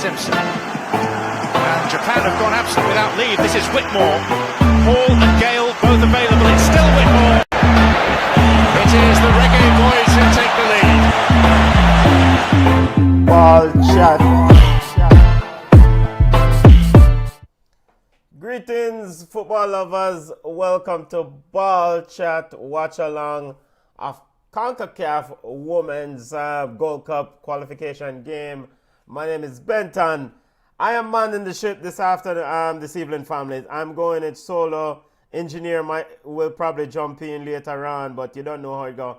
Simpson. And Japan have gone absent without leave. This is Whitmore. Hall and Gale both available. It's still Whitmore. It is the Reggae Boys who take the lead. Ball chat. Greetings, football lovers. Welcome to Ball Chat Watch Along of CONCACAF Women's Gold Cup qualification game. My name is Benton. I am manning the ship this evening, family. I'm going it solo. Engineer will probably jump in later on, but you don't know how it go.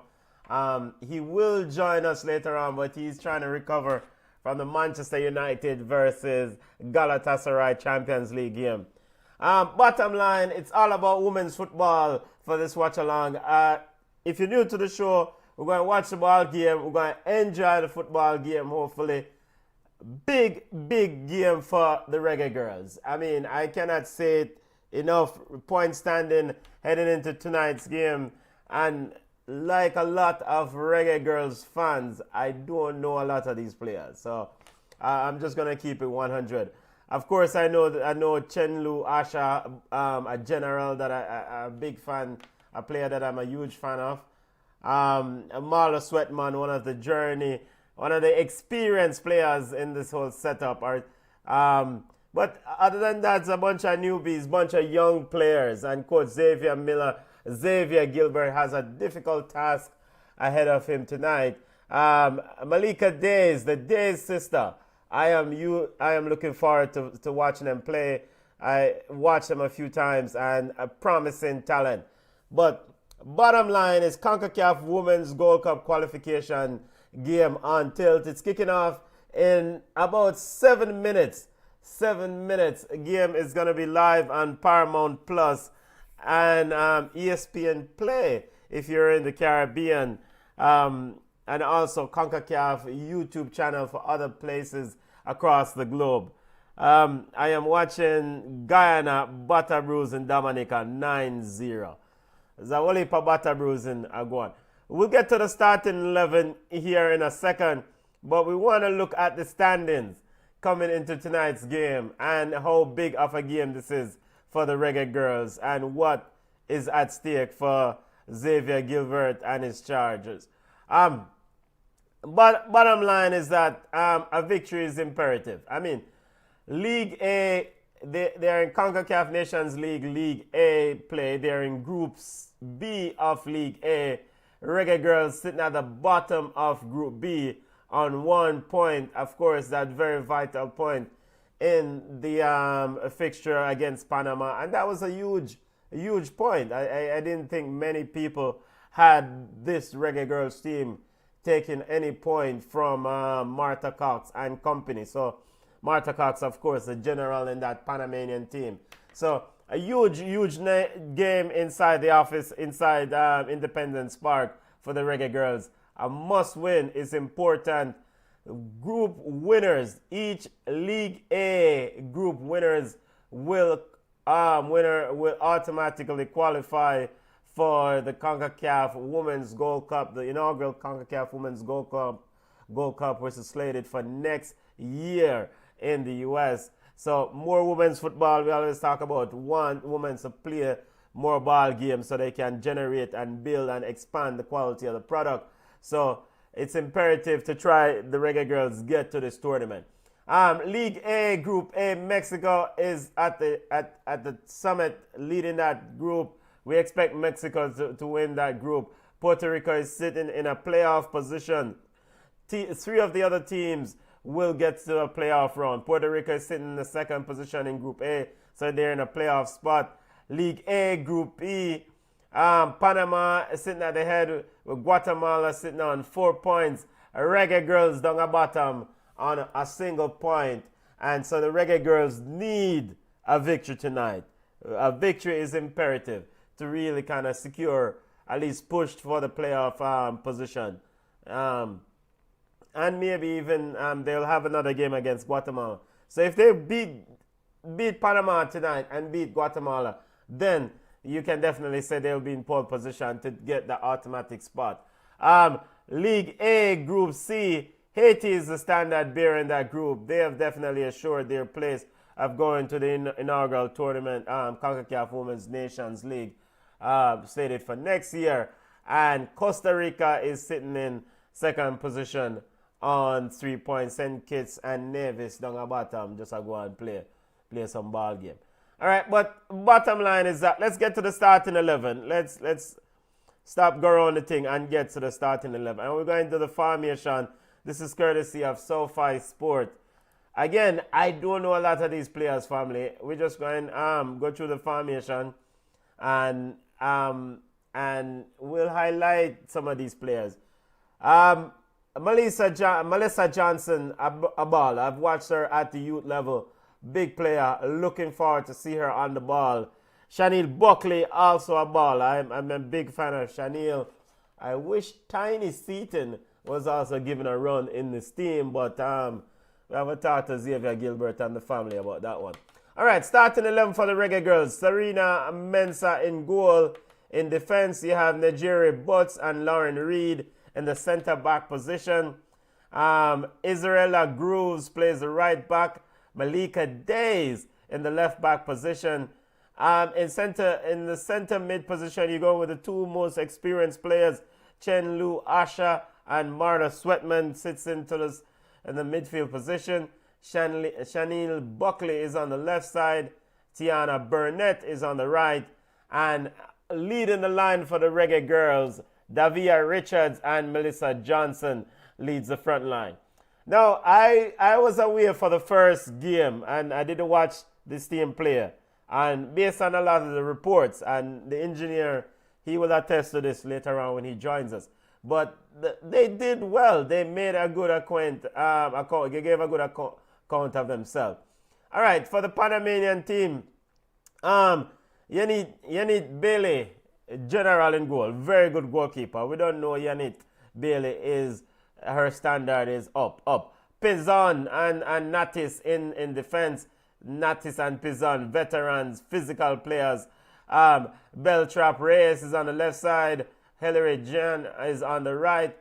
He will join us later on, but he's trying to recover from the Manchester United versus Galatasaray Champions League game. Bottom line, it's all about women's football for this watch along. If you're new to the show, we're going to watch the ball game. We're going to enjoy the football game, hopefully. Big game for the Reggaegirlz. I mean, I cannot say it enough. Point standing heading into tonight's game. And like a lot of Reggaegirlz fans, I don't know a lot of these players. So I'm just going to keep it 100. Of course, I know Chenlu Asha, a general that I'm a big fan, a player that I'm a huge fan of. Marla Sweatman, one of the experienced players in this whole setup. But other than that, it's a bunch of newbies, bunch of young players. And Coach Xavier Gilbert has a difficult task ahead of him tonight. Malika Days, the Days sister. I am looking forward to watching them play. I watched them a few times and a promising talent. But bottom line is CONCACAF Women's Gold Cup qualification game on tilt. It's kicking off in about 7 minutes. 7 minutes. A game is going to be live on Paramount Plus and ESPN Play if you're in the Caribbean. And also CONCACAF YouTube channel for other places across the globe. I am watching Guyana Butter Bruising Dominica 9-0. Zawali pa Butter Bruising Agwan. We'll get to the starting 11 here in a second, but we want to look at the standings coming into tonight's game and how big of a game this is for the Reggaegirlz and what is at stake for Xavier Gilbert and his Chargers. But bottom line is that a victory is imperative. I mean, League A, they're in CONCACAF Nations League, League A play. They're in Groups B of League A. Reggaegirlz sitting at the bottom of Group B on 1 point. Of course, that very vital point in the fixture against Panama. And that was a huge point. I didn't think many people had this Reggaegirlz team taking any point from Martha Cox and company. So Martha Cox, of course, the general in that Panamanian team. So a huge game inside the office, inside Independence Park for the Reggaegirlz. A must win is important. Group winners, each League A group winners will automatically qualify for the CONCACAF Women's Gold Cup, the inaugural CONCACAF Women's Gold Cup, which is slated for next year in the U.S. So more women's football. We always talk about women to play more ball games so they can generate and build and expand the quality of the product. So it's imperative to try the Reggaegirlz get to this tournament. League A, Group A, Mexico is at the summit leading that group. We expect Mexico to win that group. Puerto Rico is sitting in a playoff position. Three of the other teams will get to a playoff round. Puerto Rico is sitting in the second position in Group A, so they're in a playoff spot. League A, Group E, Panama is sitting at the head with Guatemala sitting on 4 points. Reggaegirlz down the bottom on a single point. And so the Reggaegirlz need a victory tonight. A victory is imperative to really kind of secure, at least pushed for the playoff position. And maybe even they'll have another game against Guatemala. So if they beat Panama tonight and beat Guatemala, then you can definitely say they'll be in pole position to get the automatic spot. League A, Group C, Haiti is the standard bearer in that group. They have definitely assured their place of going to the inaugural tournament, CONCACAF Women's Nations League, slated for next year. And Costa Rica is sitting in second position on 3 points. St. Kitts and Nevis down the bottom just go and play some ball game. All right, but bottom line is that let's get to the starting 11. Let's stop go around the thing and get to the starting 11. And we're going to the formation. This is courtesy of SoFi Sport. Again, I don't know a lot of these players, family. We're just going go through the formation and we'll highlight some of these players. Melissa Johnson, a ball. I've watched her at the youth level. Big player. Looking forward to see her on the ball. Chanel Buckley, also a ball. I'm a big fan of Chanel. I wish Tiny Seaton was also given a run in this team, but we have a talk to Xavier Gilbert and the family about that one. All right, starting 11 for the Reggaegirlz. Serena Mensah in goal. In defense, you have Najiri Butts and Lauren Reed in the center-back position. Israela Grooves plays the right back. Malika Days in the left-back position. In the center mid position, you go with the two most experienced players, Chen Lu Asha and Marta Sweatman sits in the midfield position. Chanel Buckley is on the left side. Tiana Burnett is on the right. And leading the line for the Reggaegirlz, Davia Richards and Melissa Johnson leads the front line. Now, I was away for the first game, and I didn't watch this team play. And based on a lot of the reports, and the engineer, he will attest to this later on when he joins us. But they did well. They made a good they gave a good account of themselves. All right, for the Panamanian team, Yannick Bailey, general in goal, very good goalkeeper. We don't know Yannick Bailey her standard is up. Pizon and Natis in defense. Natis and Pizon, veterans, physical players. Beltrap Reyes is on the left side. Hilary Jan is on the right.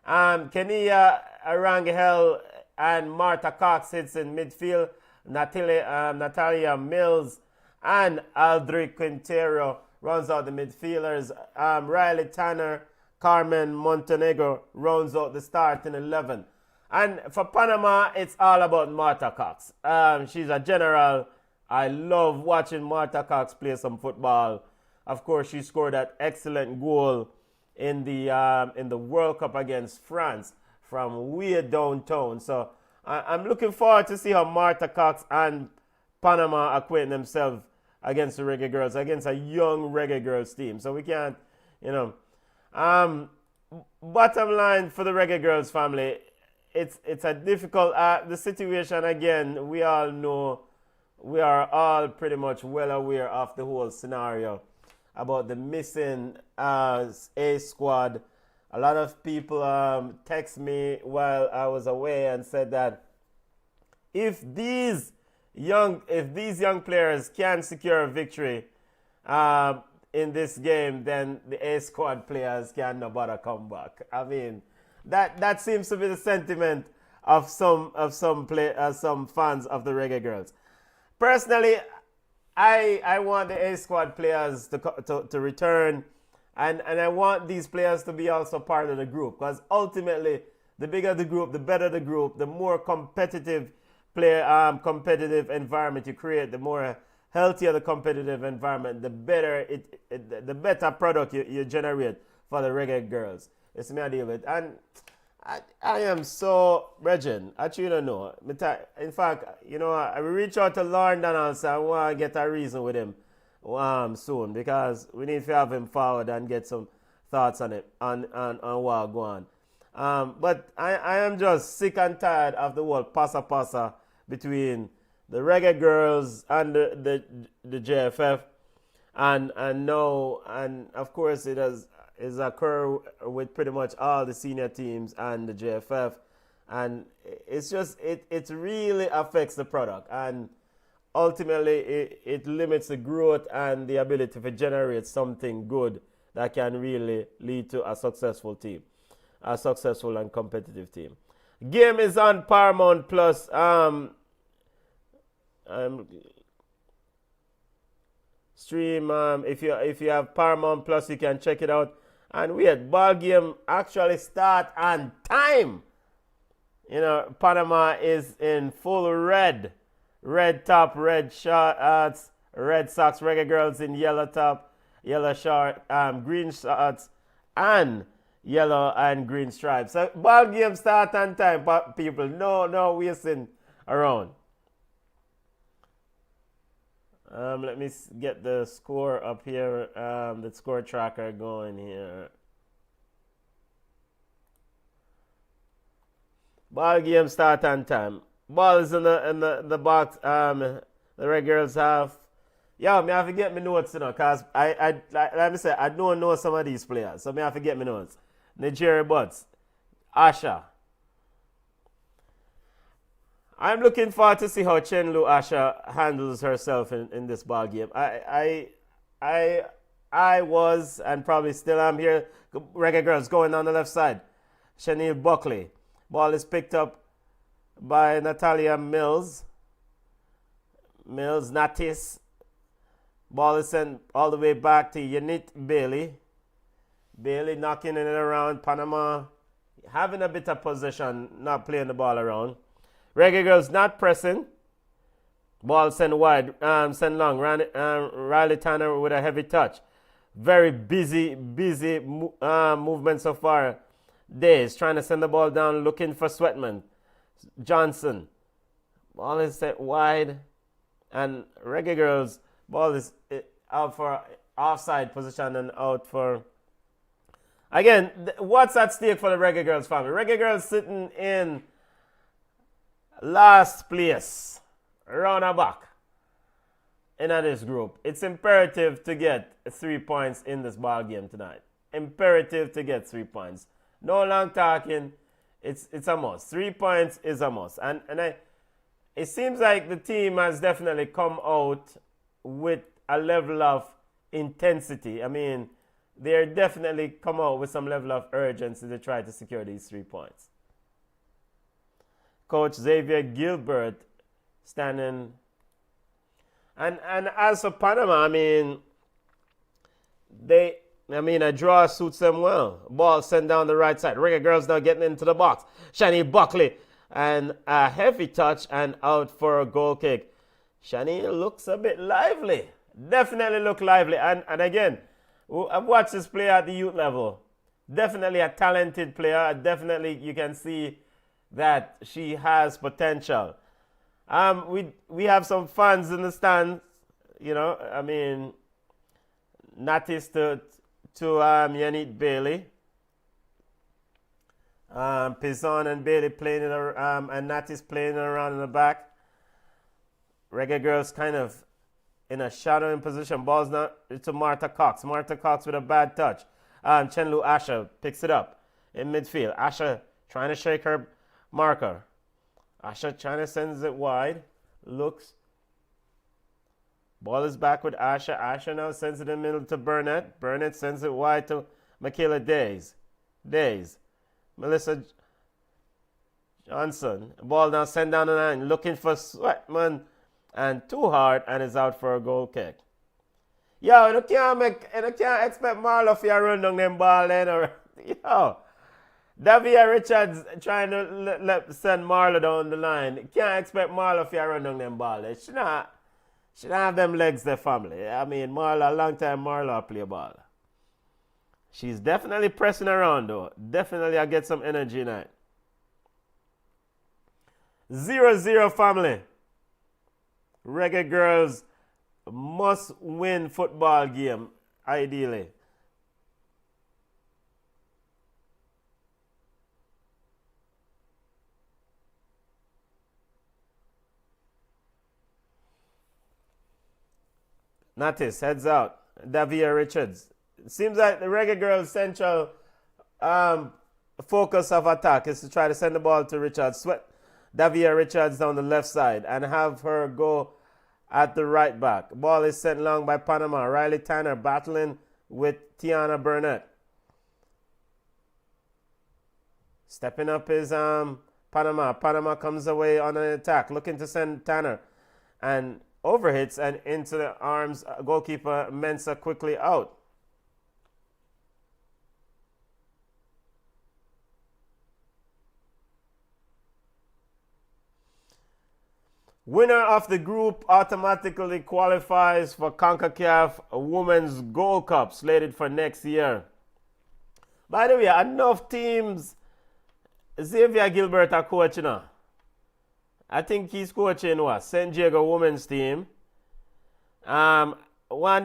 Kenia Arangel and Marta Cox sits in midfield. Natalia Mills and Aldrich Quintero runs out the midfielders. Riley Tanner, Carmen Montenegro rounds out the starting 11. And for Panama, it's all about Marta Cox. She's a general. I love watching Marta Cox play some football. Of course, she scored that excellent goal in the World Cup against France from way downtown. So I'm looking forward to see how Marta Cox and Panama acquaint themselves against the Reggaegirlz, against a young Reggaegirlz team. So we can't, bottom line for the Reggaegirlz family, it's a difficult the situation. Again, we all know, we are all pretty much well aware of the whole scenario about the missing A squad. A lot of people text me while I was away and said that if these young players can secure a victory in this game, then the A squad players can no bother come back. I mean, that seems to be the sentiment of some fans of the Reggaegirlz. Personally, I want the A squad players to return, and I want these players to be also part of the group, because ultimately, the bigger the group, the better the group, the more competitive competitive environment you create, the more healthier the competitive environment, the better the better product you generate for the Reggaegirlz. It's me I deal with. And I am so Regin. Actually, don't know. In fact, I will reach out to Lauren Donaldson. I want to get a reason with him soon, because we need to have him forward and get some thoughts on it, on what go on. But I am just sick and tired of the whole passa between the Reggaegirlz and the JFF, and now, and of course it has occurred with pretty much all the senior teams and the JFF, and it's just it really affects the product, and ultimately it limits the growth and the ability to generate something good that can really lead to a successful team, a successful and competitive team. Game is on Paramount Plus. Stream. If you have Paramount Plus, you can check it out. And wait, ball game actually start on time. You know, Panama is in full red top, red shorts, red socks. Reggaegirlz in yellow top, yellow short, green shorts, and yellow and green stripes. So ball game start on time, but people, no wasting around. Let me get the score up here. The score tracker going here. Ball game start on time. Ball is in the box. The Reggaegirlz have. Yeah, me have to get my notes, you know, cause I let me say I don't know some of these players, so me have to get my notes. Nigeria Butts, Asha. I'm looking forward to see how Chenlu Asha handles herself in this ball game. I was and probably still am here. Reggaegirlz going on the left side. Chanel Buckley. Ball is picked up by Natalia Mills. Natis. Ball is sent all the way back to Yanit Bailey. Bailey knocking it around. Panama having a bit of possession, not playing the ball around. Reggaegirlz not pressing. Ball sent wide, sent long. Riley Tanner with a heavy touch. Very busy movement so far. Days trying to send the ball down, looking for Sweatman. Johnson. Ball is set wide. And Reggaegirlz, ball is out for offside position and out for... Again, what's at stake for the Reggaegirlz family? Reggaegirlz sitting in last place, round back in this group. It's imperative to get 3 points in this ball game tonight. Imperative to get 3 points. No long talking. It's a must. 3 points is a must. And it seems like the team has definitely come out with a level of intensity. I mean, they're definitely come out with some level of urgency to try to secure these 3 points. Coach Xavier Gilbert standing. And as for Panama, I mean, a draw suits them well. Ball sent down the right side. Reggaegirlz now getting into the box. Shani Buckley and a heavy touch and out for a goal kick. Shani looks a bit lively. Definitely look lively. And again, I've watched this player at the youth level. Definitely a talented player. Definitely you can see that she has potential. We have some fans in the stands, you know. I mean, Natis to Yanit Bailey. Pizon and Bailey playing it around, and Natis playing it around in the back. Reggaegirlz kind of in a shadowing position. Ball's not to Martha Cox. Martha Cox with a bad touch. Chenlu Asha picks it up in midfield. Asha trying to shake her marker. Asha trying to send it wide. Looks. Ball is back with Asha. Asha now sends it in the middle to Burnett. Burnett sends it wide to Michaela Days. Melissa Johnson. Ball now sent down the line. Looking for Sweatman. And too hard, and is out for a goal kick. Yo, you can't expect Marlo to run down them ball then. Yo, Davia Richards trying to send Marlo down the line. You can't expect Marlo to run down them ball. She not have them legs, their family. I mean, Marlo, a long time Marlo play ball. She's definitely pressing around though. Definitely I get some energy tonight. 0-0 family. Reggaegirlz must win football game, ideally. Natis heads out. Davia Richards. It seems like the Reggaegirlz central focus of attack is to try to send the ball to Richards. Davia Richards down the left side and have her go at the right back. Ball is sent long by Panama. Riley Tanner battling with Tiana Burnett. Stepping up is Panama. Panama comes away on an attack, looking to send Tanner, and overhits and into the arms. Goalkeeper Mensah quickly out. Winner of the group automatically qualifies for CONCACAF Women's Gold Cup slated for next year. By the way, enough teams. Xavier Gilbert are coaching now. I think he's coaching what? San Diego women's team. One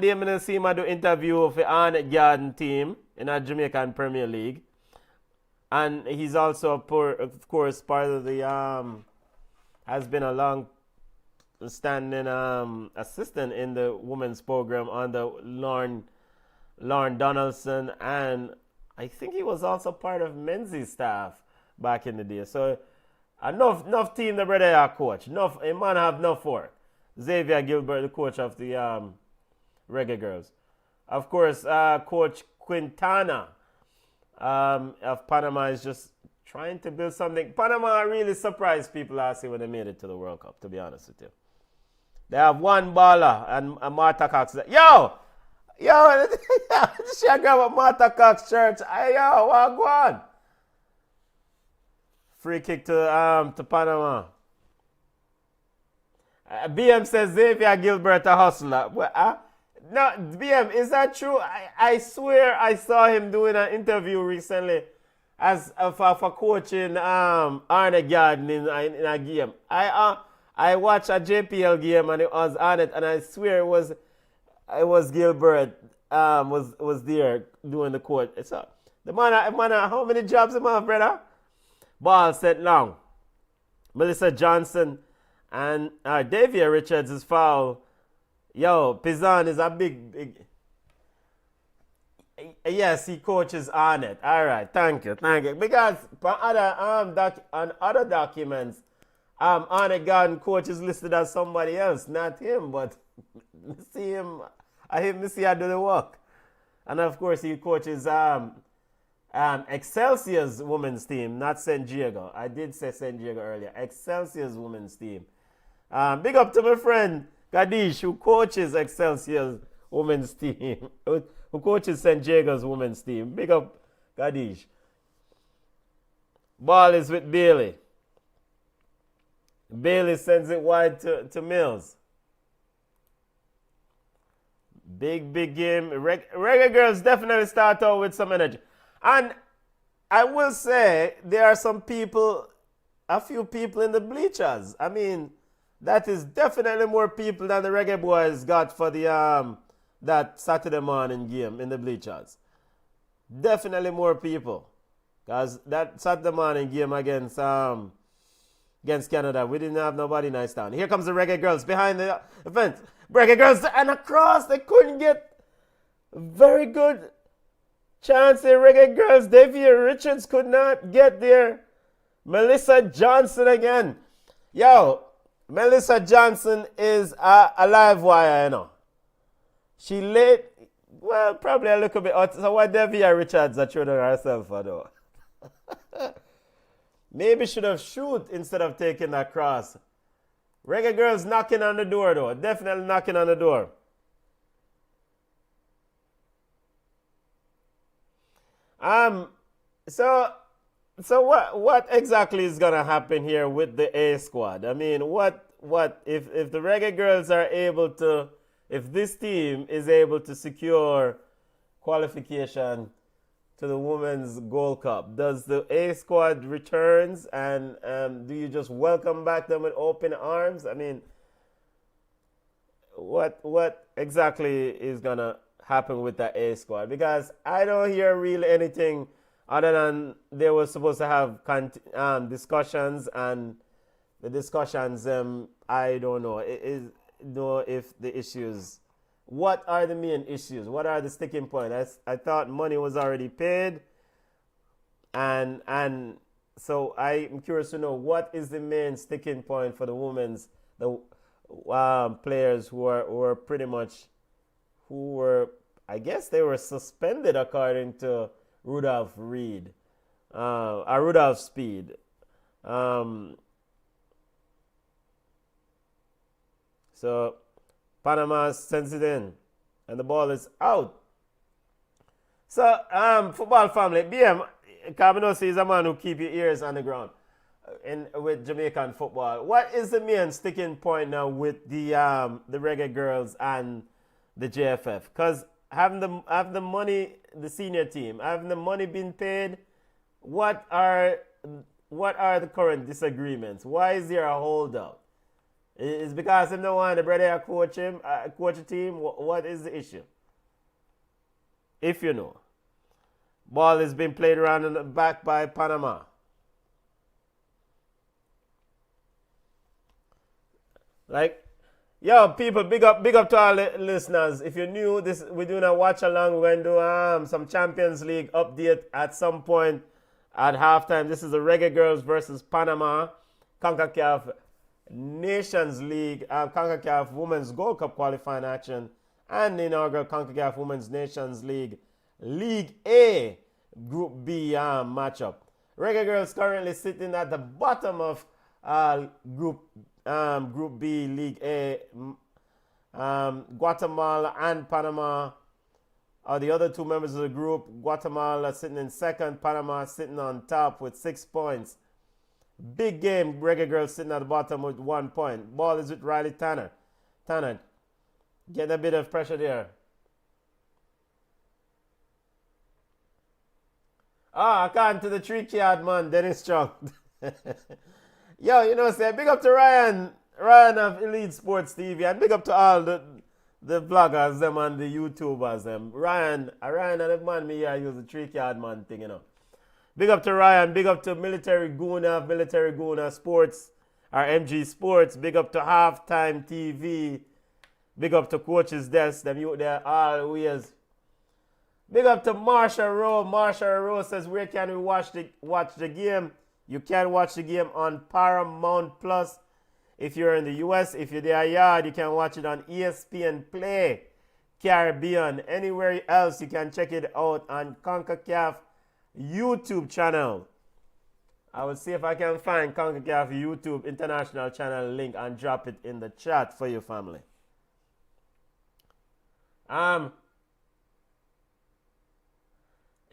day I'm going to see him do interview for Arnett Garden team in a Jamaican Premier League. And he's also, of course, part of the, has been a long standing assistant in the women's program under Lauren Donaldson, and I think he was also part of Menzies staff back in the day. So enough team the brother are coach. Enough a man have enough work. Xavier Gilbert, the coach of the Reggaegirlz. Of course, Coach Quintana of Panama is just trying to build something. Panama really surprised people last year when they made it to the World Cup, to be honest with you. They have one baller and Martha Cox. Yo, she grab a Martha Cox shirt. Hey, yo, what go on? Free kick to Panama. BM says Xavier Gilbert a hustler. No, BM, is that true? I swear I saw him doing an interview recently as for coaching Arnett Garden in a game. I watched a JPL game and it was Arnett, and I swear it was Gilbert was there doing the coach. So the man, how many jobs him have, brother? Ball set long. Melissa Johnson and Davia Richards is foul. Yo, Pizan is a big. Yes, he coaches Arnett. All right, thank you. Because on other documents, Arnett Garden coach is listed as somebody else, not him. But see him, I see I do the work, and of course he coaches Excelsior's women's team, not San Diego. I did say San Diego earlier. Excelsior's women's team. Big up to my friend Gadish, who coaches Excelsior's women's team, who coaches San Diego's women's team. Big up Gadish. Ball is with Bailey. Bailey sends it wide to Mills. Big game. Reggaegirlz definitely start out with some energy. And I will say there are a few people in the bleachers. I mean, that is definitely more people than the Reggae Boys got for the that Saturday morning game in the bleachers. Definitely more people. Because that Saturday morning game against Canada, we didn't have nobody nice down. Here comes the Reggaegirlz behind the fence. Reggaegirlz and across. They couldn't get very good chance. The Reggaegirlz. Davia Richards could not get there. Melissa Johnson again. Yo, Melissa Johnson is a live wire, you know. She late, well, probably a little bit out. So what Davia Richards are showing herself for though? Maybe should have shoot instead of taking that cross. Reggaegirlz knocking on the door though. Definitely knocking on the door. So what exactly is gonna happen here with the A squad? I mean, what if the Reggaegirlz are able to, if this team is able to secure qualification to the Women's Gold Cup, does the A squad returns and do you just welcome back them with open arms? I mean, what exactly is gonna happen with the A squad? Because I don't hear really anything other than they were supposed to have discussions, and the discussions, I don't know. If the issues, what are the main issues? What are the sticking points? I thought money was already paid, and so I'm curious to know what is the main sticking point for the players who were pretty much, I guess they were suspended according to Rudolph Speed. So Panama sends it in, and the ball is out. So, football family, BM, Cabinosi is a man who keep your ears on the ground with Jamaican football. What is the main sticking point now with the Reggaegirlz and the JFF? Because having the money, the senior team, having the money been paid, what are the current disagreements? Why is there a holdout? Is because him no want the brother coach a team? What is the issue? If you know. Ball is being played around in the back by Panama. Like, yo, people, big up to all the listeners. If you're new, we're doing a watch along. We're going to do some Champions League update at some point at halftime. This is the Reggaegirlz versus Panama, CONCACAF Nations League, CONCACAF Women's Gold Cup qualifying action, and the inaugural CONCACAF Women's Nations League League A Group B matchup. Reggaegirlz currently sitting at the bottom of Group B League A. Guatemala and Panama are the other two members of the group. Guatemala sitting in second, Panama sitting on top with 6 points. Big game, Reggaegirlz sitting at the bottom with 1 point. Ball is with Riley Tanner. Tanner, get a bit of pressure there. According to the trick yard man, Dennis Strong. Yo, say big up to Ryan of Elite Sports TV, and big up to all the vloggers them and the YouTubers them. Ryan and the man me here use the trick yard man thing, Big up to Ryan, big up to Military Guna Sports, or MG Sports, big up to Halftime TV, big up to Coach's Desk, them you there always. Big up to Marsha Rowe. Marsha Rowe says, where can we watch the game? You can watch the game on Paramount Plus. If you're in the US, if you're there yard, you can watch it on ESPN Play, Caribbean. Anywhere else, you can check it out on CONCACAF YouTube channel. I will see if I can find CONCACAF YouTube international channel link and drop it in the chat for your family.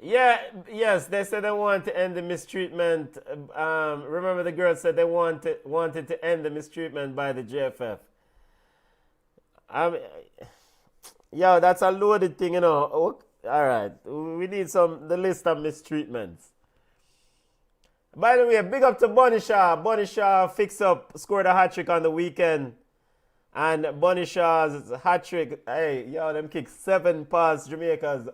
Yes, they said they want to end the mistreatment. Remember the girls said they wanted to end the mistreatment by the JFF. That's a loaded thing, All right, we need the list of mistreatments. By the way, big up to Bunny Shaw. Bunny Shaw scored a hat-trick on the weekend. And Bunny Shaw's hat-trick, them kicked 7 past Jamaica's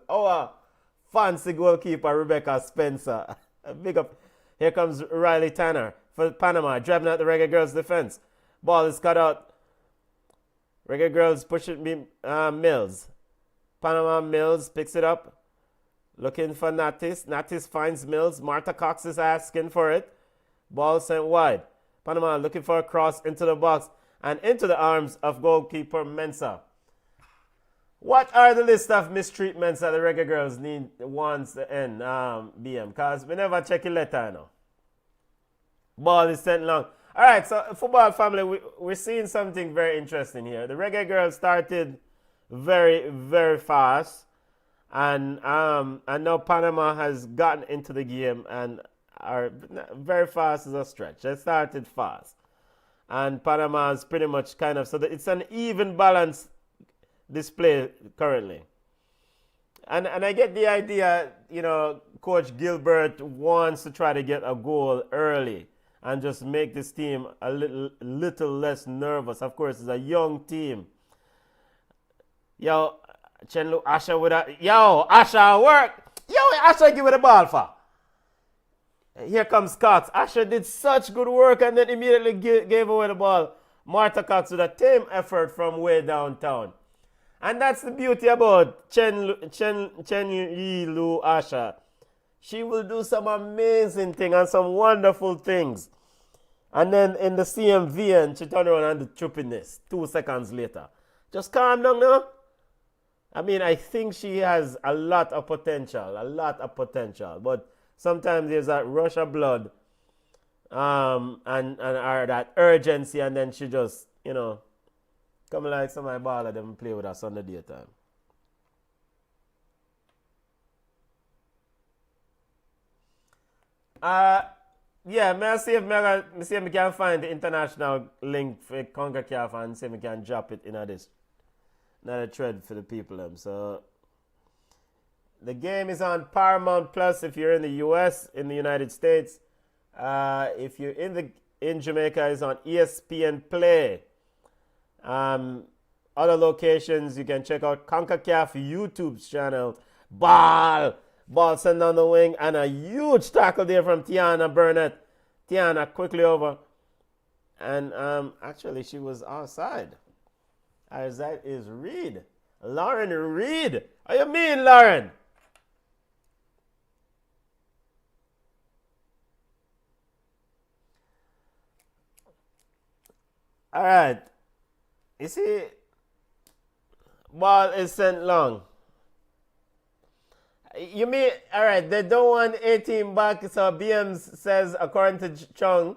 fancy goalkeeper Rebecca Spencer. Big up. Here comes Riley Tanner for Panama, driving out the Reggaegirlz defense. Ball is cut out. Reggaegirlz pushing Mills. Panama Mills picks it up. Looking for Natis. Natis finds Mills. Martha Cox is asking for it. Ball sent wide. Panama looking for a cross into the box and into the arms of goalkeeper Mensah. What are the list of mistreatments that the Reggaegirlz wants to end, BM? Because we never check your letter, Ball is sent long. All right, so football family, we're seeing something very interesting here. The Reggaegirlz started very, very fast, and now Panama has gotten into the game and are very fast is a stretch. They started fast, and Panama is pretty much so it's an even balance display currently. And I get the idea, Coach Gilbert wants to try to get a goal early and just make this team a little less nervous. Of course, it's a young team. Chenlu Asha with a Asha work. Asha give it the ball for. Here comes Cox. Asha did such good work and then immediately gave away the ball. Martha Cox with a team effort from way downtown. And that's the beauty about Chen Lu Asha. She will do some amazing things and some wonderful things. And then in the CMV, she turned around and did trippiness 2 seconds later. Just calm down now. I think she has a lot of potential. But sometimes there's that rush of blood and or that urgency, and then she just, come like some of my baller them play with us on the daytime. Yeah, may I see if I can find the international link for CONCACAF and see if I can drop it in this another thread for the people them. So the game is on Paramount Plus if you're in the US, in the United States. If you're in Jamaica, it's on ESPN Play. Other locations you can check out CONCACAF YouTube channel. Ball sent down the wing, and a huge tackle there from Tiana Burnett. Tiana quickly over. And actually, she was outside. As that is Reed. Lauren Reed. What you mean, Lauren? All right. You see, ball is sent long. You mean, all right, they don't want 18 back, so BM says, according to Chung,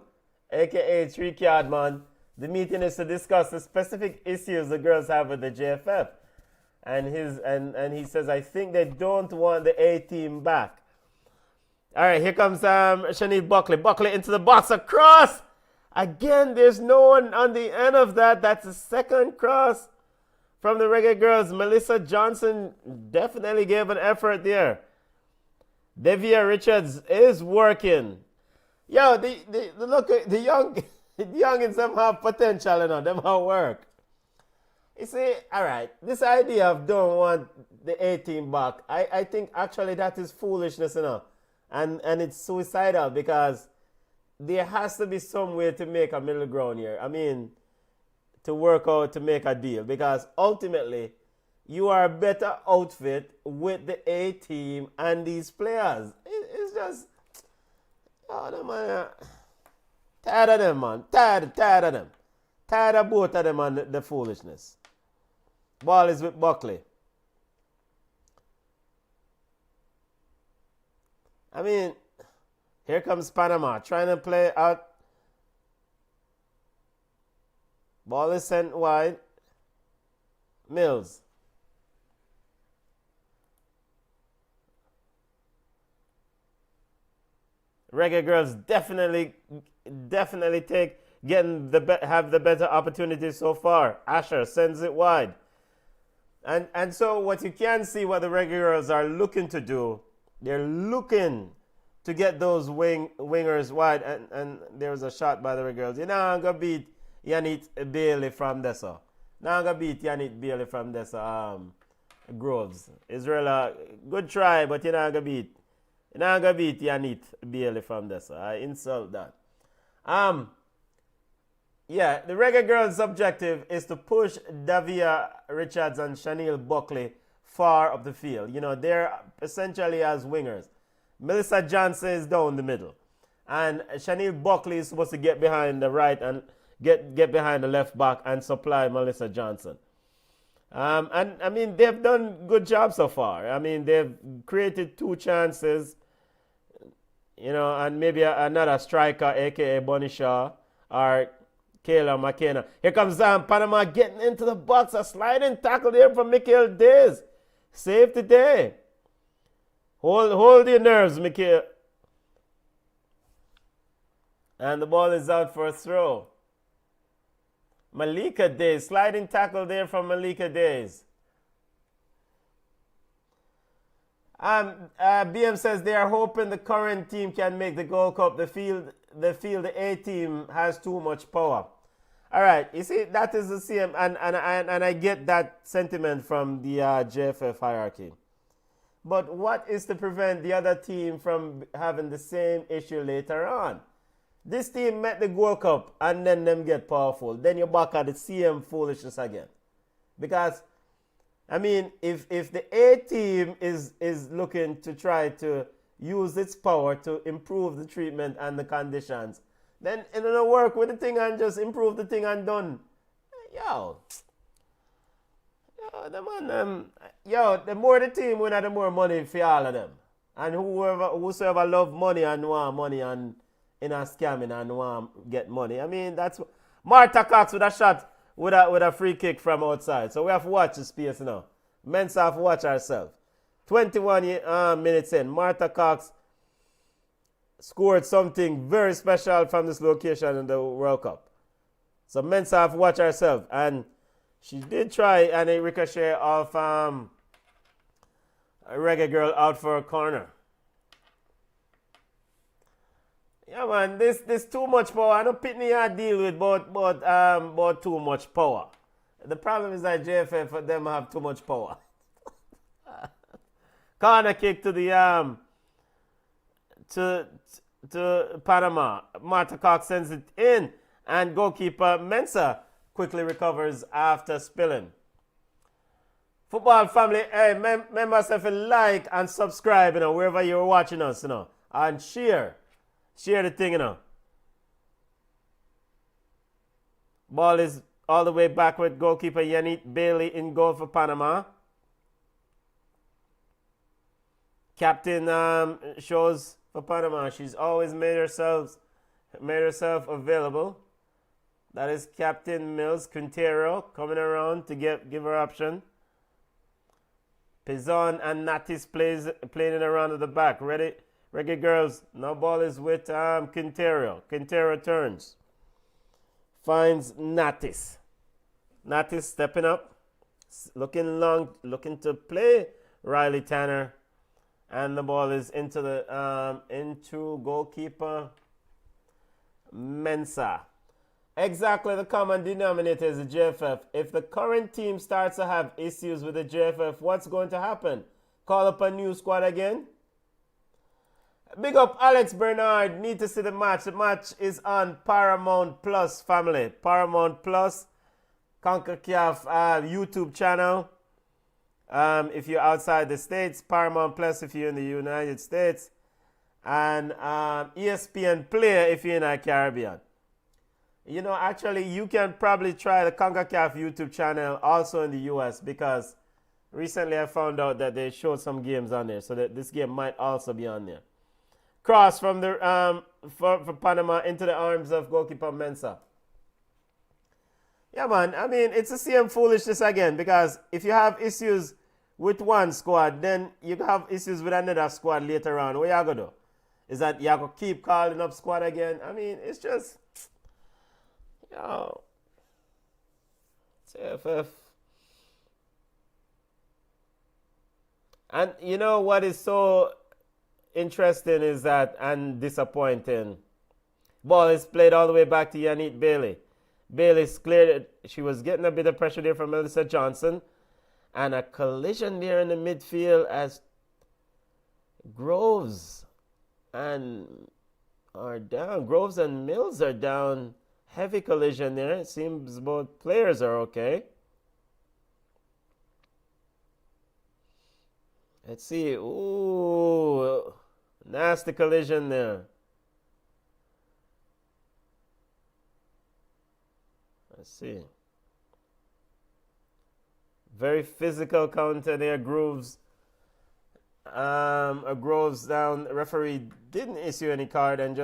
a.k.a. Trick Yardman, the meeting is to discuss the specific issues the girls have with the JFF. And he says, I think they don't want the 18 back. All right, here comes Shanice Buckley. Buckley into the box, across. Again, there's no one on the end of that. That's the second cross from the Reggaegirlz. Melissa Johnson definitely gave an effort there. Devia Richards is working. Yo, the youngins them have potential, them have work. You see, all right, this idea of don't want the 18 back, I think actually that is foolishness, and it's suicidal, because there has to be some way to make a middle ground here. I mean, to work out to make a deal, because ultimately you are a better outfit with the A team and these players. It's just, tired of them, man. Tired of them. Tired of both of them and the foolishness. Ball is with Buckley. I mean, here comes Panama trying to play out. Ball is sent wide. Mills. Reggaegirlz definitely have the better opportunity so far. Asher sends it wide. And so what you can see what the Reggaegirlz are looking to do, they're looking to get those wingers wide, and there was a shot by the Reggaegirlz. I'm going to beat Yannick Bailey from Dessa. Now I'm going to beat Yannick Bailey from Dessa Groves. Israel, good try, but you're not going to beat Yannick Bailey from Dessa. I insult that. Yeah, the Reggaegirlz' objective is to push Davia Richards and Chanel Buckley far up the field. They're essentially as wingers. Melissa Johnson is down the middle. And Chanel Buckley is supposed to get behind the right and get behind the left back and supply Melissa Johnson. And I mean, they've done good job so far. I mean, they've created 2 chances, and maybe another striker, a.k.a. Bonnie Shaw, or Kayla McKenna. Here comes Panama getting into the box. A sliding tackle there from Mikhail Days. Save the day. Hold your nerves, Mikhail. And the ball is out for a throw. Malika Days. Sliding tackle there from Malika Days. BM says they are hoping the current team can make the Gold Cup. They feel the A team has too much power. All right, you see, that is the same, and I get that sentiment from the JFF hierarchy. But what is to prevent the other team from having the same issue later on? This team met the Gold Cup and then them get powerful. Then you're back at the same foolishness again. Because, I mean, if the A team is looking to try to use its power to improve the treatment and the conditions, then it'll work with the thing and just improve the thing and done. The more the team win, the more money for all of them. And whosoever love money and want money and in a scamming and want get money. I mean, that's Martha Cox with a shot with a free kick from outside. So we have to watch the space now. Men's have to watch ourselves. 21 minutes in, Martha Cox scored something very special from this location in the World Cup. So men's have to watch ourselves. And she did try and a ricochet of a Reggaegirl out for a corner. Yeah, man, this too much power. I don't Pitney I deal with but too much power. The problem is that JFF for them have too much power. Corner kick to the to Panama. Martha Cox sends it in, and goalkeeper Mensah quickly recovers after spilling. Football family, hey, remember yourself to like and subscribe, wherever you're watching us, and share the thing, Ball is all the way back with goalkeeper Yannick Bailey in goal for Panama. Captain shows for Panama. She's always made herself available. That is Captain Mills Quintero coming around to give her option. Pizon and Natis playing it around at the back. Reggaegirlz. Now ball is with Quintero. Quintero turns. Finds Natis. Natis stepping up. Looking long. Looking to play Riley Tanner. And the ball is into goalkeeper Mensah. Exactly the common denominator is the JFF. If the current team starts to have issues with the JFF, what's going to happen? Call up a new squad again? Big up Alex Bernard. Need to see the match. The match is on Paramount Plus, family. Paramount Plus, CONCACAF YouTube channel. If you're outside the States, Paramount Plus if you're in the United States, and ESPN Player if you're in the Caribbean. Actually, you can probably try the CONCACAF YouTube channel also in the US, because recently I found out that they showed some games on there, so that this game might also be on there. Cross from the for Panama into the arms of goalkeeper Mensah. Yeah, man. I mean, it's the same foolishness again, because if you have issues with one squad, then you have issues with another squad later on. What you going to do? Is that you have to keep calling up squad again? I mean, it's just, CFF. And what is so interesting is that, and disappointing, ball is played all the way back to Yannick Bailey. Bailey's cleared it. She was getting a bit of pressure there from Melissa Johnson. And a collision there in the midfield as Groves are down. Groves and Mills are down. Heavy collision there. It seems both players are okay. Let's see. Ooh, nasty collision there. Let's see. Very physical counter there. Groves down. Referee didn't issue any card and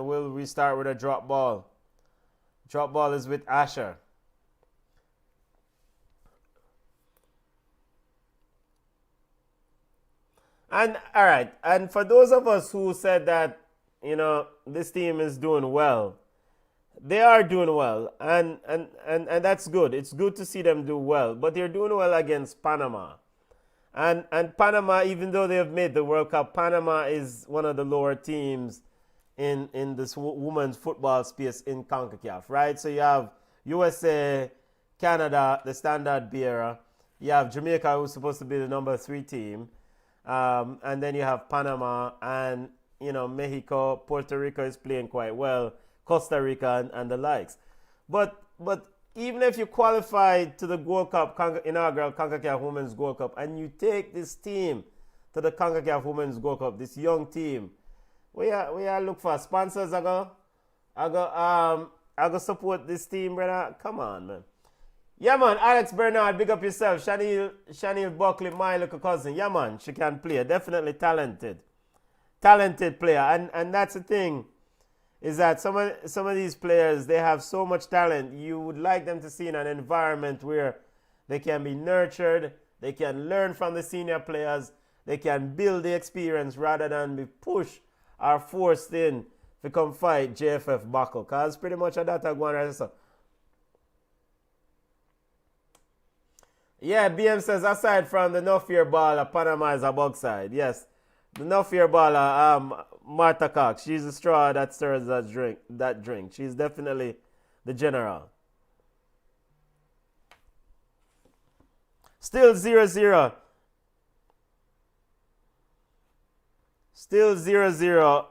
will restart with a drop ball. Drop ball is with Asher. And all right, and for those of us who said that this team is doing well, they are doing well, and that's good. It's good to see them do well, but they're doing well against Panama. And Panama, even though they have made the World Cup, Panama is one of the lower teams in this women's football space in CONCACAF, right? So you have USA, Canada, the standard bearer. You have Jamaica, who's supposed to be the number 3 team. And then you have Panama and, Mexico. Puerto Rico is playing quite well. Costa Rica and the likes. But even if you qualify to the Gold Cup, inaugural CONCACAF Women's Gold Cup, and you take this team to the CONCACAF Women's Gold Cup, this young team, we are look for sponsors. I go support this team, brother. Come on, man. Yeah, man. Alex Bernard, big up yourself. Shaniel Buckley, my little cousin. Yeah, man. She can play. Definitely talented player. And that's the thing. is that some of these players, they have so much talent. You would like them to see in an environment where they can be nurtured, they can learn from the senior players, they can build the experience rather than be pushed or forced in to come fight JFF Buckle. Because pretty much that are going right. So. Yeah, BM says, aside from the no fear baller, Panama is a bug side. Yes, the no fear baller, Martha Cox, she's the straw that stirs that drink. She's definitely the general. Still 0-0. Still 0-0.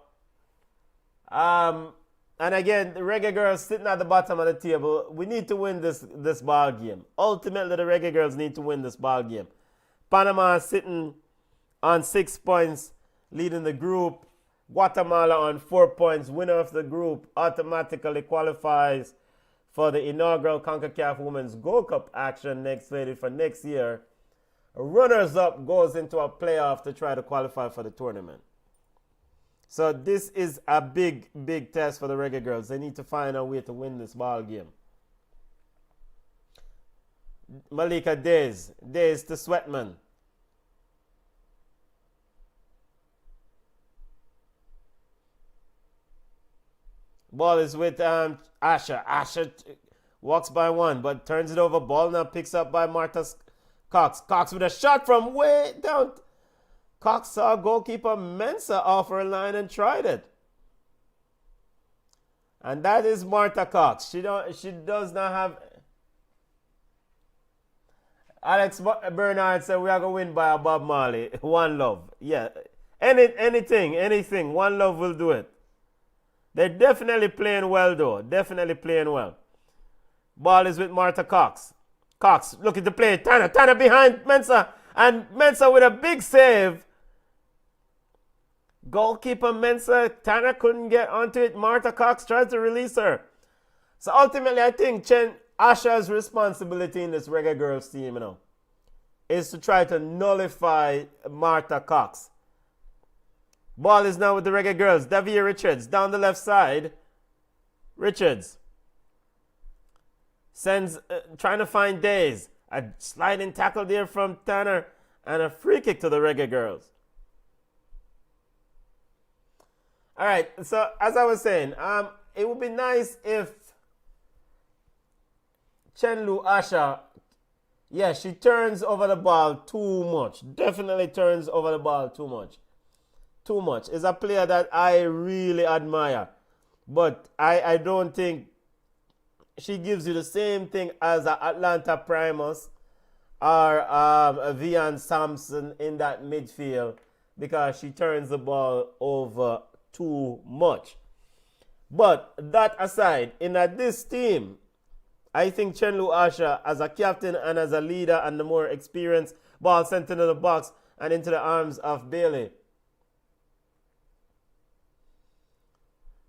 And again, the Reggaegirlz sitting at the bottom of the table. We need to win this ball game. Ultimately, the Reggaegirlz need to win this ball game. Panama sitting on 6 points, leading the group. Guatemala on 4 points. Winner of the group automatically qualifies for the inaugural CONCACAF Women's Gold Cup action slated for next year. Runners-up goes into a playoff to try to qualify for the tournament. So this is a big, big test for the Reggaegirlz. They need to find a way to win this ball game. Malika Days to Sweatman. Ball is with Asha. Asha walks by one, but turns it over. Ball now picks up by Martha Cox. Cox with a shot from way down. Cox saw goalkeeper Mensah off her line and tried it. And that is Martha Cox. She does not have... Alex Bernard said we are going to win by a Bob Marley. One love. Yeah. Anything. One love will do it. They're definitely playing well, though. Definitely playing well. Ball is with Martha Cox. Cox, look at the play. Tanner behind Mensah. And Mensah with a big save. Goalkeeper Mensah, Tanner couldn't get onto it. Martha Cox tried to release her. So ultimately, I think Asha's responsibility in this Reggaegirlz team, is to try to nullify Martha Cox. Ball is now with the Reggaegirlz. Davia Richards down the left side. Richards sends, trying to find Days. A sliding tackle there from Tanner and a free kick to the Reggaegirlz. All right, so as I was saying, it would be nice if Chenlu Asha, yeah, she turns over the ball too much. Definitely turns over the ball too much. Too much. Is a player that I really admire. But I don't think she gives you the same thing as an Atlanta Primus or a Vian Sampson in that midfield, because she turns the ball over too much. But that aside, in this team, I think Chenlu Asha, as a captain and as a leader and the more experienced, ball sent into the box and into the arms of Bailey.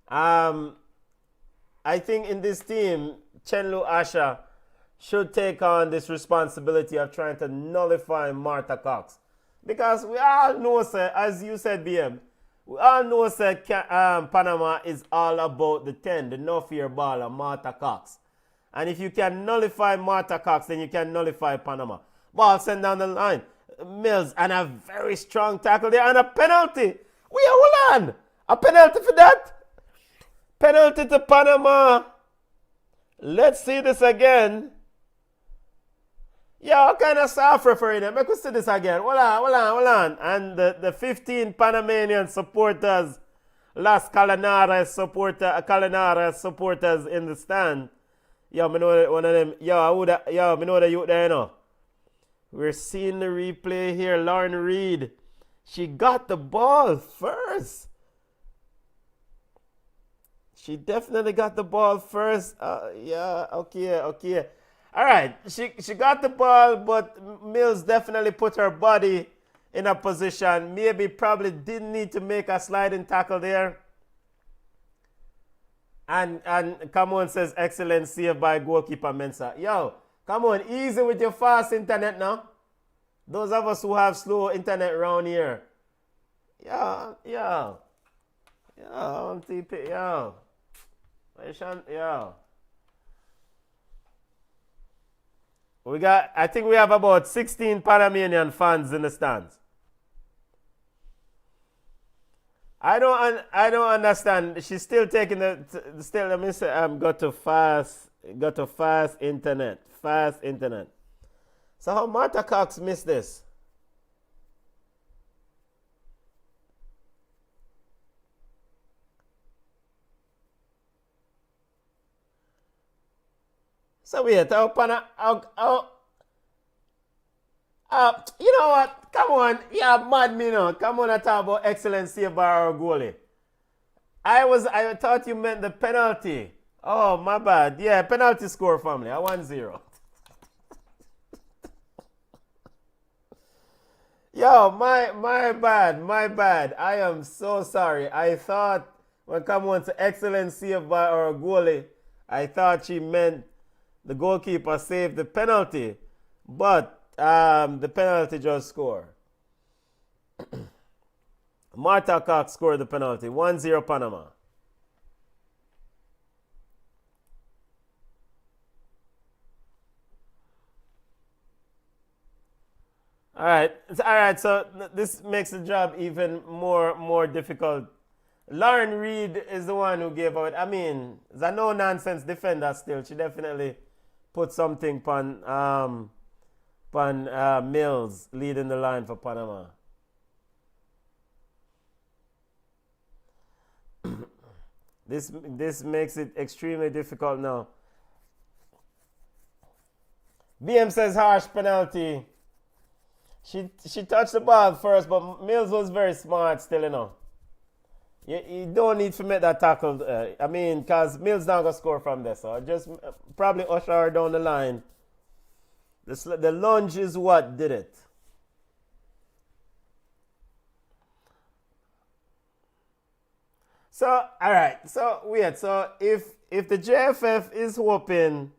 I think in this team, Chenlu Asha should take on this responsibility of trying to nullify Martha Cox. Because we all know, sir, as you said, BM, we all know, sir, Panama is all about the 10, the no fear baller, Martha Cox. And if you can nullify Martha Cox, then you can nullify Panama. Ball sent down the line. Mills, and a very strong tackle there, and a penalty. Hold on. A penalty for that? Penalty to Panama. Let's see this again. Yeah, what kind of soft referee there? Make us see this again. Hold on. And the 15 Panamanian supporters, Las Canaleras supporters in the stand. Yo, me know one of them. Me know the youth there, We're seeing the replay here. Lauren Reed. She got the ball first. She definitely got the ball first. Okay. All right, she got the ball, but Mills definitely put her body in a position. Probably didn't need to make a sliding tackle there. And come on, says excellent save by goalkeeper Mensah. Yo, come on, easy with your fast internet now. Those of us who have slow internet around here. Yeah. I think we have about 16 Panamanian fans in the stands. I don't understand. She's still taking still, let me say, got to fast internet. Fast internet. So how Martha Cox missed this? So wait, you know what? Come on, yeah, mad me now. Come on, I talk about excellent save by our goalie. I thought you meant the penalty. Oh, my bad. Yeah, penalty score, family. I 1-0. Yo, my bad. I am so sorry. I thought when come on to excellent save by our goalie, I thought she meant the goalkeeper saved the penalty, but the penalty just scored. Martha Cox scored the penalty. 1-0 Panama. All right. So this makes the job even more difficult. Lauren Reed is the one who gave out. I mean, it's a no nonsense defender still. She definitely put something on Mills leading the line for Panama. This makes it extremely difficult now. BM says harsh penalty. She touched the ball first, but Mills was very smart still, you know. You don't need to make that tackle. I mean, because Mills not going to score from there. So just probably usher her down the line. The lunge is what did it. So, all right. So, wait. So, if the JFF is hoping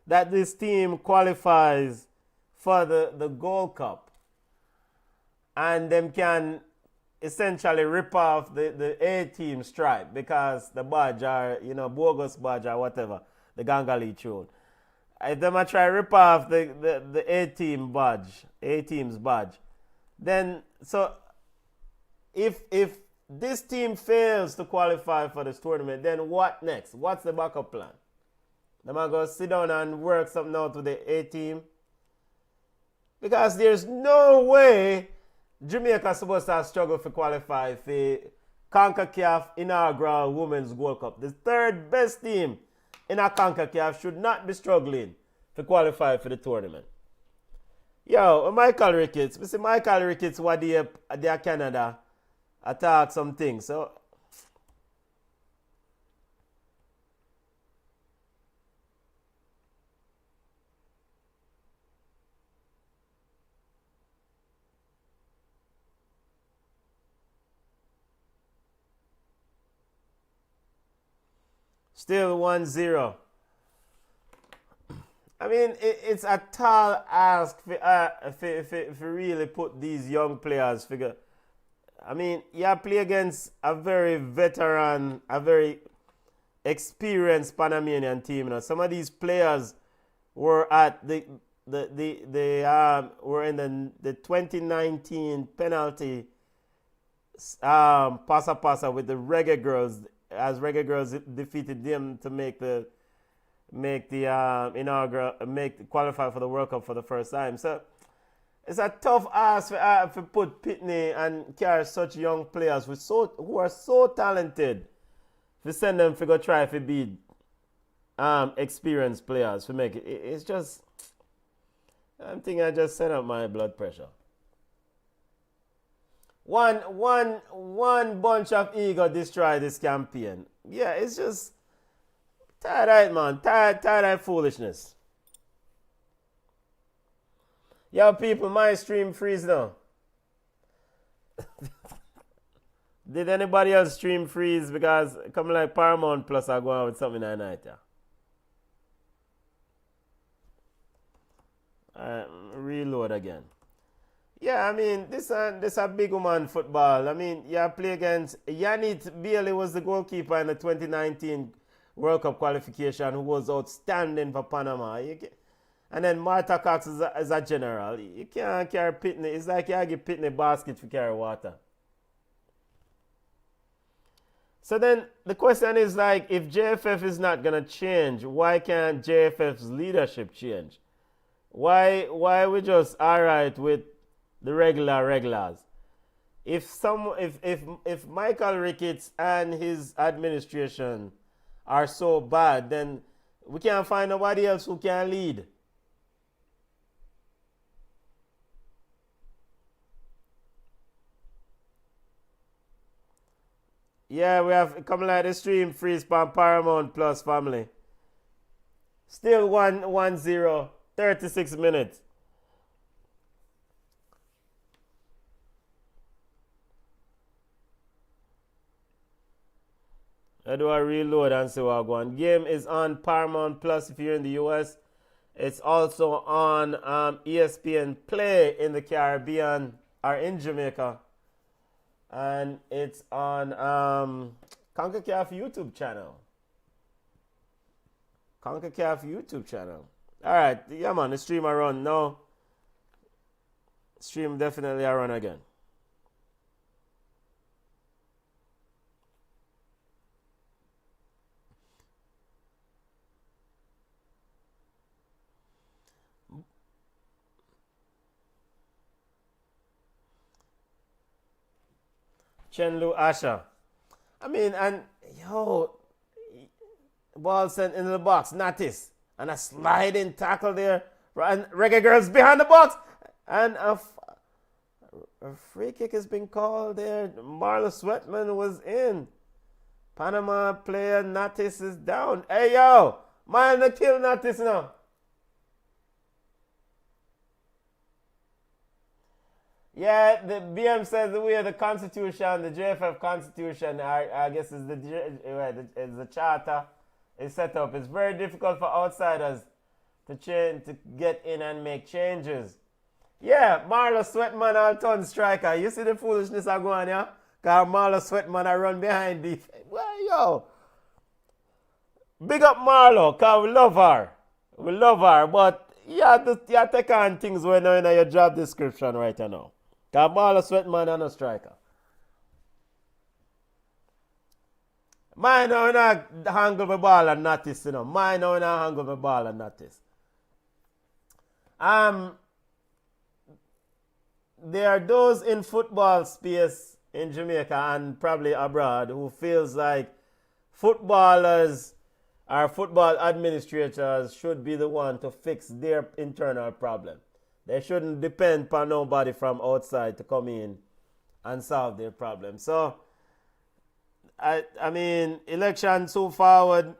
that this team qualifies for the Gold Cup and them can essentially rip off the A-team stripe because the badge are, bogus badge or whatever, the Gangali tune. If them try rip off the A-team badge, A-team's badge, then, so, if this team fails to qualify for this tournament, then what next? What's the backup plan? Them are going to sit down and work something out with the A-team? Because there's no way Jamaica is supposed to struggle to qualify for CONCACAF inaugural Women's Gold Cup. The third best team in a CONCACAF should not be struggling to qualify for the tournament. Yo, Michael Ricketts. Mr. Michael Ricketts, what they Canada attack some things. So, still 1-0. I mean, it's a tall ask for really put these young players figure. I mean, you play against a very veteran, a very experienced Panamanian team. Some of these players were at were in the 2019 penalty pasa with the Reggaegirlz, as Reggaegirlz defeated them to qualify for the World Cup for the first time. So it's a tough ask for put Pitney and carry such young players who are so talented, to send them to go try to beat experienced players to make it. It's just, I'm thinking I just set up my blood pressure. One bunch of ego destroy this campaign. Yeah, it's just tired, man. Tired foolishness. Yo, people, my stream freeze now. Did anybody else stream freeze? Because coming like Paramount Plus are going out with something at night, yeah. Reload again. Yeah, I mean, this a big woman football. I mean, play against Yannick Bailey was the goalkeeper in the 2019 World Cup qualification, who was outstanding for Panama. And then Martha Cox is a general. You can't carry Pitney. It's like you give Pitney basket to carry water. So then the question is like, if JFF is not going to change, why can't JFF's leadership change? Why we just all right with the regulars? If Michael Ricketts and his administration are so bad, then we can't find nobody else who can lead. Yeah, we have come like the stream freeze from Paramount Plus family. Still 1-0, 36 minutes. How do I reload and see what I go on? Game is on Paramount Plus if you're in the US. It's also on ESPN Play in the Caribbean or in Jamaica. And it's on CONCACAF YouTube channel. CONCACAF YouTube channel. Alright, yeah man, the stream I run now. Stream definitely I run again. Chenlu Asha. I mean, and yo, ball sent into the box, Natis, and a sliding tackle there, and Reggaegirlz behind the box, and a free kick has been called there. Marla Sweatman was in. Panama player Natis is down. Hey yo, man, to kill Natis now. Yeah, the BM says the way the Constitution, the JFF Constitution, I guess is the charter is set up. It's very difficult for outsiders to get in and make changes. Yeah, Marla Sweatman all-ton striker. You see the foolishness I go on, yeah? Because Marla Sweatman I run behind defense. Well, yo. Big up Marlo, because we love her. We love her, but you have to take on things when you're in your job description right now. Because Marla Sweatman and a striker. Mine now not handle the ball and not this, you know. Mine now not handle the ball and not this. There are those in football space in Jamaica and probably abroad who feels like footballers or football administrators should be the one to fix their internal problem. They shouldn't depend upon nobody from outside to come in and solve their problem. So, I mean, election so forward,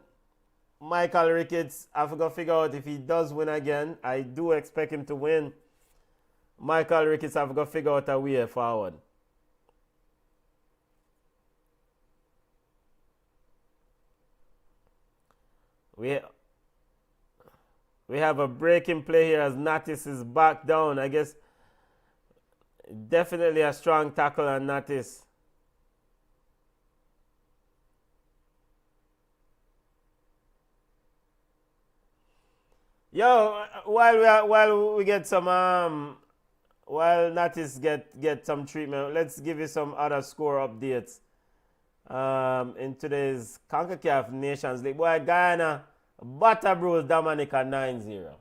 Michael Ricketts, I have to figure out if he does win again. I do expect him to win. Michael Ricketts have to figure out a way forward. We have a breaking play here as Natis is back down. I guess definitely a strong tackle on Natis. Yo, while we get some while Natis get some treatment, let's give you some other score updates. In today's CONCACAF Nations League. Boy, Guyana Butter Bros Dominica 9-0.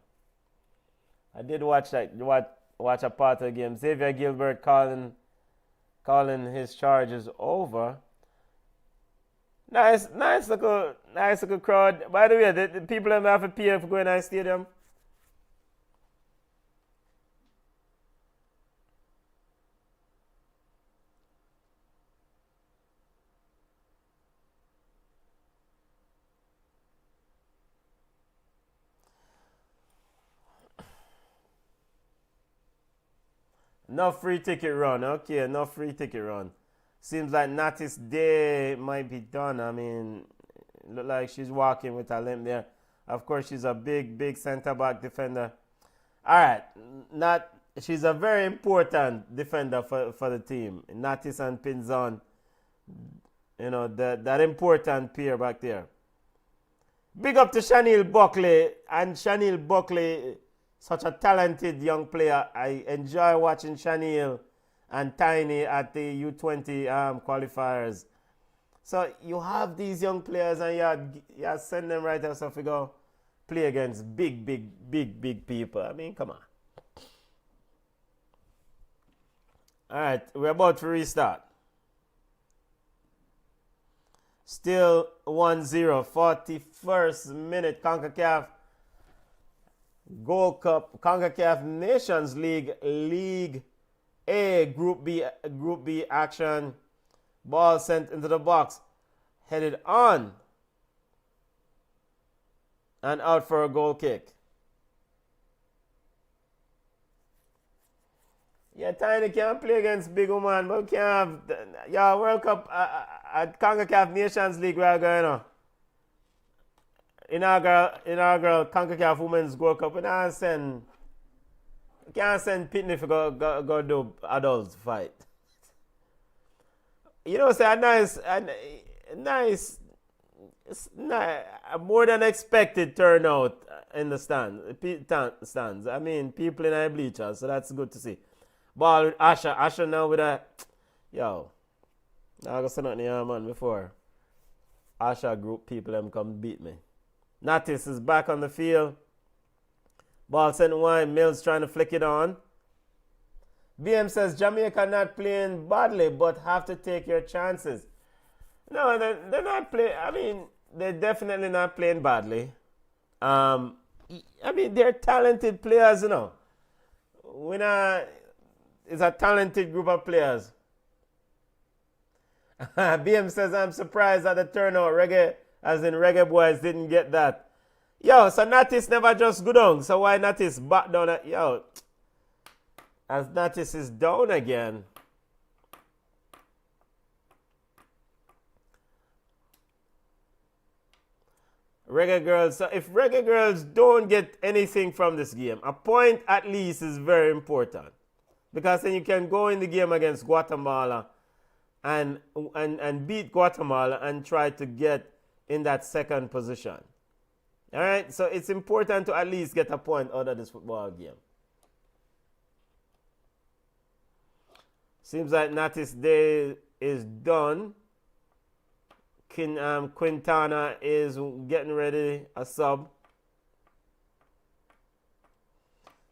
I did watch a part of the game. Xavier Gilbert calling his charges over. Nice little crowd. By the way, the people that have to pay for going to the stadium. No free ticket run. Okay, no free ticket run. Seems like Natis Day might be done. I mean, look like she's walking with a limp there. Of course, she's a big center-back defender. All right. She's a very important defender for the team. Natis and Pinzon. You know, that important pair back there. Big up to Chanel Buckley. And Chanel Buckley, such a talented young player. I enjoy watching Chanel and Tiny at the U20 qualifiers. So you have these young players and you send them right out so we go play against big people. I mean, come on. All right, we're about to restart. Still 1-0, 41st minute, CONCACAF Gold Cup, CONCACAF Nations League, League A, Group B action. Ball sent into the box, headed on, and out for a goal kick. Yeah, Tiny can't play against big woman, but we can't have, World Cup at CONCACAF Nations League we are going on. Inaugural CONCACAF Women's Gold Cup. We can't send Pitney for go do adults fight. You know, say a nice, a more than expected turnout in the stands. I mean, people in the bleachers, so that's good to see. Ball with Asher. Asher now with a, I got say nothing here, man, before. Asher group people them come beat me. Natis is back on the field. Ball sent wide. Mills trying to flick it on. BM says Jamaica not playing badly, but have to take your chances. No, they're not playing. I mean, they're definitely not playing badly. I mean, they're talented players, you know. It's a talented group of players. BM says I'm surprised at the turnout. Reggae boys didn't get that. So Natis never just go down. So why Natis back down at as Natis is down again. Reggaegirlz. So if Reggaegirlz don't get anything from this game, a point at least is very important. Because then you can go in the game against Guatemala and beat Guatemala and try to get in that second position. All right? So it's important to at least get a point out of this football game. Seems like Natis Day is done. Quintana is getting ready, a sub.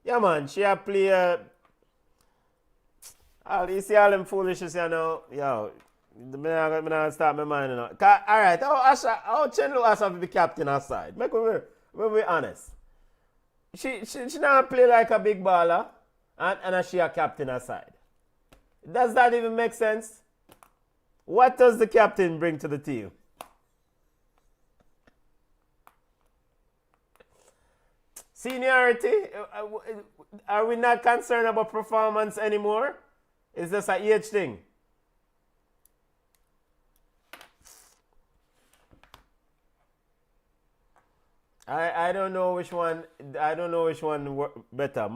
Yeah, man, she a play. You see all them foolishness, you know. I'm gonna start my mind, you know. All right, how Chenlo has to be captain aside? Make we honest. She not play like a big baller, and she a captain aside. Does that even make sense? What does the captain bring to the team? Seniority? Are we not concerned about performance anymore? Is this an age thing? I don't know which one. I don't know which one better.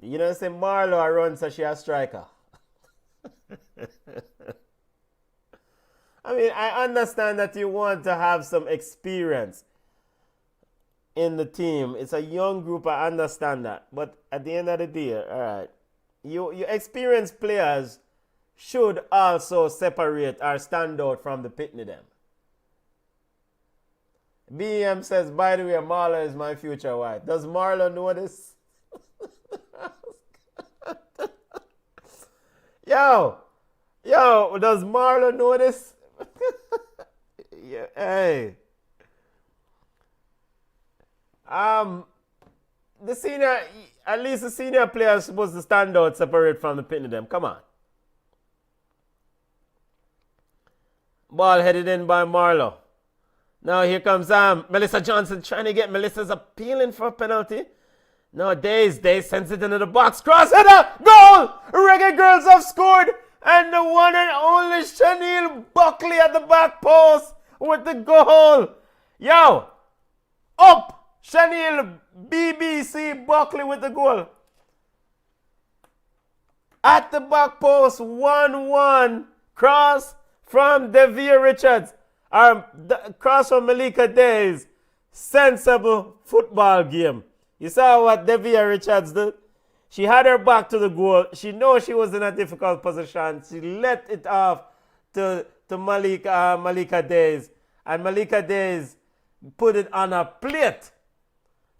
You know, say Marlo runs, so she a striker. I mean, I understand that you want to have some experience in the team. It's a young group, I understand that. But at the end of the day, all right, you experienced players should also separate or stand out from the Pitney them. BM says, by the way, Marlo is my future wife. Does Marlo know this? Yo, does Marlo know this? Yeah, hey. At least the senior players supposed to stand out, separate from the Pitney them. Come on. Ball headed in by Marlo. Now here comes Melissa Johnson trying to get Melissa's appealing for a penalty. No, Days sends it into the box. Cross header! Goal! Reggaegirlz have scored! And the one and only Chanel Buckley at the back post with the goal. Yo! Up! Chanel BBC Buckley with the goal. At the back post, 1-1. Cross from Devere Richards. Cross from Malika Days, sensible football game. You saw what Devia Richards did? She had her back to the goal. She knows she was in a difficult position. She let it off to Malika Days. And Malika Days put it on a plate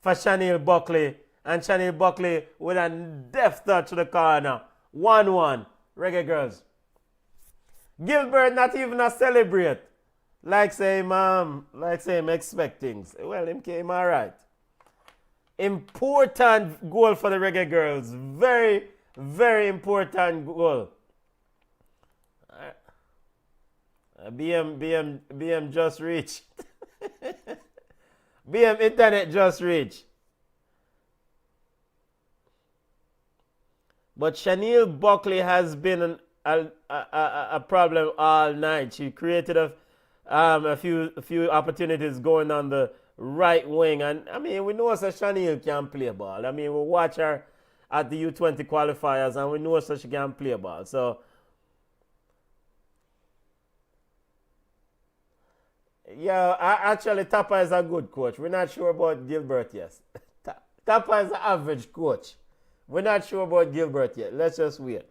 for Chanel Buckley. And Chanel Buckley with a deft touch to the corner. 1-1. Reggaegirlz. Gilbert not even a celebrate. Like say him expect things. Well, him came alright. Important goal for the Reggaegirlz. Very, very important goal. BM just reached. BM internet just reached. But Chanel Buckley has been a problem all night. She created a few opportunities going on the right wing, and I mean we know that Chanel can play ball. I mean we watch her at the U20 qualifiers, and we know that she can play ball. So yeah, actually Tapa is a good coach. We're not sure about Gilbert yet. Tapa is an average coach. We're not sure about Gilbert yet. Let's just wait.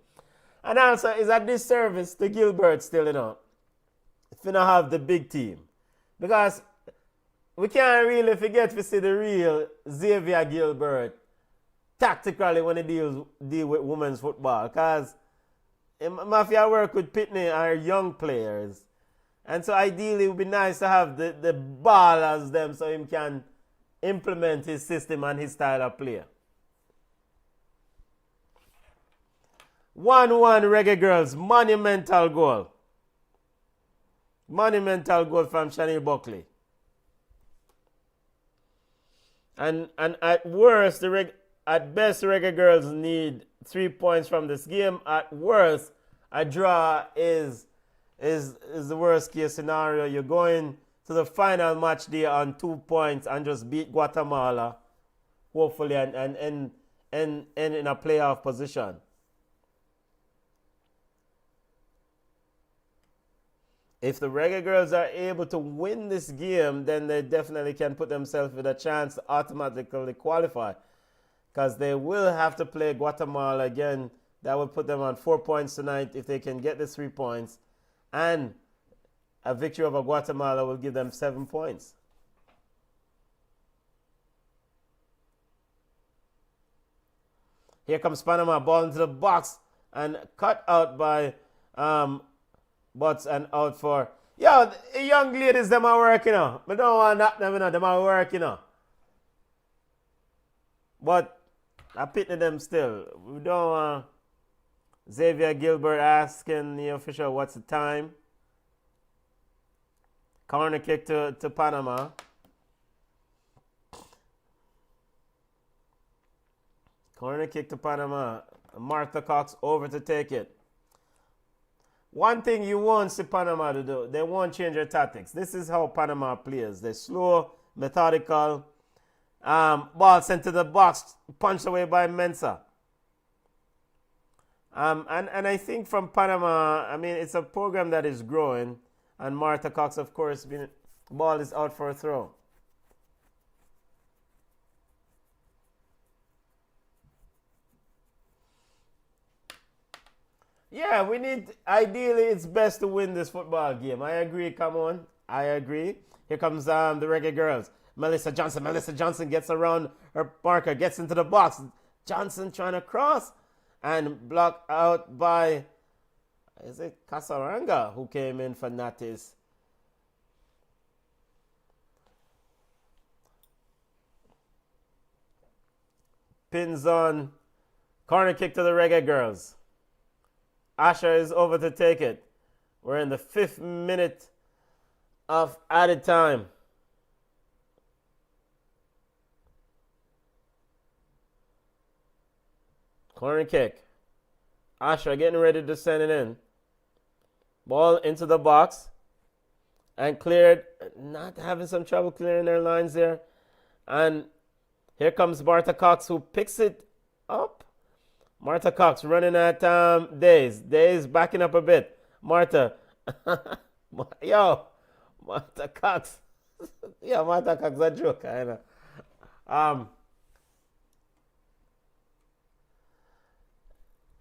And also, it's a disservice to Gilbert still, if you don't have the big team. Because we can't really forget to see the real Xavier Gilbert tactically when he deal with women's football. Because Mafia work with Pitney are young players. And so ideally it would be nice to have the ball as them so he can implement his system and his style of play. 1-1 Reggaegirlz, monumental goal. Monumental goal from Chanel Buckley. And at worst, at best, Reggaegirlz need 3 points from this game. At worst, a draw is the worst case scenario. You're going to the final match day on 2 points and just beat Guatemala, hopefully, and end in a playoff position. If the Reggaegirlz are able to win this game, then they definitely can put themselves with a chance to automatically qualify. Because they will have to play Guatemala again. That will put them on 4 points tonight if they can get the 3 points. And a victory over Guatemala will give them 7 points. Here comes Panama, ball into the box and cut out by Butts and out for... Yo, the young ladies, them are working on. But don't want that, them are working on. But I pity them still. We don't want Xavier Gilbert asking the official what's the time. Corner kick to Panama. Corner kick to Panama. Martha Cox over to take it. One thing you won't see Panama to do, they won't change their tactics. This is how Panama plays. They're slow, methodical. Ball sent to the box, punched away by Mensah. And I think from Panama, I mean, it's a program that is growing. And Martha Cox, of course, ball is out for a throw. Yeah, ideally, it's best to win this football game. I agree, come on. I agree. Here comes the Reggaegirlz. Melissa Johnson gets around her marker, gets into the box. Johnson trying to cross and blocked out by, is it Casaranga who came in for Natis? Pins on, corner kick to the Reggaegirlz. Asher is over to take it. We're in the 5th minute of added time. Corner kick. Asher getting ready to send it in. Ball into the box. And cleared. Not having some trouble clearing their lines there. And here comes Martha Cox who picks it up. Martha Cox running at Days. Days backing up a bit. Martha. Yo. Martha Cox. Yeah, Martha Cox a joke, I know.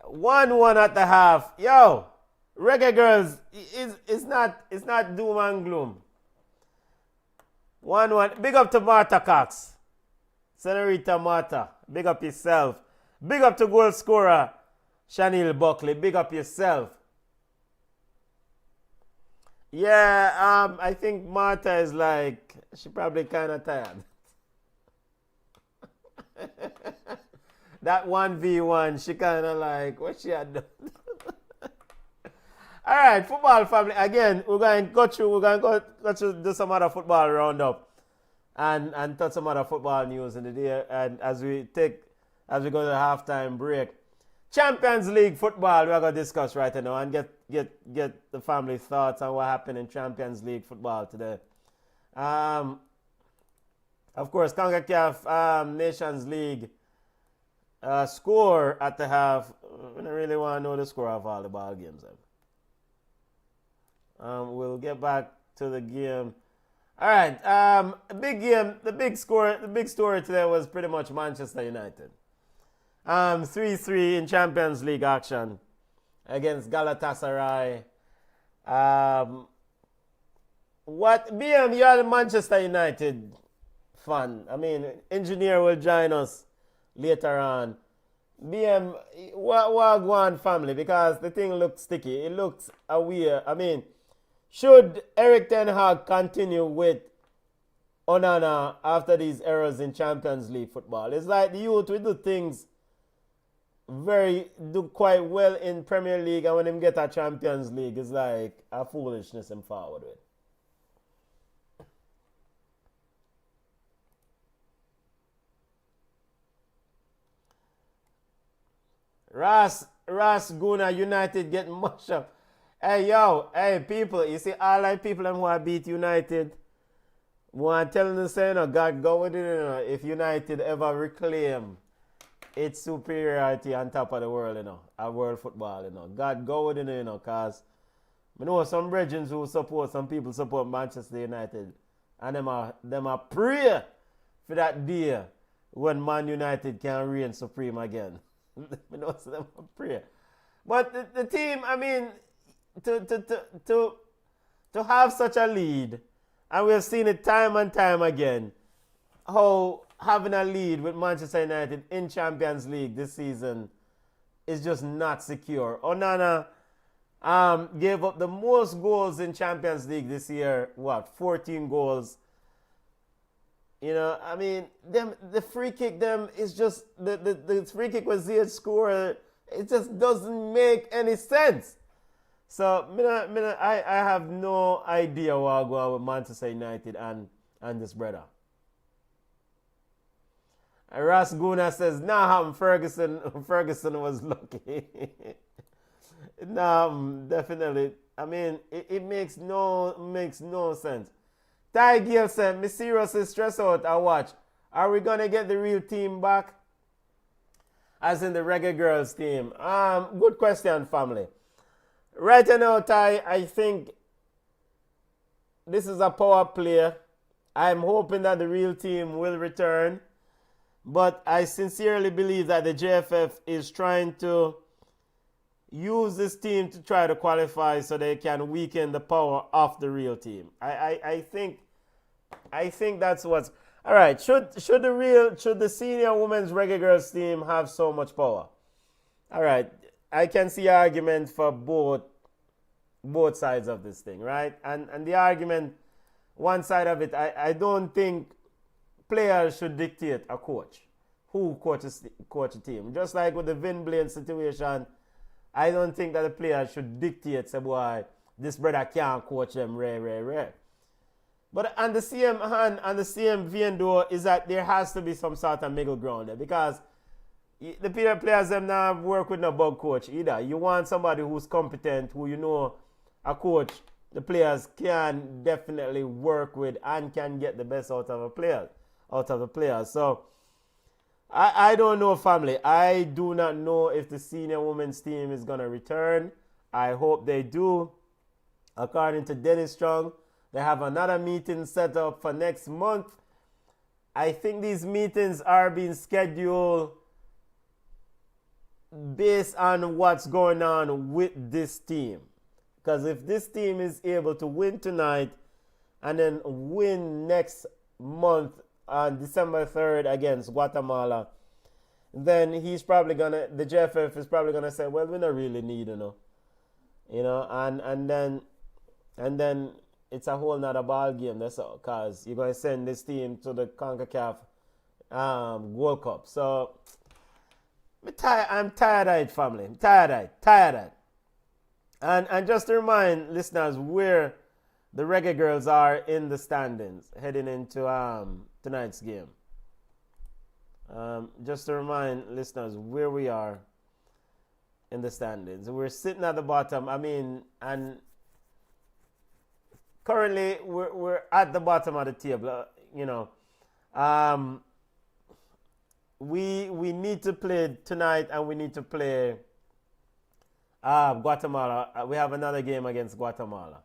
1-1 at the half. Yo, Reggaegirlz it's not doom and gloom. 1-1. Big up to Martha Cox. Senorita Martha. Big up yourself. Big up to goal scorer Chanel Buckley. Big up yourself. Yeah, I think Martha is like, she probably kind of tired. That 1v1, she kind of like, what she had done? All right, football family. Again, we're going to go through do some other football roundup and touch some other football news in the day. And as we go to the halftime break, Champions League football, we're going to discuss right now and get the family thoughts on what happened in Champions League football today. Of course, CONCACAF Nations League score at the half. I don't really want to know the score of all the ball games. We'll get back to the game. All right, big game. The big story today was pretty much Manchester United. 3-3 in Champions League action against Galatasaray. BM, you're a Manchester United fan. I mean, engineer will join us later on. BM, what go on, family? Because the thing looks sticky. It looks weird. I mean, should Eric Ten Hag continue with Onana after these errors in Champions League football? It's like the youth, we do things do quite well in Premier League, and when him get a Champions League, it's like a foolishness him forward with. Ras Guna United get mashed up. Hey people, you see all like people who want to beat United, want telling them saying, God go with it, if United ever reclaim its superiority on top of the world, of world football, God go with it, because I know some brethren who support, some people support Manchester United, and them are pray for that day when Man United can reign supreme again. I know them are pray. But the team, I mean, to have such a lead, and we've seen it time and time again, how having a lead with Manchester United in Champions League this season is just not secure. Onana gave up the most goals in Champions League this year. 14 goals. I mean, the free kick is just the free kick was Ziyech score. It just doesn't make any sense. So I have no idea what I'll go on with Manchester United and this brother. Ras Guna says, Ferguson was lucky. Definitely. I mean, it makes no sense. Ty Gill said, me seriously stress out I watch. Are we gonna get the real team back? As in the Reggaegirlz team. Good question, family. Right now, Ty, I think this is a power play. I'm hoping that the real team will return. But I sincerely believe that the JFF is trying to use this team to try to qualify so they can weaken the power of the real team. I think that's what's all right. Should the senior women's Reggaegirlz team have so much power? All right, I can see argument for both sides of this thing, right? And the argument, one side of it, I don't think players should dictate a coach who coach a team. Just like with the Vin Blaine situation, I don't think that the players should dictate, say, boy, this brother can't coach them, rare. But on the same hand, on the same vein though, is that there has to be some sort of middle ground there, because the players them now work with no bug coach either. You want somebody who's competent, who a coach the players can definitely work with and can get the best out of the players. So I don't know, family. I do not know if the senior women's team is gonna return. I hope they do. According to Dennis Strong, They have another meeting set up for next month. I think these meetings are being scheduled based on what's going on with this team. Because if this team is able to win tonight and then win next month on December 3rd against Guatemala, then he's probably gonna, the JFF is probably gonna say, well, we don't really need, and then it's a whole nother ball game. That's all, cause you're gonna send this team to the CONCACAF World Cup. So I'm tired of it, family. I'm tired of it. And just to remind listeners where the Reggaegirlz are in the standings heading into tonight's game. Just to remind listeners where we are in the standings. We're sitting at the bottom. And currently we're at the bottom of the table. We need to play tonight, and we need to play Guatemala. We have another game against Guatemala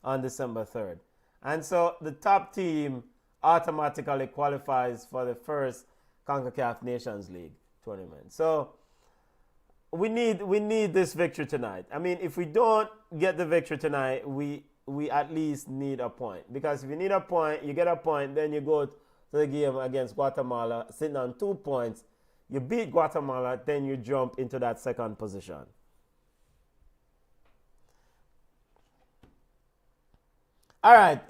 on December 3rd. And so the top team automatically qualifies for the first CONCACAF Nations League tournament. So we need this victory tonight. If we don't get the victory tonight, we at least need a point. Because if you need a point, you get a point, then you go to the game against Guatemala sitting on 2 points. You beat Guatemala, then you jump into that second position. All right.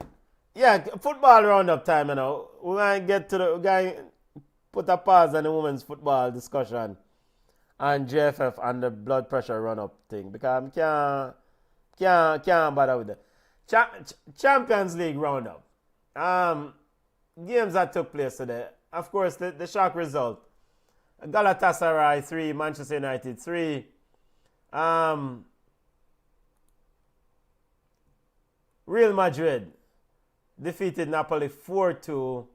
Yeah, football roundup time, We're going to put a pause on the women's football discussion and JFF and the blood pressure run-up thing, because I can't bother with it. Champions League roundup. Games that took place today. Of course, the shock result. Galatasaray 3, Manchester United 3. Real Madrid defeated Napoli 4-2.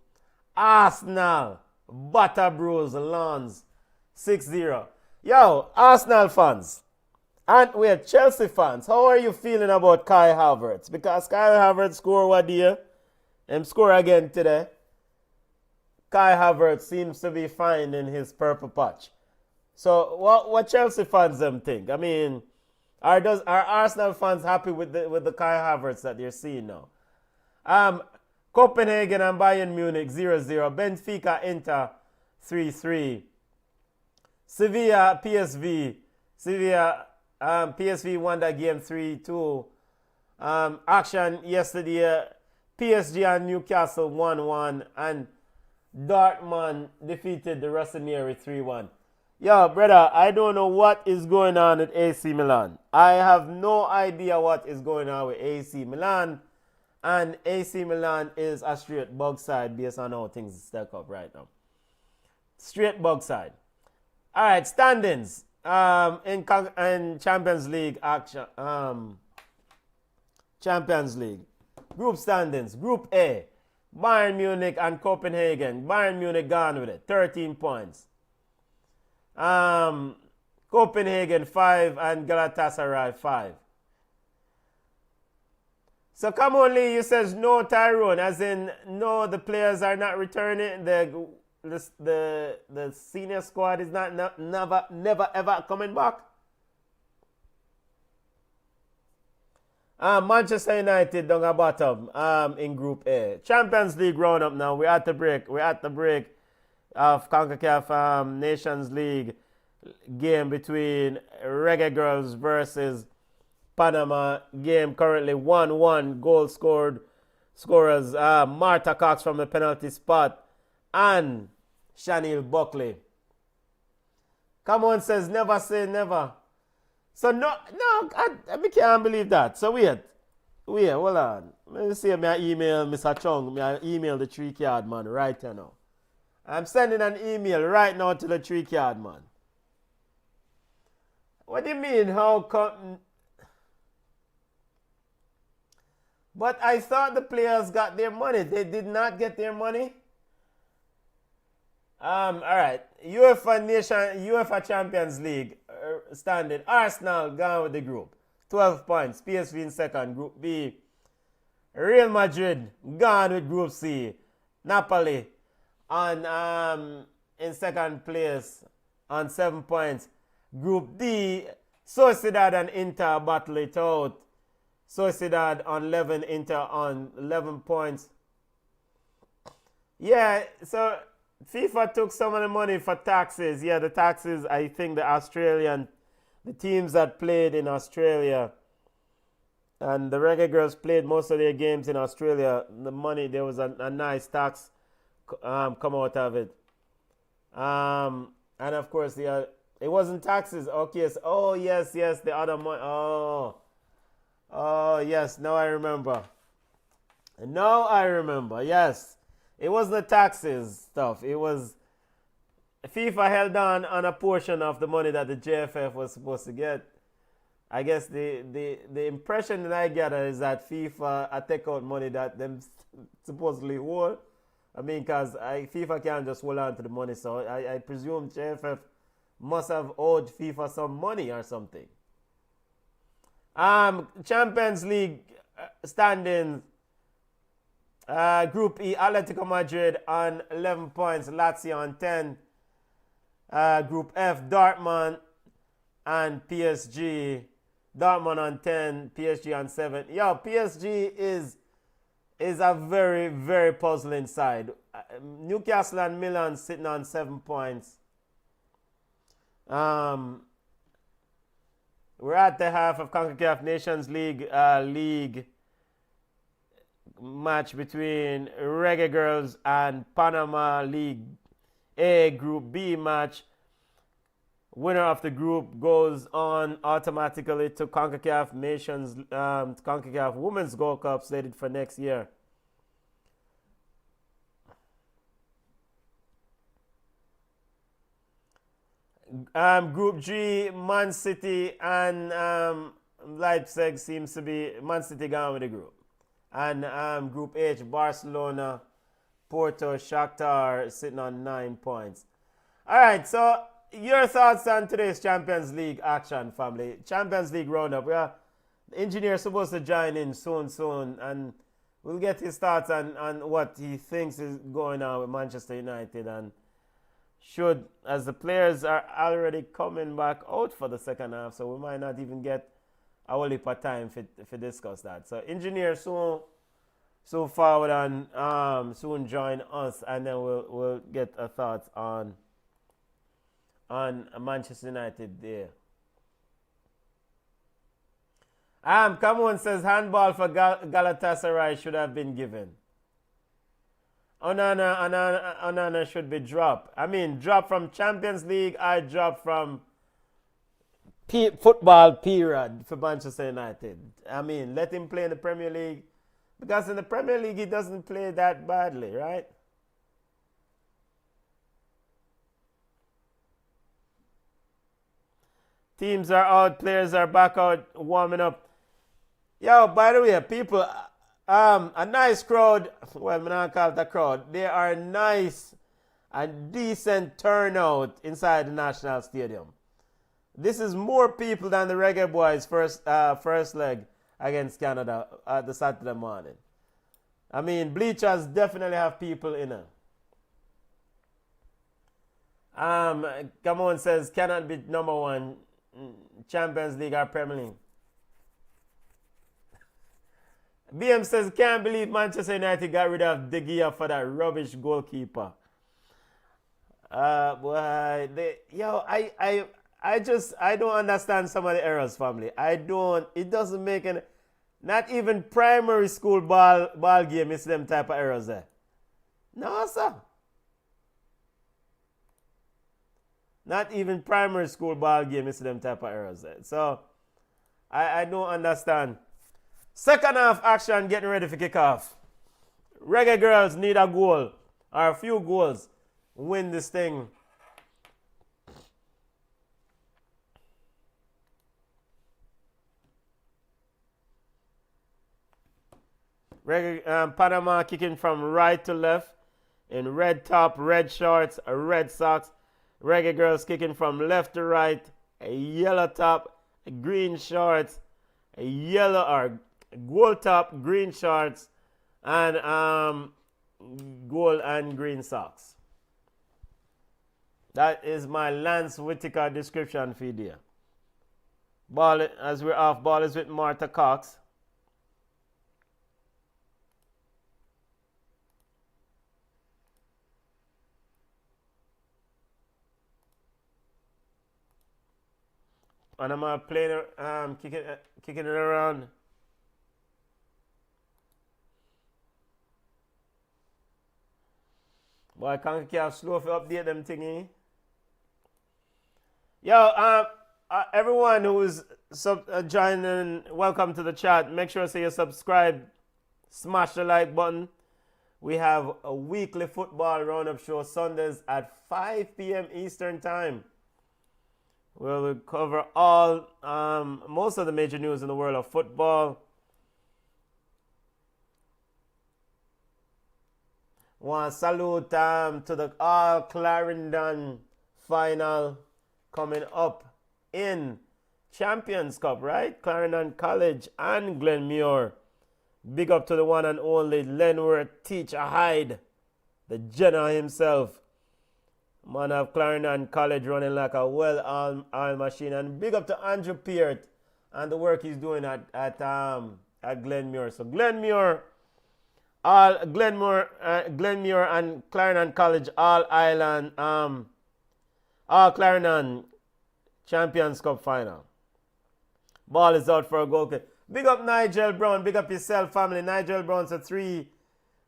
Arsenal butter bruise Lens 6-0. Yo, Arsenal fans. And we're Chelsea fans. How are you feeling about Kai Havertz? Because Kai Havertz scored what year? Score again today. Kai Havertz seems to be fine in his purple patch. So what Chelsea fans them think? Are Arsenal fans happy with the Kai Havertz that they're seeing now? Copenhagen and Bayern Munich 0-0. Benfica Inter 3-3. Sevilla PSV. PSV won that game 3-2. Action yesterday. PSG and Newcastle 1-1. And Dortmund defeated the Rossoneri 3-1. Yo, brother, I don't know what is going on at AC Milan. I have no idea what is going on with AC Milan. And AC Milan is a straight bug side based on how things stack up right now. Straight bug side. All right, standings in Champions League action. Champions League. Group standings. Group A. Bayern Munich and Copenhagen. Bayern Munich gone with it. 13 points. Copenhagen 5 and Galatasaray 5. So come on, Lee, you says no Tyrone, as in no, the players are not returning. The senior squad is never ever coming back. Manchester United down at bottom in Group A. Champions League roundup now. We're at the break. Of CONCACAF Nations League game between Reggaegirlz versus Panama. Game currently 1-1. Goal scorers Marta Cox from the penalty spot and Shanil Buckley. Come on, says never say never. So no, I can't believe that. So wait, hold on. Let me see my email, Mr. Chung. I email the 3-card man right now. I'm sending an email right now to the 3-card man. What do you mean? How come? But I thought the players got their money. They did not get their money. All right. UEFA Champions League standing. Arsenal gone with the group. 12 points. PSV in second. Group B. Real Madrid gone with Group C. Napoli on in second place on 7 points. Group D, Sociedad and Inter battle it out. Sociedad on 11, Inter on 11 points. Yeah, so FIFA took some of the money for taxes. Yeah, the taxes, I think the teams that played in Australia and the Reggaegirlz played most of their games in Australia. The money, there was a nice tax come out of it. And of course, it wasn't taxes. Okay, so, yes, the other money. Oh, yes, now I remember. Yes. It wasn't the taxes stuff. It was FIFA held on a portion of the money that the JFF was supposed to get. I guess the impression that I get is that FIFA take out money that them supposedly hold. I mean, because FIFA can't just hold on to the money. So I presume JFF must have owed FIFA some money or something. Champions League standings. Group E, Atletico Madrid on 11 points, Lazio on 10. Group F, Dortmund and PSG. Dortmund on 10, PSG on 7. Yo, PSG is a very, very puzzling side. Newcastle and Milan sitting on 7 points. We're at the half of CONCACAF Nations League match between Reggaegirlz and Panama League A Group B match. Winner of the group goes on automatically to CONCACAF Nations, CONCACAF Women's Gold Cup slated for next year. Group G, Man City and Leipzig seems to be Man City gone with the group. And Group H, Barcelona, Porto, Shakhtar sitting on 9 points. All right, so your thoughts on today's Champions League action, family. Champions League roundup. The engineer supposed to join in soon, and we'll get his thoughts on what he thinks is going on with Manchester United, and as the players are already coming back out for the second half, so we might not even get a whole heap of time to discuss that. So engineer soon forward and soon join us, and then we'll get our thoughts on Manchester United there. Cameron says handball for Galatasaray should have been given. Onana should be dropped. I mean, drop from Champions League. I drop from football period for Manchester United. I mean, let him play in the Premier League, because in the Premier League he doesn't play that badly, right? Teams are out, players are back out, warming up. Yo, by the way, people, a nice crowd. Well, I'm not call it a crowd. They are nice and decent turnout inside the National Stadium. This is more people than the Reggae Boys' first leg against Canada at the Saturday morning. I mean, bleachers definitely have people in them. Come on, says cannot be number one Champions League or Premier League. BM says can't believe Manchester United got rid of De Gea for that rubbish goalkeeper. Boy, I don't understand some of the errors, family. It doesn't make any, not even primary school ball game is them type of errors there. No, sir. Not even primary school ball game is them type of errors there. So, I don't understand. Second half action getting ready for kickoff. Reggaegirlz need a goal or a few goals. Win this thing. Panama kicking from right to left in red top, red shorts, red socks. Reggaegirlz kicking from left to right, a yellow top, a green shorts, a yellow or gold top, green shorts, and gold and green socks. That is my Lance Whitaker description for you. Ball, as we're off, ball is with Martha Cox. And I'm playing, kicking it around. Boy, can't slow if you update them thingy. Yo, everyone who's joining, welcome to the chat. Make sure you subscribe, smash the like button. We have a weekly football roundup show Sundays at 5 p.m. Eastern Time. We'll cover all, most of the major news in the world of football. Want to salute to the All Clarendon final coming up in Champions Cup, right? Clarendon College and Glenmuir. Big up to the one and only Lenworth Teacher Hyde, the general himself. Man of Clarendon College running like a well-oiled machine. And big up to Andrew Peart and the work he's doing at Glenmuir. So Glenmuir and Clarendon College All Clarendon Champions Cup final. Ball is out for a goal kick. Big up Nigel Brown. Big up yourself, family. Nigel Brown's a 3.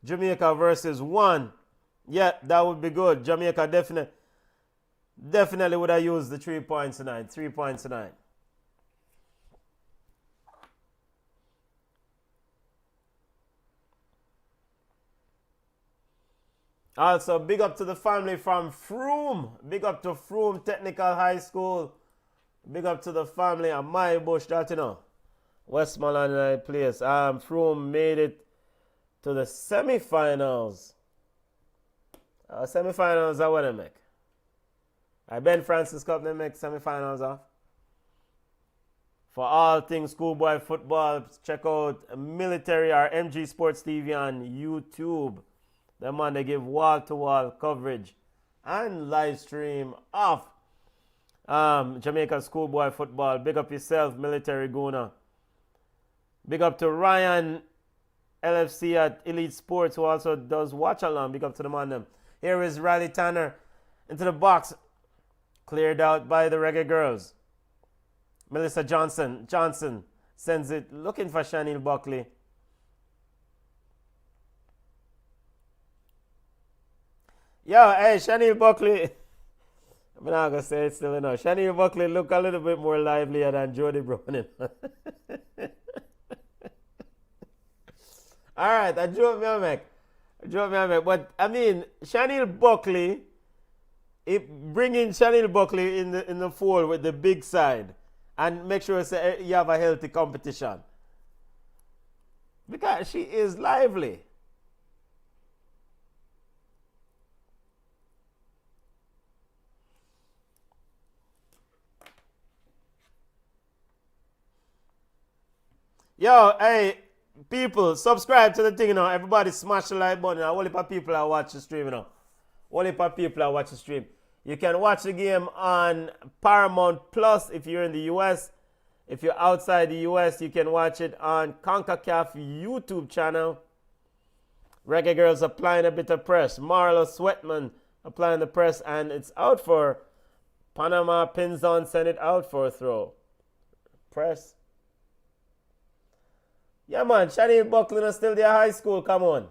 Jamaica versus 1. Yeah, that would be good. Jamaica definitely would have used the 3 points tonight. 3 points tonight. Also, big up to the family from Froome. Big up to Froome Technical High School. Big up to the family of My Bush, that you know. Westmoreland place. Froome made it to the semi-finals. Semi-finals are what they make. Ben Francis Cup, they make semi-finals off. For all things schoolboy football, check out Military or MG Sports TV on YouTube. The man, they give wall-to-wall coverage and live stream of Jamaica schoolboy football. Big up yourself, Military Guna. Big up to Ryan LFC at Elite Sports, who also does watch along. Big up to the man them. Here is Riley Tanner into the box. Cleared out by the Reggaegirlz. Melissa Johnson sends it looking for Shanil Buckley. Yo, hey, Shanil Buckley. I'm not going to say it still enough. Shanil Buckley look a little bit more livelier than Jody Browning. All right, I joke me on make. But, I mean, Shanil Buckley, bringing Shanil Buckley in the fold with the big side and make sure you have a healthy competition. Because she is lively. Yo, hey, people, subscribe to the thing, you know. Everybody smash the like button. All heap of people are watching the stream, you know. All heap of people are watching the stream. You can watch the game on Paramount Plus if you're in the U.S. If you're outside the U.S., you can watch it on CONCACAF YouTube channel. Reggaegirlz applying a bit of press. Marla Sweatman applying the press, and it's out for Panama. Pins on, send it out for a throw. Press. Yeah, man, Shanil Buckley is still there, high school. Come on.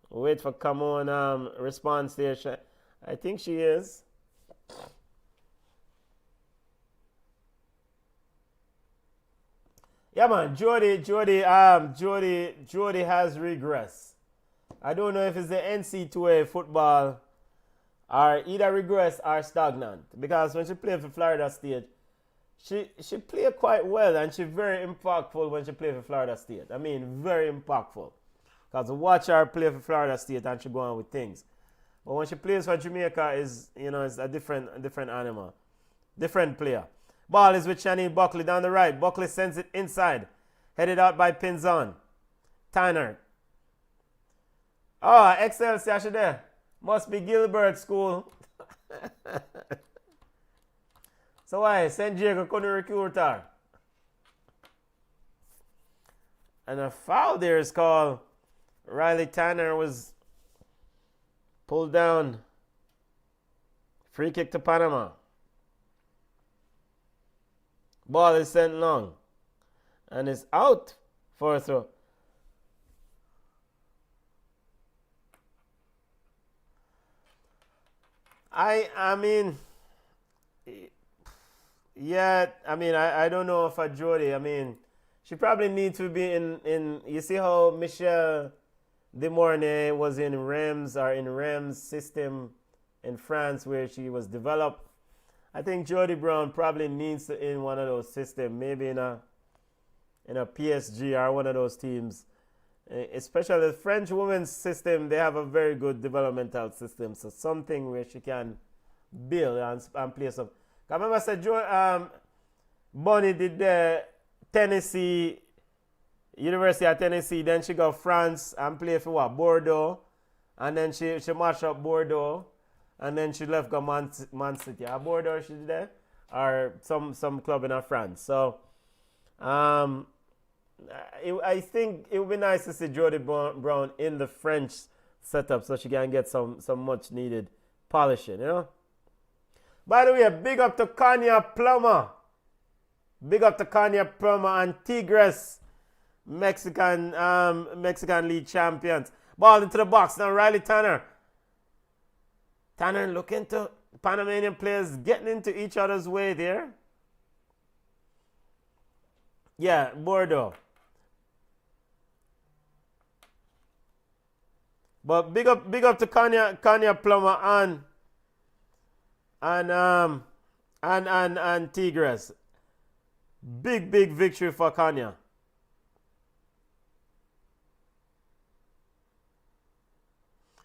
Wait for come on response there. I think she is. Yeah, man, Jody has regressed. I don't know if it's the NC2A football or either regress or stagnant. Because when she played for Florida State, she played quite well, and she's very impactful when she played for Florida State. I mean, very impactful. Because watch her play for Florida State and she go on with things. But when she plays for Jamaica, is a different animal. Different player. Ball is with Shani Buckley down the right. Buckley sends it inside. Headed out by Pinzon. Tanner. Oh, Excelsior there. Must be Gilbert School. So why? St. Diego couldn't recruit her. And a foul there is called. Riley Tanner was pulled down. Free kick to Panama. Ball is sent long. And it's out for a throw. I mean, yeah, I don't know if Jody, she probably needs to be in you see how Michelle Demornay was in Reims system in France where she was developed. I think Jody Brown probably needs to in one of those systems, maybe in a PSG or one of those teams. Especially the French women's system, they have a very good developmental system. So something where she can build and play some. I remember I said Bonnie did the Tennessee, University of Tennessee, then she got France and play for what? Bordeaux. And then she matched up Bordeaux. And then she left go Man City. Bordeaux she did there? Or some club in France. So I think it would be nice to see Jody Brown in the French setup so she can get some much needed polishing, you know. By the way, big up to Kanya Plummer. Big up to Kanya Plummer and Tigres, Mexican League champions. Ball into the box now. Riley Tanner. Tanner looking to Panamanian players getting into each other's way there. Yeah, Bordeaux. But big up to Kanya Plummer and Tigres. Big victory for Kanya.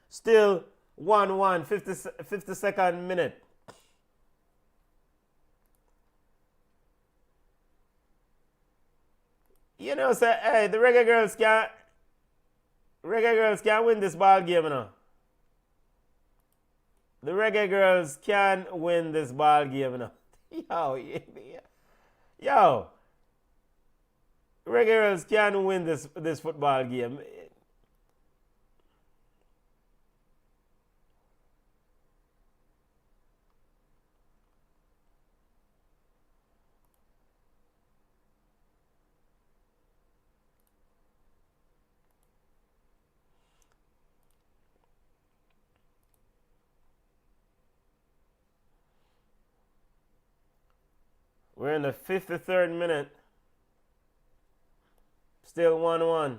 Still 1-1, 52nd minute. You know, say, hey, the Reggaegirlz can't win this ball game, you know. The Reggaegirlz can win this ball game, you know. Yo, Reggaegirlz can win this football game. We're in the 53rd minute. Still 1-1.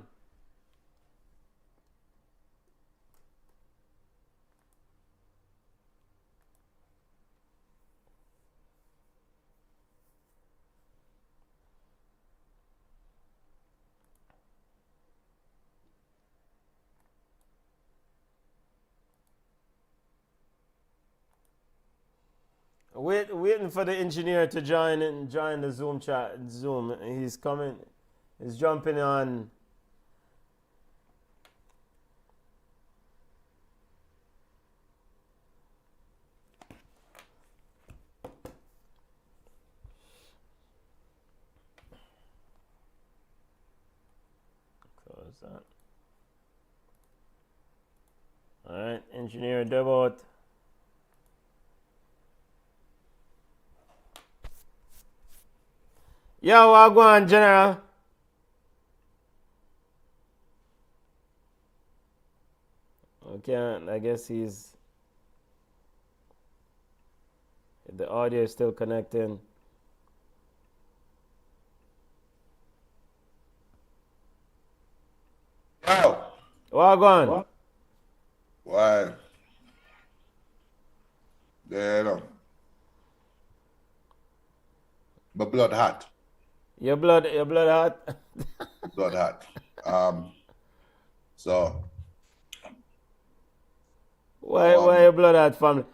Waiting for the engineer to join the Zoom chat. He's coming. He's jumping on. Close that. All right, engineer Devot. Yo, what go on, General? Okay, I guess the audio is still connecting. Yo. What go on? Why? There, no. My blood hot. Your blood hot? Blood hot. So. Why your blood hot, family?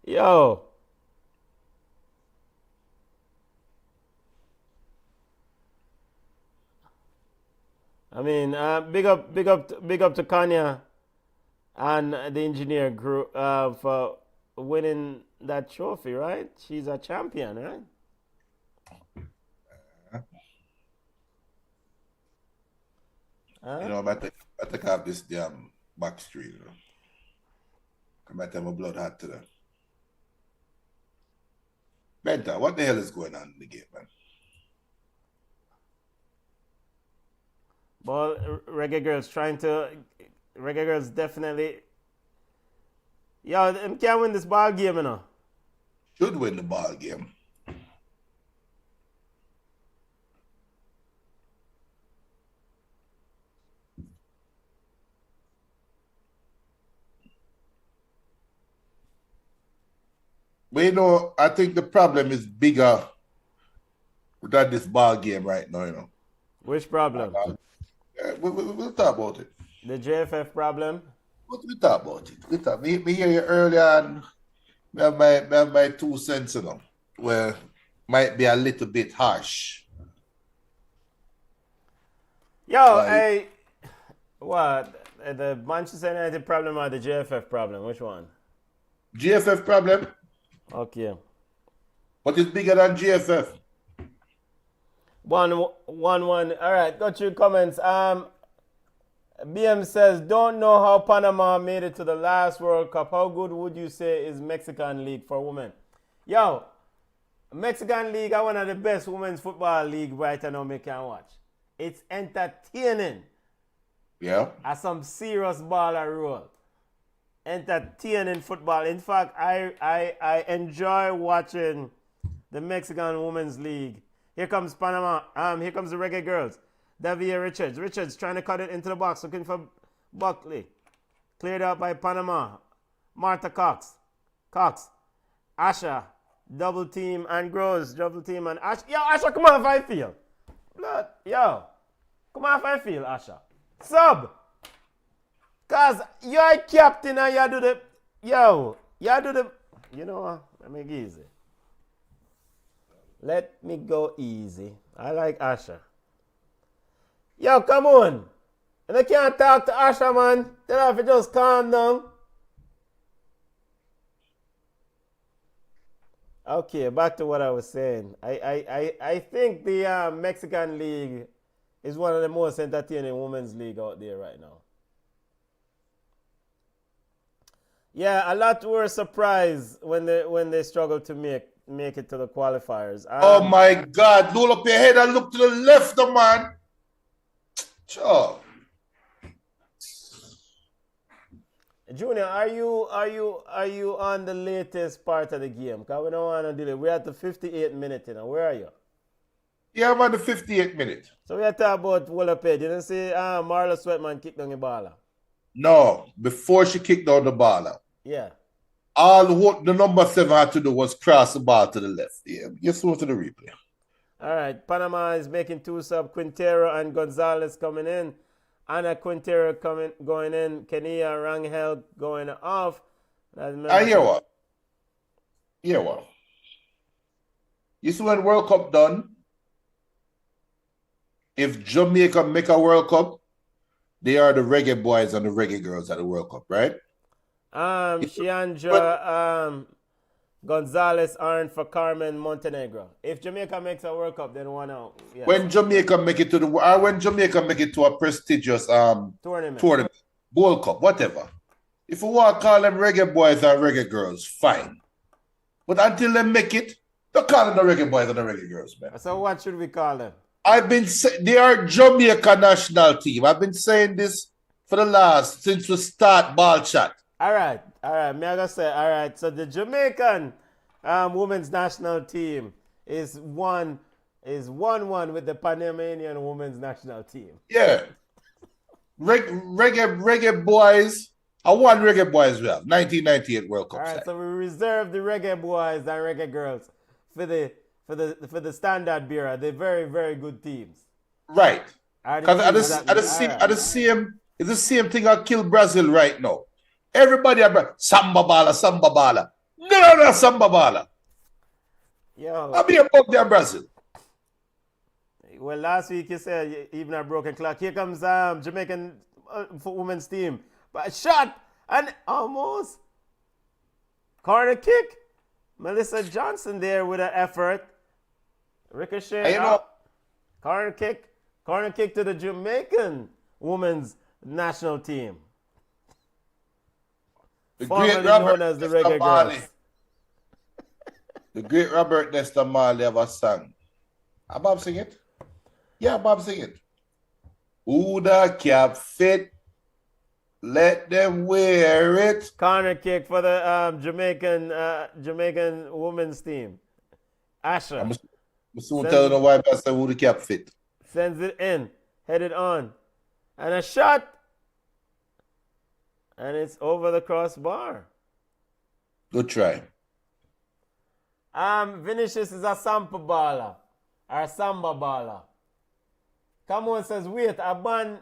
Yo. I mean, big up to Kanya and the engineer group for winning that trophy, right? She's a champion, right? You know, I take off this damn back street. You know? I might have my blood hot to them. Benta, what the hell is going on in the game, man? Well, Reggaegirlz definitely. Yo, them can't win this ball game, you know. Should win the ball game. But you know, I think the problem is bigger than this ball game right now, you know. Which problem? We'll talk about it. The JFF problem? We'll talk about it. Me hear you earlier and me have my 2 cents, you know, where might be a little bit harsh. Yo, what? The Manchester United problem or the JFF problem? Which one? GFF problem, Okay. but it's bigger than GFF. One. All right, got your comments. BM says, don't know how Panama made it to the last World Cup. How good would you say is Mexican League for women? Yo, Mexican League are one of the best women's football league right now we can watch. It's entertaining. Yeah. As some serious baller roll. Entertaining football. In fact, I enjoy watching the Mexican Women's League. Here comes Panama. Here comes the Reggaegirlz. Davia Richards. Richards trying to cut it into the box, looking for Buckley. Cleared out by Panama. Martha Cox. Asha. Double team and Groves. Double team and Asha. Yo, Asha, come on, five field. Blood. Yo. Come on, five field, Asha. Sub. Cause you're a captain and you do the. Yo. You do the. You know what? Let me go easy. Let me go easy. I like Asha. Yo, come on. And I can't talk to Asha, man. Tell her if you just calm down. Okay, back to what I was saying. I think the Mexican League is one of the most entertaining women's league out there right now. Yeah, a lot were surprised when they struggled to make it to the qualifiers. Oh my God! Roll up your head and look to the left, man. Sure. Junior, are you on the latest part of the game? Because we don't want to delay. We're at the 58th minute, you know. Where are you? Yeah, I'm on the 58th minute. So we are talking about Wolopay. Didn't say Marla Sweatman kicked down the ball. No, before she kicked down the ball. Yeah. All what the number 7 had to do was cross the ball to the left. Yeah, just go to the replay. All right, Panama is making 2 sub. Quintero and Gonzalez coming in. Ana Quintero going in. Kenia Rangel going off. I hear what? Hear what? You see when World Cup done, if Jamaica make a World Cup, they are the reggae boys and the reggae girls at the World Cup, right? Shiandra Gonzalez aren't for Carmen Montenegro. If Jamaica makes a World Cup, then one out. Yes. When Jamaica make it to a prestigious tournament, World Cup, whatever. If you want to call them reggae boys or reggae girls, fine. But until they make it, don't call them the reggae boys and the reggae girls, man. So what should we call them? They are Jamaica national team. I've been saying this since we start ball chat. All right. Me I gotta say, all right. So the Jamaican women's national team is 1-1 with the Panamanian women's national team. Yeah. Reggae boys. One reggae boys we have. 1998 World Cup. All right. Side. So we reserve the reggae boys and reggae girls for the standard bureau. They're very, very good teams. Right. Because it's the same thing that kill Brazil right now. Everybody samba bala. No, samba bala. Yo. I'll be above them Brazil. Well, last week you said even a broken clock. Here comes Jamaican women's team. But a shot and almost corner kick. Melissa Johnson there with an effort. Ricochet. Corner kick to the Jamaican women's national team. Formerly known as the Reggaegirlz. The great Robert Nesta Marley ever sang. Bob sing it? Yeah, Bob sing it. Who the cap fit? Let them wear it. Corner kick for the Jamaican women's team. Asher. I'm soon telling the wife I said who the cap fit. Sends it in. Headed on. And a shot. And it's over the crossbar. Good try. Vinicius is a sample baller. Or a samba baller. Come on, says, wait, a band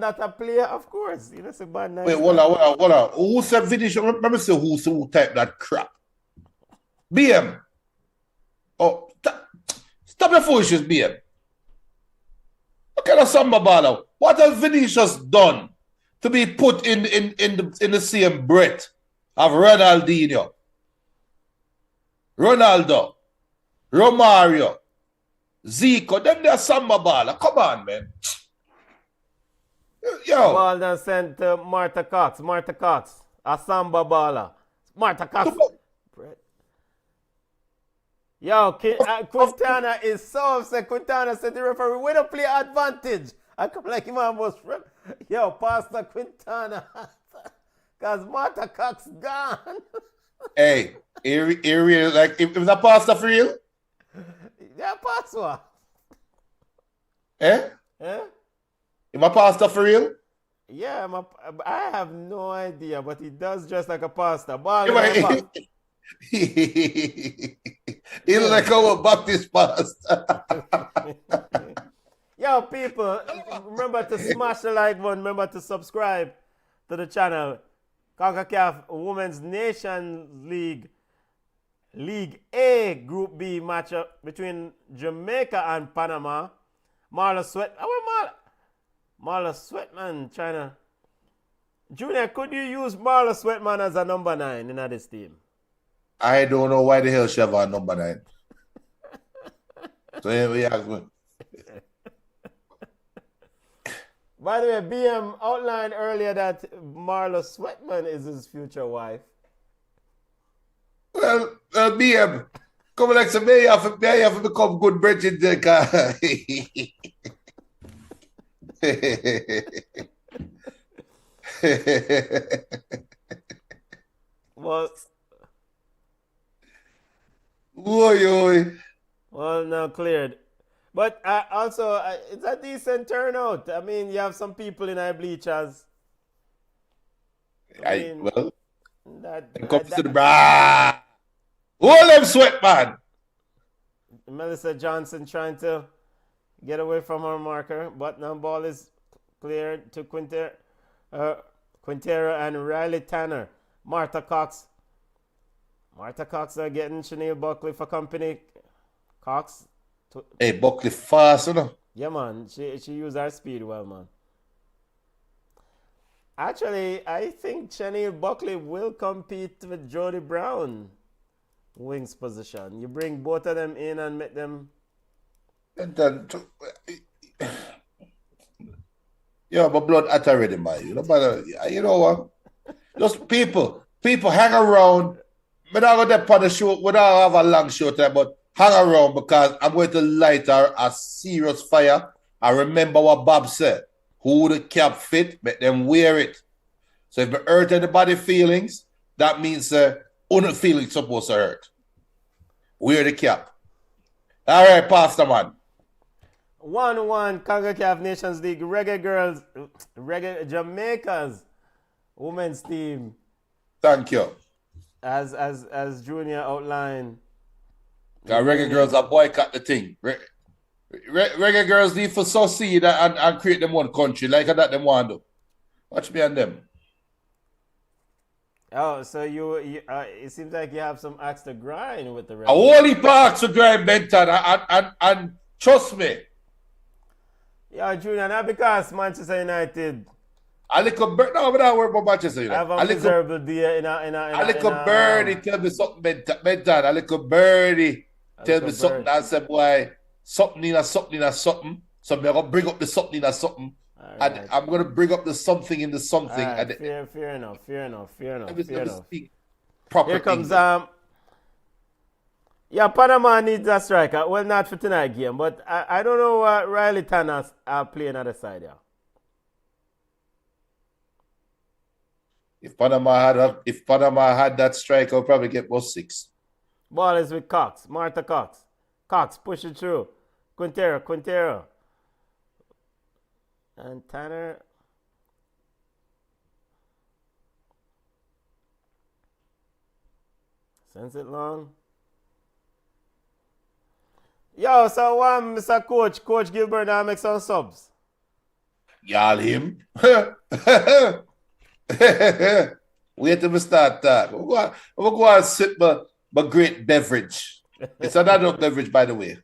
that a player, of course. You know, it's a band. Nice. Wait, hold on. Who said Vinicius? Let me say who typed that crap. BM. Oh, stop your foolishness, BM. Look at a samba baller. What has Vinicius done to be put in the same breath of Ronaldinho, Ronaldo, Romario, Zico? Them they're samba baller. Come on, man. Yo. Ball then sent to Martha Cox. Martha Cox, a samba baller. Martha Cox. Yo, Quintana is so upset. Quintana said the referee, we don't play advantage. I come like him almost. Yo, Pastor Quintana. Because Martha Cox gone. Hey, real, like, if the pastor for real? Yeah, pastor. Eh? Eh? Is my pastor for real? Yeah, I have no idea, but he does dress like a pastor. Ball He looks like our Baptist pastor. Yo, people, remember to smash the like button. Remember to subscribe to the channel. CONCACAF Women's Nations League A Group B matchup between Jamaica and Panama. Marla Sweatman trying to... Junior, could you use Marla Sweatman as a number 9 in this team? I don't know why the hell she have a number 9. So here we are. By the way, BM outlined earlier that Marla Sweatman is his future wife. Well, BM, come like some may have to become good bridging the car. Well, well, now cleared. But also, it's a decent turnout. I mean, you have some people in our bleachers. Well, it comes to the bra. Hold them sweat, man. Melissa Johnson trying to get away from her marker, but now ball is cleared to Quintera and Riley Tanner. Martha Cox are getting Chanel Buckley for company. Cox. Hey, Buckley fast, you know? Yeah, man. She used her speed well, man. Actually, I think Chanel Buckley will compete with Jody Brown wings position. You bring both of them in and make them... And then, yeah, but blood at already, man. You know what? Just people hang around. We don't go on the show. We don't have a long show time, but hang around because I'm going to light a serious fire. I remember what Bob said. Who the cap fit, make them wear it. So if it hurt anybody feelings, that means only feelings supposed to hurt. Wear the cap. All right, Pastor man. 1-1 CONCACAF Nations League Reggaegirlz, Jamaica's women's team. Thank you. As Junior outlined. Reggaegirlz are boycott the thing. Reggaegirlz need to succeed and create them one country like that them want to do. Watch me and them. Oh, so you it seems like you have some axe to grind with the A holy parks to grind, Benton, and Trust me. Yeah, Junior, not because Manchester United A little bird. No, but I work about Manchester United. have a miserable day a little birdie tell me something mental. A little birdie tell me something. I said, boy, something. So I'm going to bring up the something. And I'm going to bring up the something in the something. Right, fair enough. Let me speak proper Here comes, English. Yeah, Panama needs a striker. Well, not for tonight's game, but I don't know what Riley Tanner are playing at the side here. If Panama had that striker, I'll probably get about 6. Ball is with Cox. Martha Cox. Cox, push it through. Quintero. And Tanner. Sends it long. Yo, so Mr. Coach Gilbert now make some subs. Y'all him. Wait till we start that. I'm going to go and sip my great beverage. It's an adult beverage, by the way.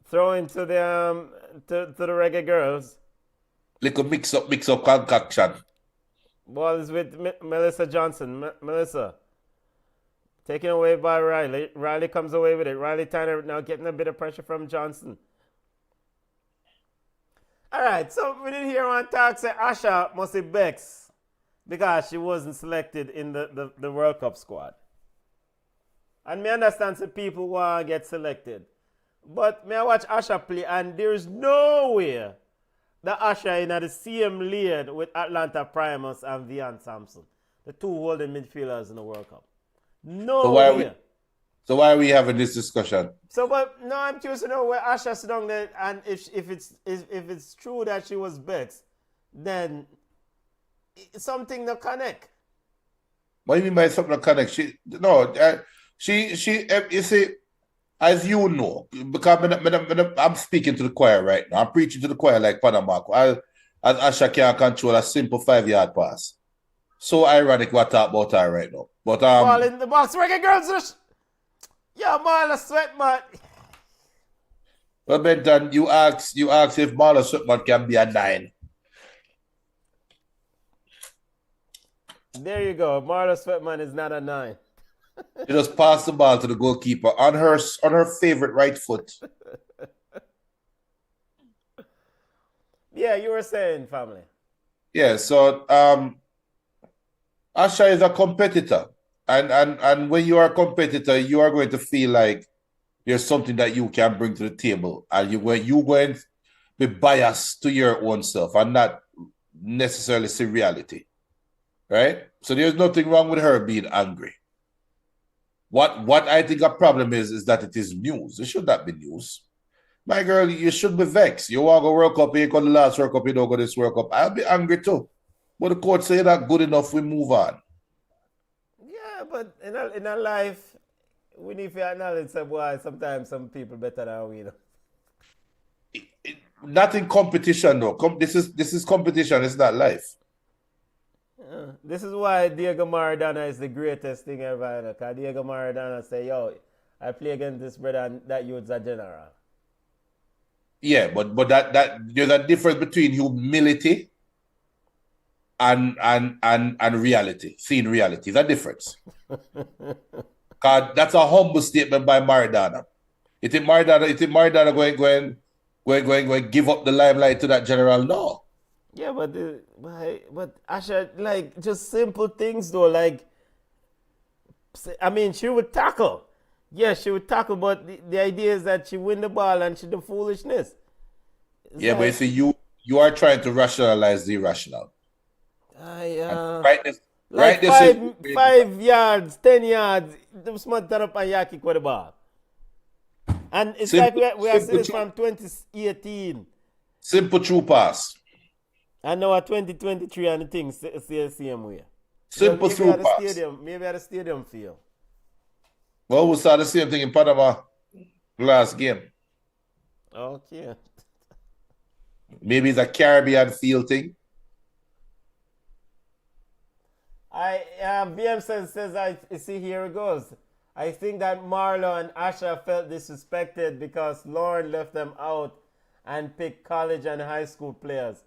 Throw into the to the Reggaegirlz. Little mix up concoction. Ball is with Melissa Johnson. Melissa. Taken away by Riley. Riley comes away with it. Riley Tanner now getting a bit of pressure from Johnson. All right, so we didn't hear one talk say Asha must be vexed because she wasn't selected in the World Cup squad. And me understand some people want to get selected. But me I watch Asha play and there's no way that Asha in the same lead with Atlanta Primus and Vian Sampson, the two holding midfielders in the World Cup. No way. So why are we having this discussion? So, but no, I'm curious to know where Asha sit down there, and if it's true that she was vexed, then something to connect. What do you mean by something to connect? She you see, as you know, because I'm speaking to the choir right now. I'm preaching to the choir like Panama. As Asha can't control a simple 5-yard pass. So ironic what I talk about her right now. But ball in the box, Reggaegirlz. Yeah, Marla Sweatman. Well, Benton, you ask if Marla Sweatman can be a 9. There you go. Marla Sweatman is not a 9. She just passed the ball to the goalkeeper on her favorite right foot. Yeah, you were saying, family. Yeah, so Asha is a competitor. And when you are a competitor, you are going to feel like there's something that you can bring to the table. And you're going to be biased to your own self and not necessarily see reality. Right? So there's nothing wrong with her being angry. What I think a problem is that it is news. It should not be news. My girl, you should be vexed. You want to go World Cup, you go to the last World Cup, you don't go to this World Cup. I'll be angry too. But the coach say that good enough, we move on. Yeah, but in a life, we need to acknowledge that boy, sometimes some people better than we. Not in competition though. This is competition, it's not life. This is why Diego Maradona is the greatest thing ever. Because Diego Maradona say, yo, I play against this brother and that youth's a general. Yeah, but that there's a difference between humility and reality, seeing reality. There's a difference. Because that's a humble statement by Maradona. You think Maradona going give up the limelight to that general? No. Yeah, but Asha, like, just simple things though, like, I mean, she would tackle. Yes, she would tackle, but the idea is that she win the ball and she do foolishness. Yeah, like, but you see, you are trying to rationalize the irrational. Like 5 yards, 10 yards, the smart turn up and you kick with the ball. And it's simple, like we are seeing this from 2018. Simple true pass. And now at 2023 and the things still the same way. Simple through pass. Maybe at the stadium feel. Well, we saw the same thing in Panama last game. Okay. Maybe it's a Caribbean feel thing. BM says I see here it goes. I think that Marlo and Asha felt disrespected because Lauren left them out and picked college and high school players.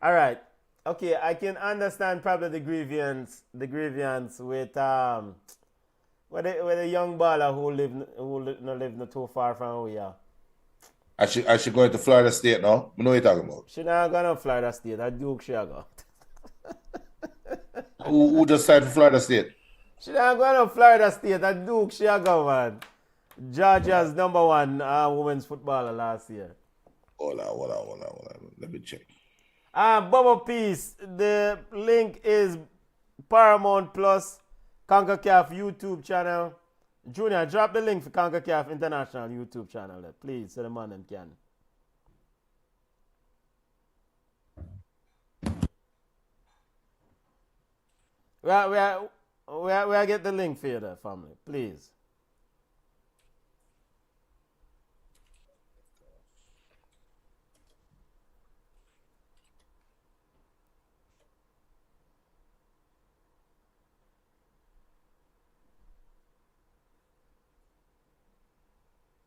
All right. Okay, I can understand probably the grievance with with a young baller who live not too far from where we are. I should go into Florida State now. I know what you're talking about. She not going to Florida State. That Duke she go. Who just signed for Florida State? She not going to Florida State. That Duke she go, man. Georgia's #1 women's footballer last year. Hold on. Let me check. Bubble Piece. The link is Paramount Plus CONCACAF YouTube channel. Junior, drop the link for CONCACAF International YouTube channel, please, so the man them can. We get the link for you there, family, please.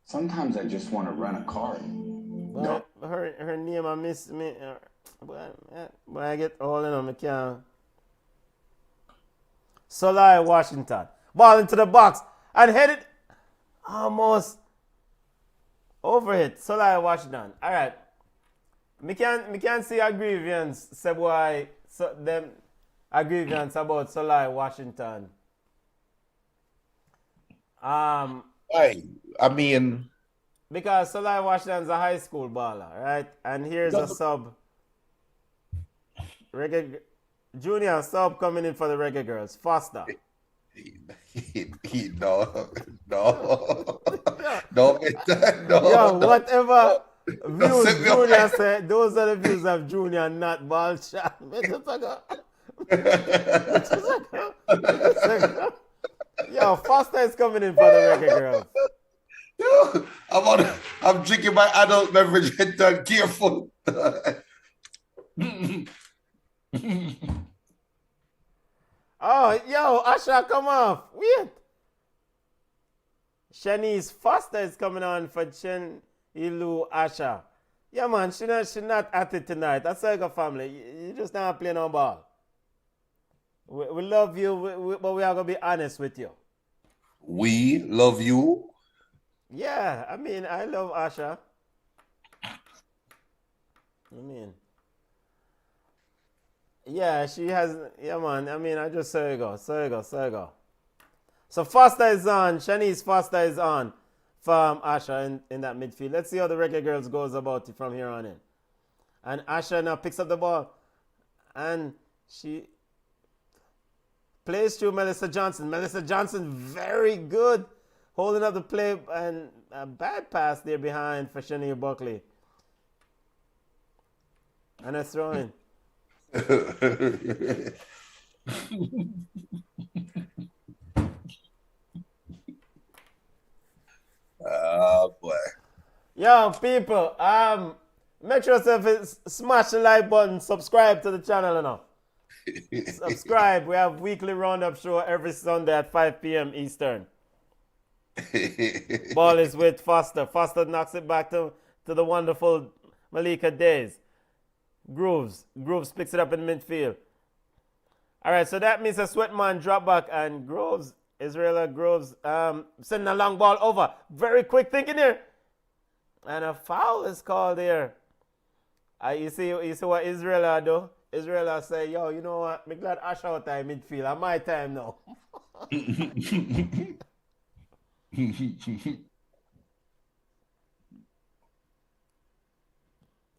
Sometimes I just want to run a card. Well, her name I miss me. When I get all in on me can't. Solai Washington. Ball into the box and headed almost overhit. Solai Washington. All right. Me can see a grievance. Say why them a grievance about Solai Washington. I mean, because Solai Washington's a high school baller, right? And here's a sub. Junior sub coming in for the Reggaegirlz. Foster. No. Yo, whatever views Junior said, those are the views of Junior, not ball shot. Yo, Foster is coming in for the Reggaegirlz. I'm drinking my adult beverage and turn careful. Oh, yo, Asha, come off. Wait. Shanice Foster is coming on for Chen Ilu Asha. Yeah, man, she not at it tonight. That's like a family. You just not playing on ball. We love you, but we are going to be honest with you. We love you? Yeah, I mean, I love Asha. Yeah, she has, yeah, man. I mean, I just saw you go. So Foster is on. Shanice Foster is on from Asha in that midfield. Let's see how the Reggaegirlz goes about it from here on in. And Asha now picks up the ball. And she plays through Melissa Johnson. Melissa Johnson, very good. Holding up the play and a bad pass there behind for Shania Buckley. And a throw in. Oh boy. Yo, people, make sure to smash the like button, subscribe to the channel now. Subscribe. We have weekly roundup show every Sunday at 5 p.m. Eastern. Ball is with Foster. Foster knocks it back to the wonderful Malika Days. Grooves picks it up in midfield. All right, so that means a Sweatman drop back and Israel Groves sending a long ball over. Very quick thinking here. And a foul is called here. You see what Israel do? Israel say, yo, you know what? I'm glad Ash out time midfield. At my time now.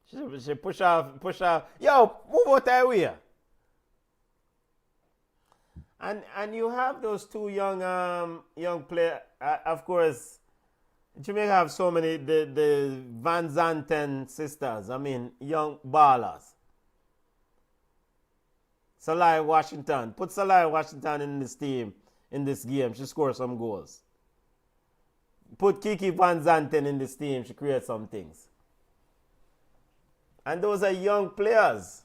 She push off. Yo, move out that way. And you have those two young players. Of course, Jamaica have so many the Van Zanten sisters. I mean, young ballers. Salai Washington. Put Salai Washington in this team, in this game. She scores some goals. Put Kiki Van Zanten in this team. She creates some things. And those are young players.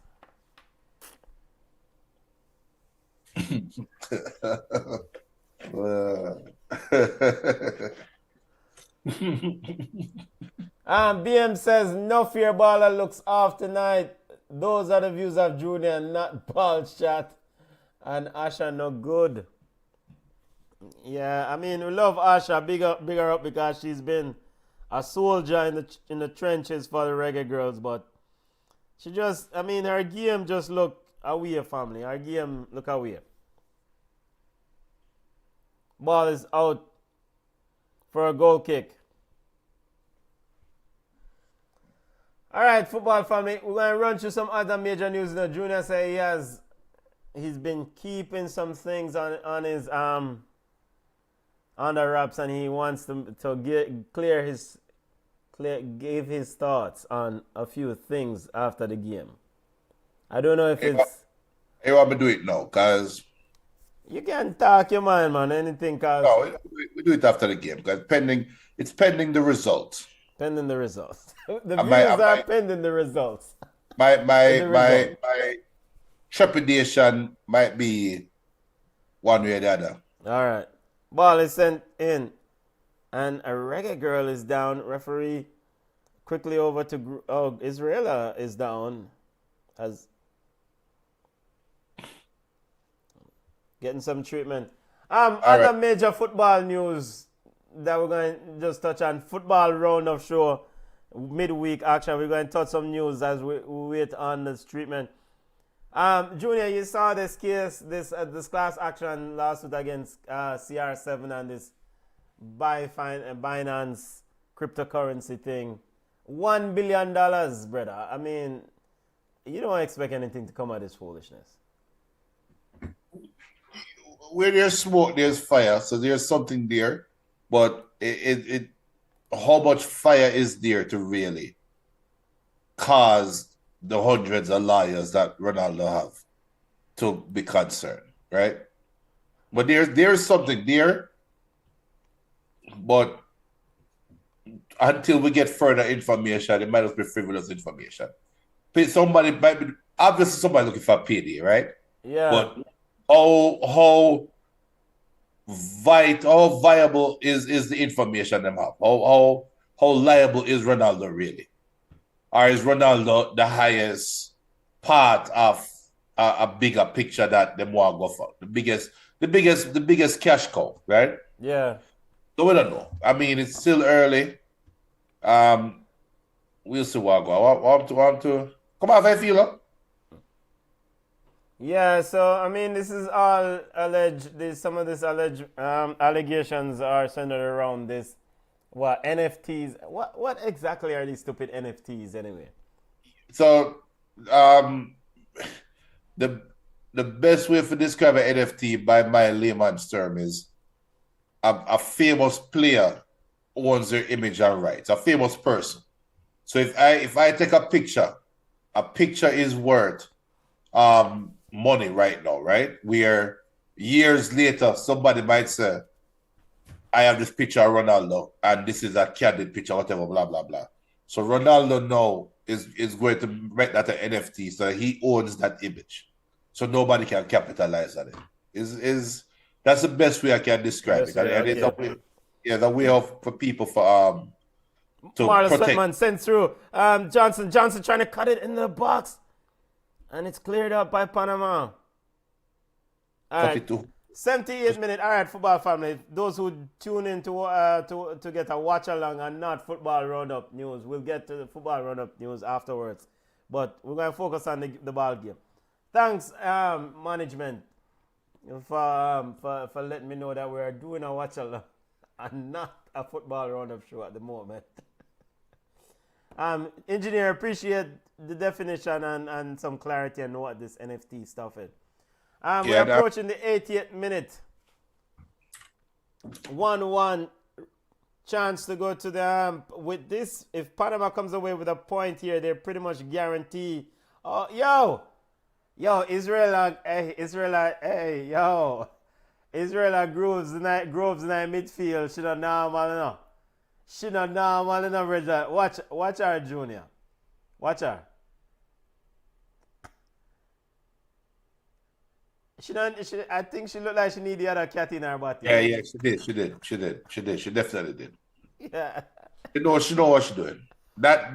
BM says, no fear baller looks off tonight. Those are the views of Junior, not ball chat. And Asha no good. Yeah, I mean, we love Asha, bigger up because she's been a soldier in the trenches for the Reggaegirlz, but she just, I mean, her game just look away, family. Her game look away. Ball is out for a goal kick. All right, football family, we're going to run through some other major news. Now, Junior said he's been keeping some things on his under wraps, and he wants to give his thoughts on a few things after the game. I don't know if it's. You want me to do it now, cause you can talk your mind, man. Anything, cause no, we do it after the game, because it's pending the results. Pending the results. The views are pending the results. My trepidation might be one way or the other. All right. Ball is sent in. And a Reggae Girl is down. Referee quickly over to Israela is down. As getting some treatment. Other major football news that we're going to just touch on. Football roundup show, midweek action. We're going to touch some news as we wait on this treatment. Junior, you saw this case, this class action lawsuit against CR7 and this Binance cryptocurrency thing. $1 billion, brother. I mean, you don't expect anything to come out of this foolishness. Where there's smoke, there's fire. So there's something there. But how much fire is there to really cause the hundreds of lawyers that Ronaldo have to be concerned, right? But there's something there. But until we get further information, it might just be frivolous information. Somebody might be obviously somebody looking for a payday, right? Yeah. But how viable is the information they have? How liable is Ronaldo really? Or is Ronaldo the highest part of a bigger picture that they want to go for? The biggest cash cow, right? Yeah. So we don't know. I mean, it's still early. We'll see what go. Want to come on, Filo? Yeah, so I mean, this is all alleged. Some of these alleged allegations are centered around this. What NFTs? What exactly are these stupid NFTs anyway? So, the best way to describe an NFT by my layman's term is a famous player owns their image and rights. A famous person. So if I take a picture is worth money right now, right? Where years later somebody might say, I have this picture of Ronaldo and this is a candid picture, whatever, blah, blah, blah. So Ronaldo now is going to make that an NFT, so he owns that image. So nobody can capitalize on it. That's the best way I can describe it. And it's a way for people to Marlon protect. Sweatman sent through. Johnson trying to cut it in the box. And it's cleared up by Panama. All right. 78 minutes. All right, football family. Those who tune in to get a watch along and not football roundup news, we'll get to the football roundup news afterwards. But we're going to focus on the ball game. Thanks, management, for letting me know that we're doing a watch along and not a football roundup show at the moment. Engineer, appreciate the definition and some clarity on what this NFT stuff is. We're approaching the 80th minute. 1-1 chance to go to the with this. If Panama comes away with a point here, they're pretty much guaranteed. Oh, yo, Israel, Groves in midfield. She not normal enough. She not normal enough, brother. Watch her, Junior. Watch her. I think she looked like she need the other cat in her body. Yeah, she did. She definitely did. Yeah. She know what she's doing. That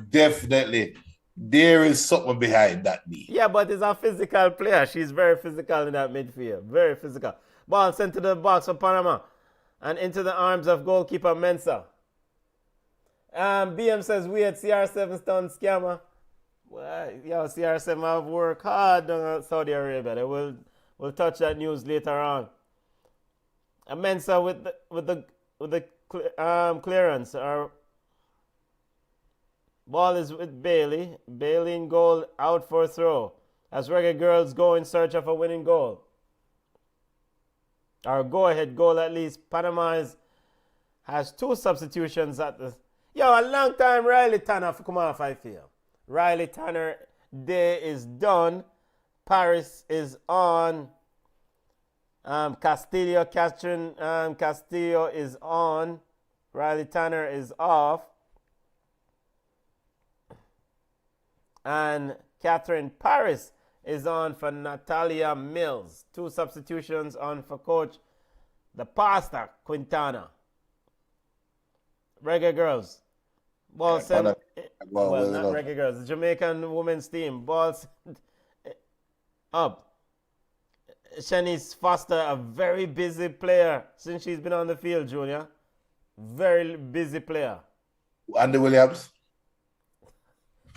definitely, there is something behind that knee. Yeah, but it's a physical player. She's very physical in that midfield. Very physical. Ball sent to the box for Panama. And into the arms of goalkeeper Mensah. BM says, weird, CR7 stun scammer. Well, yo, CR7 have worked hard on Saudi Arabia. We'll touch that news later on. And Mensah with the clearance. Ball is with Bailey. Bailey in goal, out for a throw. As Reggaegirlz go in search of a winning goal. Or go-ahead goal at least. Panama has 2 substitutions at the... Yo, a long time Riley Tanner come off, I feel. Riley Tanner day is done. Paris is on. Castillo is on. Riley Tanner is off. And Catherine Paris is on for Natalia Mills. 2 substitutions on for coach the Pasta Quintana. Reggaegirlz. Ball sent. Well, not Reggaegirlz. The Jamaican women's team. Ball sent up. Shanice Foster, a very busy player since she's been on the field, Junior. Very busy player. Andy Williams.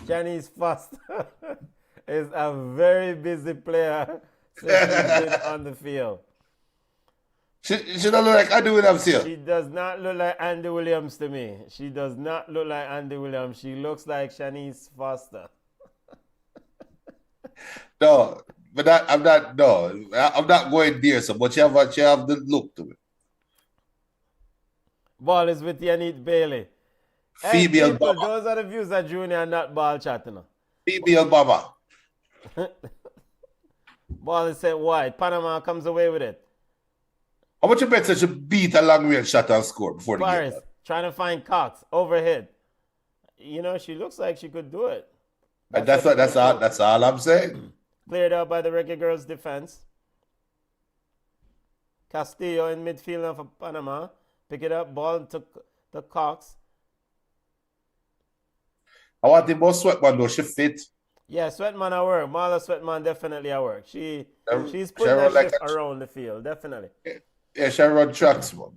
Shanice Foster is a very busy player since she's been on the field. She don't look like Andy Williams here. She does not look like Andy Williams to me. She does not look like Andy Williams. She looks like Shanice Foster. No, but I'm not going there. So, but she have the look to it. Ball is with Yannick Bailey. Female people, Baba. those are the views of Junior and not ball chatting. Female Baba. Ball is sent wide. Panama comes away with it. How much you bet she beat a long range shot and score before the Paris game? trying to find Cox overhead. You know, she looks like she could do it. That's all I'm saying. Cleared out by the Reggaegirlz defense. Castillo in midfield for Panama. Pick it up, ball to the Cox. I want the most Sweatman though. She fit. Yeah, Sweatman at work. Marla Sweatman definitely at work. She's putting that shift around the field, definitely. Yeah, she run tracks, man.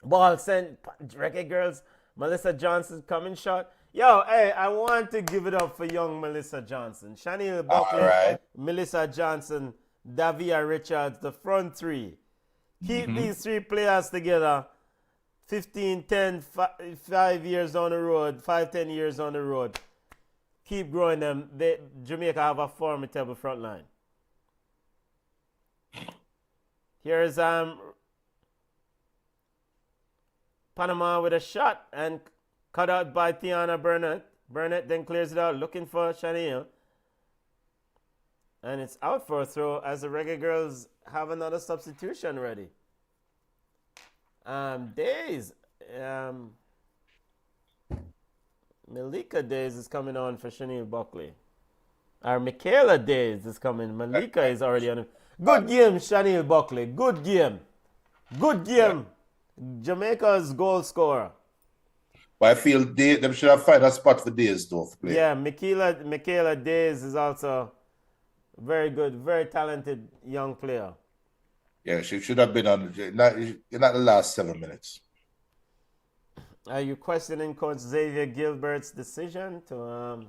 Ball sent. Reggaegirlz. Melissa Johnson coming shot. Yo, hey, I want to give it up for young Melissa Johnson. Chanel Buckley, right. Melissa Johnson, Davia Richards, the front 3. Keep these 3 players together. 15, 10, 5 years on the road, 5, 10 years on the road. Keep growing them. Jamaica have a formidable front line. Here's Panama with a shot and cut out by Tiana Burnett. Burnett then clears it out, looking for Chanel. And it's out for a throw as the Reggaegirlz have another substitution ready. Days. Malika Days is coming on for Chanel Buckley. Or Michaela Days is coming. Malika is already on. Good game, Chanel Buckley. Good game. Good game. Yeah. Jamaica's goal scorer. But I feel them should have found a spot for Days though. For play. Yeah, Michaela Days is also very good, very talented young player. Yeah, she should have been on not the last 7 minutes. Are you questioning Coach Xavier Gilbert's decision to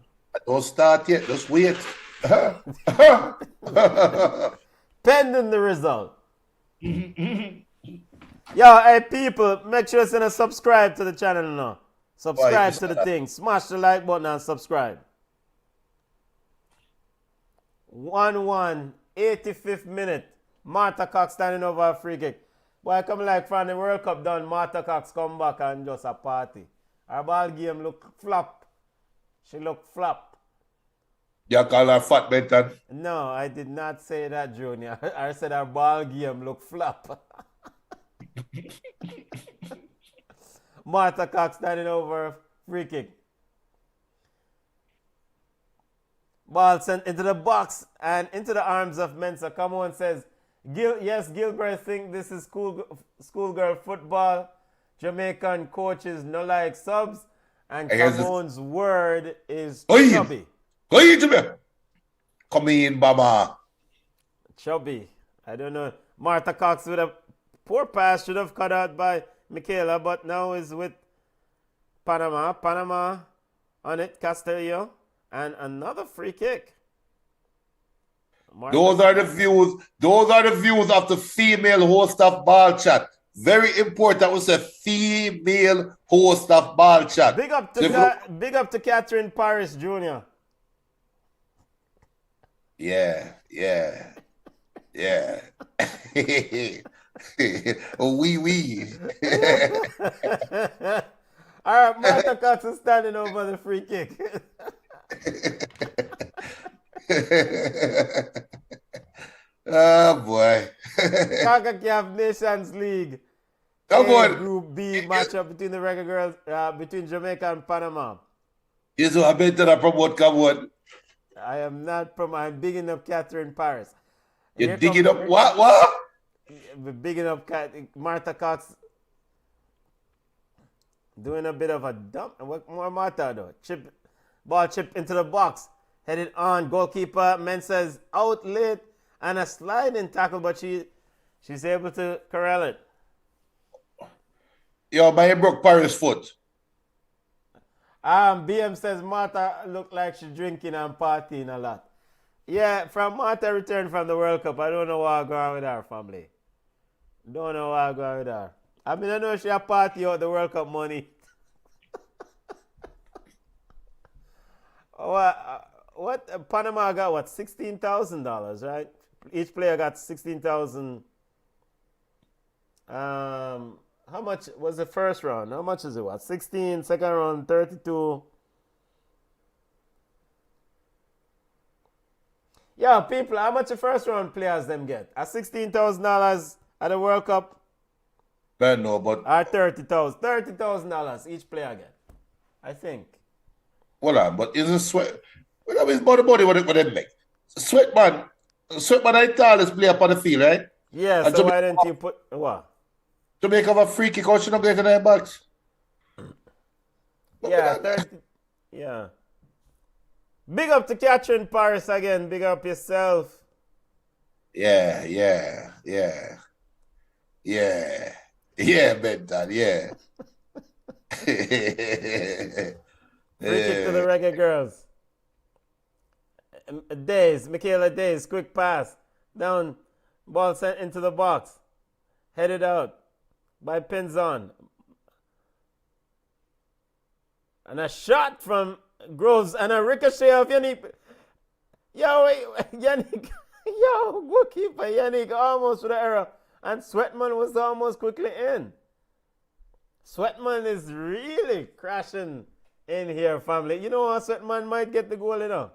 Don't start yet, just wait. pending the result? Yo, hey people, make sure to subscribe to the channel now. Subscribe to the thing. Smash the like button and subscribe. 1-1, 85th minute. Martha Cox standing over a free kick. Boy, come like from the World Cup done, Martha Cox come back and just a party. Her ball game look flop. She look flop. You call her fat Benton? No, I did not say that, Junior. I said her ball game look flop. Martha Cox standing over a free kick. Ball sent into the box and into the arms of Mensah. Cameroon says, Gilbert think this is schoolgirl football. Jamaican coaches no like subs. And Cameroon's word is chubby. Go in to me. Come in, Bama. Chubby. I don't know. Martha Cox with a poor pass, should have cut out by Michaela, but now is with Panama. Panama on it, Castillo. And another free kick. Those are the views. Those are the views of the female host of Ball Chat. Very important. We say female host of Ball Chat. Big up to Catherine Paris Jr. Yeah. Oui. All right, Martha Cox is standing over the free kick. Oh boy. CONCACAF Nations League. Group B matchup between the Reggaegirlz, between Jamaica and Panama. Yes, I bet that I promote. Come on. I am not I'm bigging up Catherine Paris. You're digging up what? Bigging up Martha Cox. Doing a bit of a dump. What more Martha though? Ball chip into the box. Headed on. Goalkeeper Mensah is out late. And a sliding tackle, but she's able to corral it. Yo, man, you broke Paris' foot. BM says Martha looked like she's drinking and partying a lot. Yeah, from Martha returned from the World Cup. I don't know what's going on with her family. Don't know what's going on with her. I mean, I know she a party out the World Cup money. What Panama got? What, $16,000, right? Each player got $16,000. How much was the first round? How much is it? What? 16. Second round, 32. Yeah, people, how much the first round players them get? At $16,000 at the World Cup? I know, but At $30,000. $30,000 each player get. I think. Hold on, but isn't Sweat? I mean, body what they make. Sweatman, I tallest player up on the field, right? Yeah, and so why didn't you put what? Jamaica have a free kick out, she not get in their box. Yeah, 30. Yeah. Big up to Catherine Paris again. Big up yourself. Yeah, Benton, yeah. Free kick to the Reggaegirlz. Michaela Days, quick pass. Down, ball sent into the box. Headed out by Pinzon. And a shot from Groves and a ricochet of Yannick. Yannick. Goalkeeper Yannick almost with an error. And Sweatman was almost quickly in. Sweatman is really crashing in here, family. You know what? Sweatman might get the goal, you know.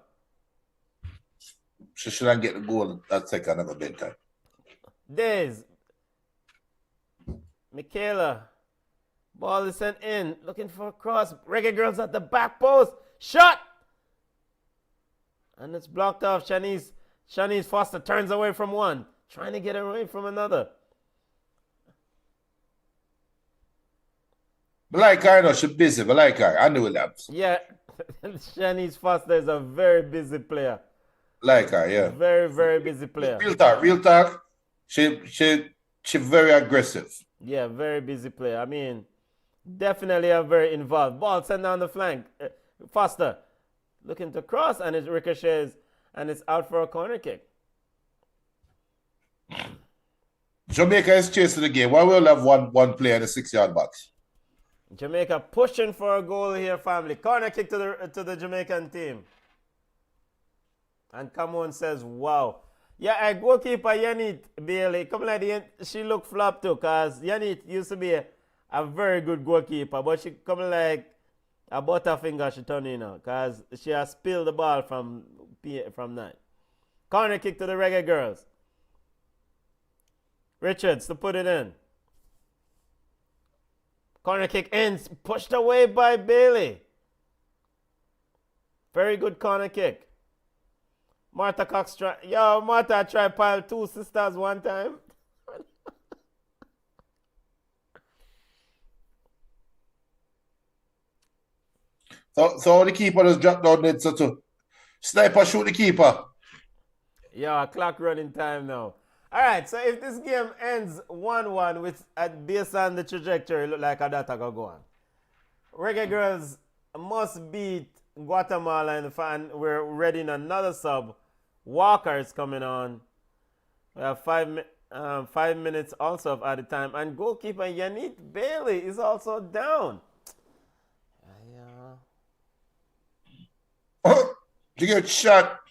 She shouldn't get the goal that second of a bedtime. Days. Michaela. Ball is sent in. Looking for a cross. Reggaegirlz at the back post. Shot! And it's blocked off. Shanice Foster turns away from one. Trying to get away from another. But like her, no, she's busy. But like her, Andy Williams. Yeah. Shanice Foster is a very busy player. Like her, yeah. Very, very busy player. Real talk. She very aggressive. Yeah, very busy player. I mean, definitely a very involved. Ball sent down the flank. Foster looking to cross and it ricochets and it's out for a corner kick. Jamaica is chasing the game. Why will have one player in the 6-yard box? Jamaica pushing for a goal here, family. Corner kick to the Jamaican team. And Cameroon says, wow. Yeah, goalkeeper Yannick Bailey. Come like she look flop too, because Yannick used to be a very good goalkeeper, but she come like a butterfinger she turn in now, because she has spilled the ball from that. Corner kick to the Reggaegirlz. Richards to put it in. Corner kick ends, pushed away by Bailey. Very good corner kick. Martha Cox Martha tried pile 2 sisters one time. So the keeper just dropped down there to sniper shoot the keeper. Yeah, clock running time now. All right, so if this game ends 1-1, which based on the trajectory, look like that I go on. Reggaegirlz must beat Guatemala in the fan. We're ready in another sub. Walker is coming on. We have 5 minutes also of added time. And goalkeeper Yannick Bailey is also down. You get shot.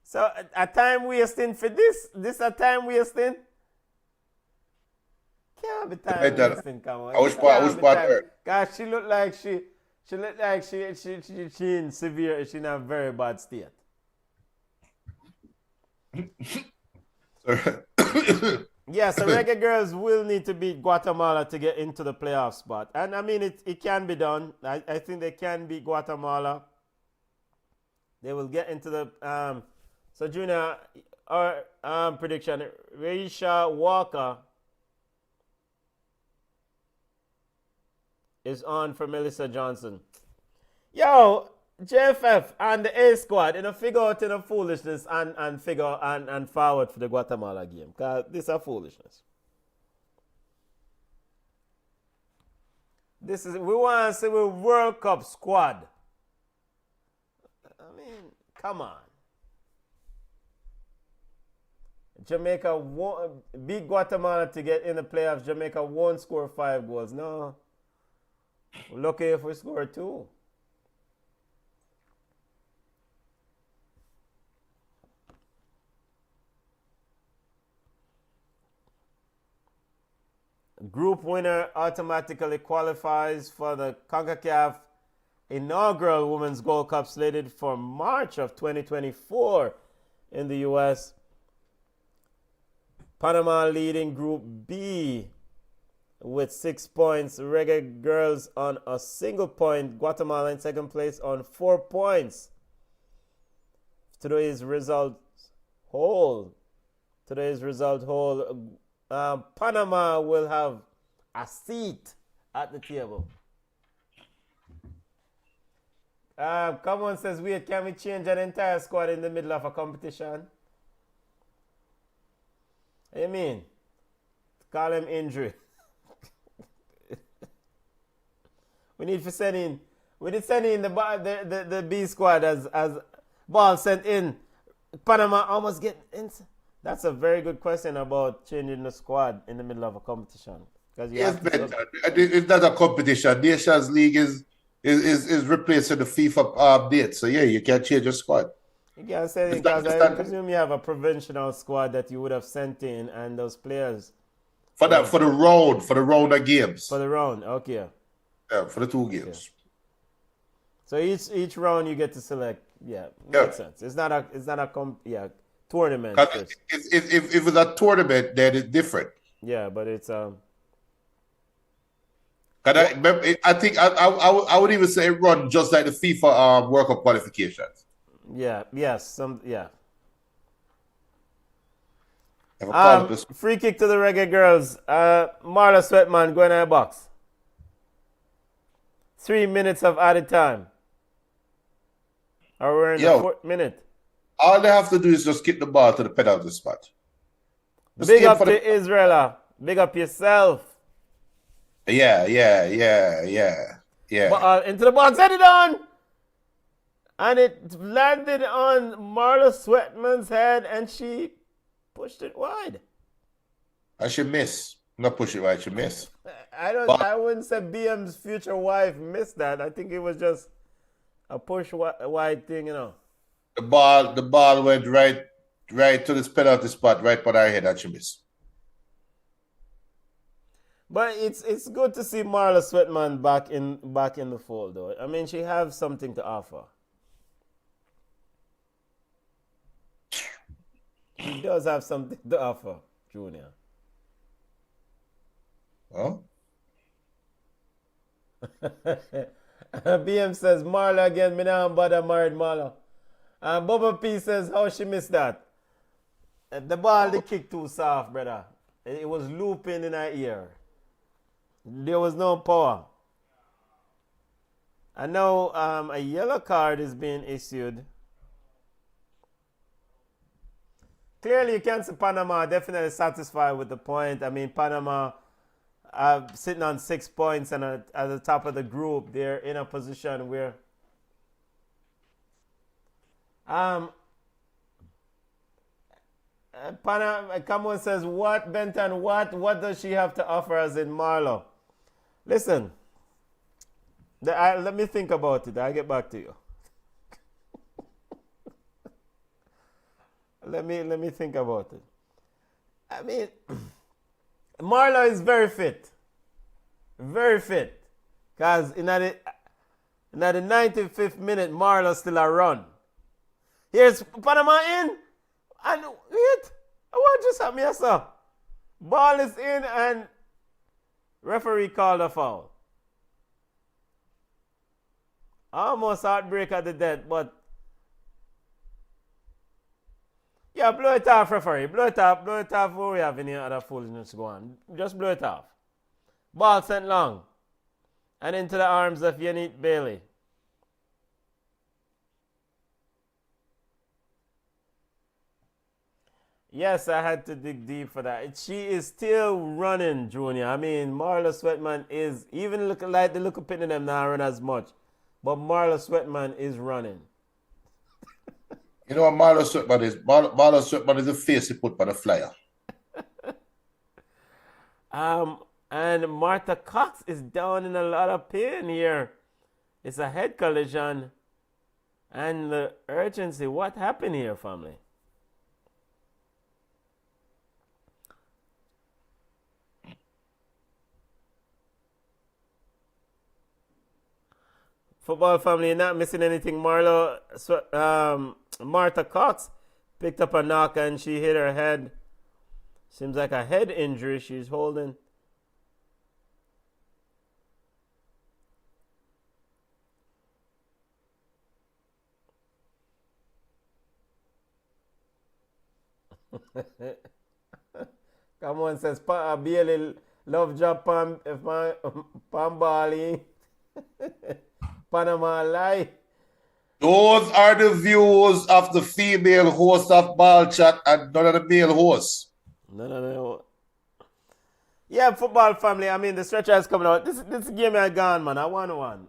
So a time wasting for this? This a time wasting? Can't be time wasting, come on. I was part her. Cause she looked like she in severe, she in a very bad state. Yeah, so Reggaegirlz will need to beat Guatemala to get into the playoff spot. And I mean, it can be done. I think they can beat Guatemala. They will get into the... So, Junior, our prediction, Reisha Walker is on for Melissa Johnson. Yo, JFF and the A squad, figure out the foolishness and figure and forward for the Guatemala game. Because this is foolishness. We want to see a World Cup squad. I mean, come on. Jamaica won't beat Guatemala to get in the playoffs. Jamaica won't score 5 goals. No. We're lucky if we score 2. Group winner automatically qualifies for the CONCACAF inaugural Women's Gold Cup slated for March of 2024 in the U.S. Panama leading Group B with 6 points. Reggaegirlz on a single point. Guatemala in second place on 4 points. Today's result hold. Panama will have a seat at the table. Come on, says, wait, can we change an entire squad in the middle of a competition? What do you mean? Call him injury. We need to send in. We did send in the B squad as ball sent in. Panama almost get in. That's a very good question about changing the squad in the middle of a competition. Yes, but it's not a competition. Nations League is replacing the FIFA update. So yeah, you can't change your squad. You can't say it because I presume you have a provincial squad that you would have sent in and those players. For the round of games. For the round, okay. Yeah, for the 2 games. Okay. So each round you get to select. Yeah, makes sense. It's not a tournament. If it's a tournament, then it's different. Yeah, but it's I think I would even say run just like the FIFA World Cup qualifications. Yeah. Yes. Yeah. Free kick to the Reggaegirlz. Marla Sweatman going in the box. 3 minutes of added time. Or we're in the 4th minute. All they have to do is just kick the ball to the penalty spot. Big up to Israela. Big up yourself. Yeah. But, into the box, headed on. And it landed on Marla Sweatman's head and she pushed it wide. And she missed. Not push it wide, she missed. I wouldn't say BM's future wife missed that. I think it was just a push wide thing, The ball went right to this penalty spot, right by our head, and she missed. But it's good to see Marla Sweatman back in the fold, though. I mean, she has something to offer. She does have something to offer, Junior. Huh? BM says, Marla again, me now bother married Marla. And Bubba P says, how she missed that? The ball, the kick too soft, brother. It was looping in her ear. There was no power. And now a yellow card is being issued. Clearly, you can see Panama definitely satisfied with the point. I mean, Panama sitting on 6 points and at the top of the group. They're in a position where Panama, come on, says, what, Benton, what does she have to offer us in Marlow? Listen, let me think about it. I'll get back to you. Let me think about it. I mean, Marlow is very fit. Very fit. Because in the 95th minute, Marlow still a run. Here's Panama in. And wait, what just happened here, sir? Ball is in and referee called a foul. Almost heartbreak at the death, but yeah, blow it off, referee. Blow it off what we have in here other foolishness go on. Just blow it off. Ball sent long. And into the arms of Yannick Bailey. Yes, I had to dig deep for that. She is still running, Junior. I mean, Marla Sweatman is, even looking like the little pin in them now run as much. But Marla Sweatman is running. You know what Marla Sweatman is? Marla Sweatman is the face he put by the flyer. And Martha Cox is down in a lot of pain here. It's a head collision. And the urgency, what happened here, family? Football family, you're not missing anything. Martha Cox picked up a knock and she hit her head. Seems like a head injury she's holding. Come on, says Bailey love job Pam Bali. Panama lie. Those are the views of the female host of Ball Chat and none of the male hosts. No. Yeah, football family. I mean, the stretcher is coming out. This game is gone, man. I won one.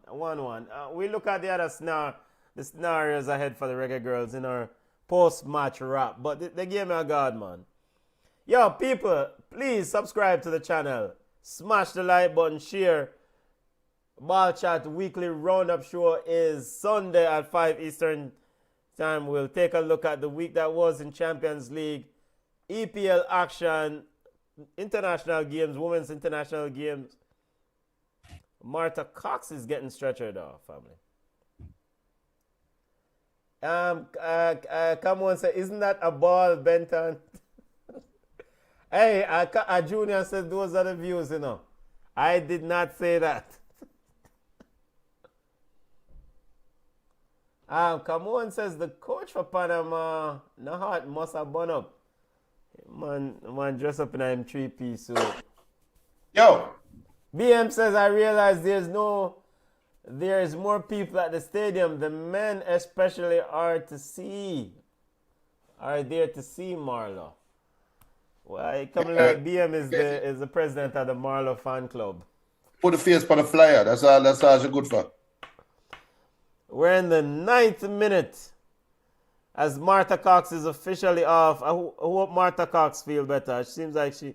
We look at the other the scenarios ahead for the Reggaegirlz in our post-match wrap. But the game is gone, man. Yo, people, please subscribe to the channel. Smash the like button, share. Ball Chat weekly roundup show is Sunday at 5 Eastern time. We'll take a look at the week that was in Champions League, EPL action, international games, women's international games. Martha Cox is getting stretchered off, family. Come on, say, isn't that a ball, Benton? Hey, a Junior said those are the views, you know. I did not say that. Come on, says the coach for Panama, Nahat must have bun up. Man dress up in a M3-piece suit. Yo. BM says, I realize there's more people at the stadium. The men especially are there to see Marlo. Well, coming like BM is the president of the Marlo fan club. Put the face on the flyer. That's all she's good for. We're in the 9th minute as Martha Cox is officially off. I hope Martha Cox feel better. It seems like she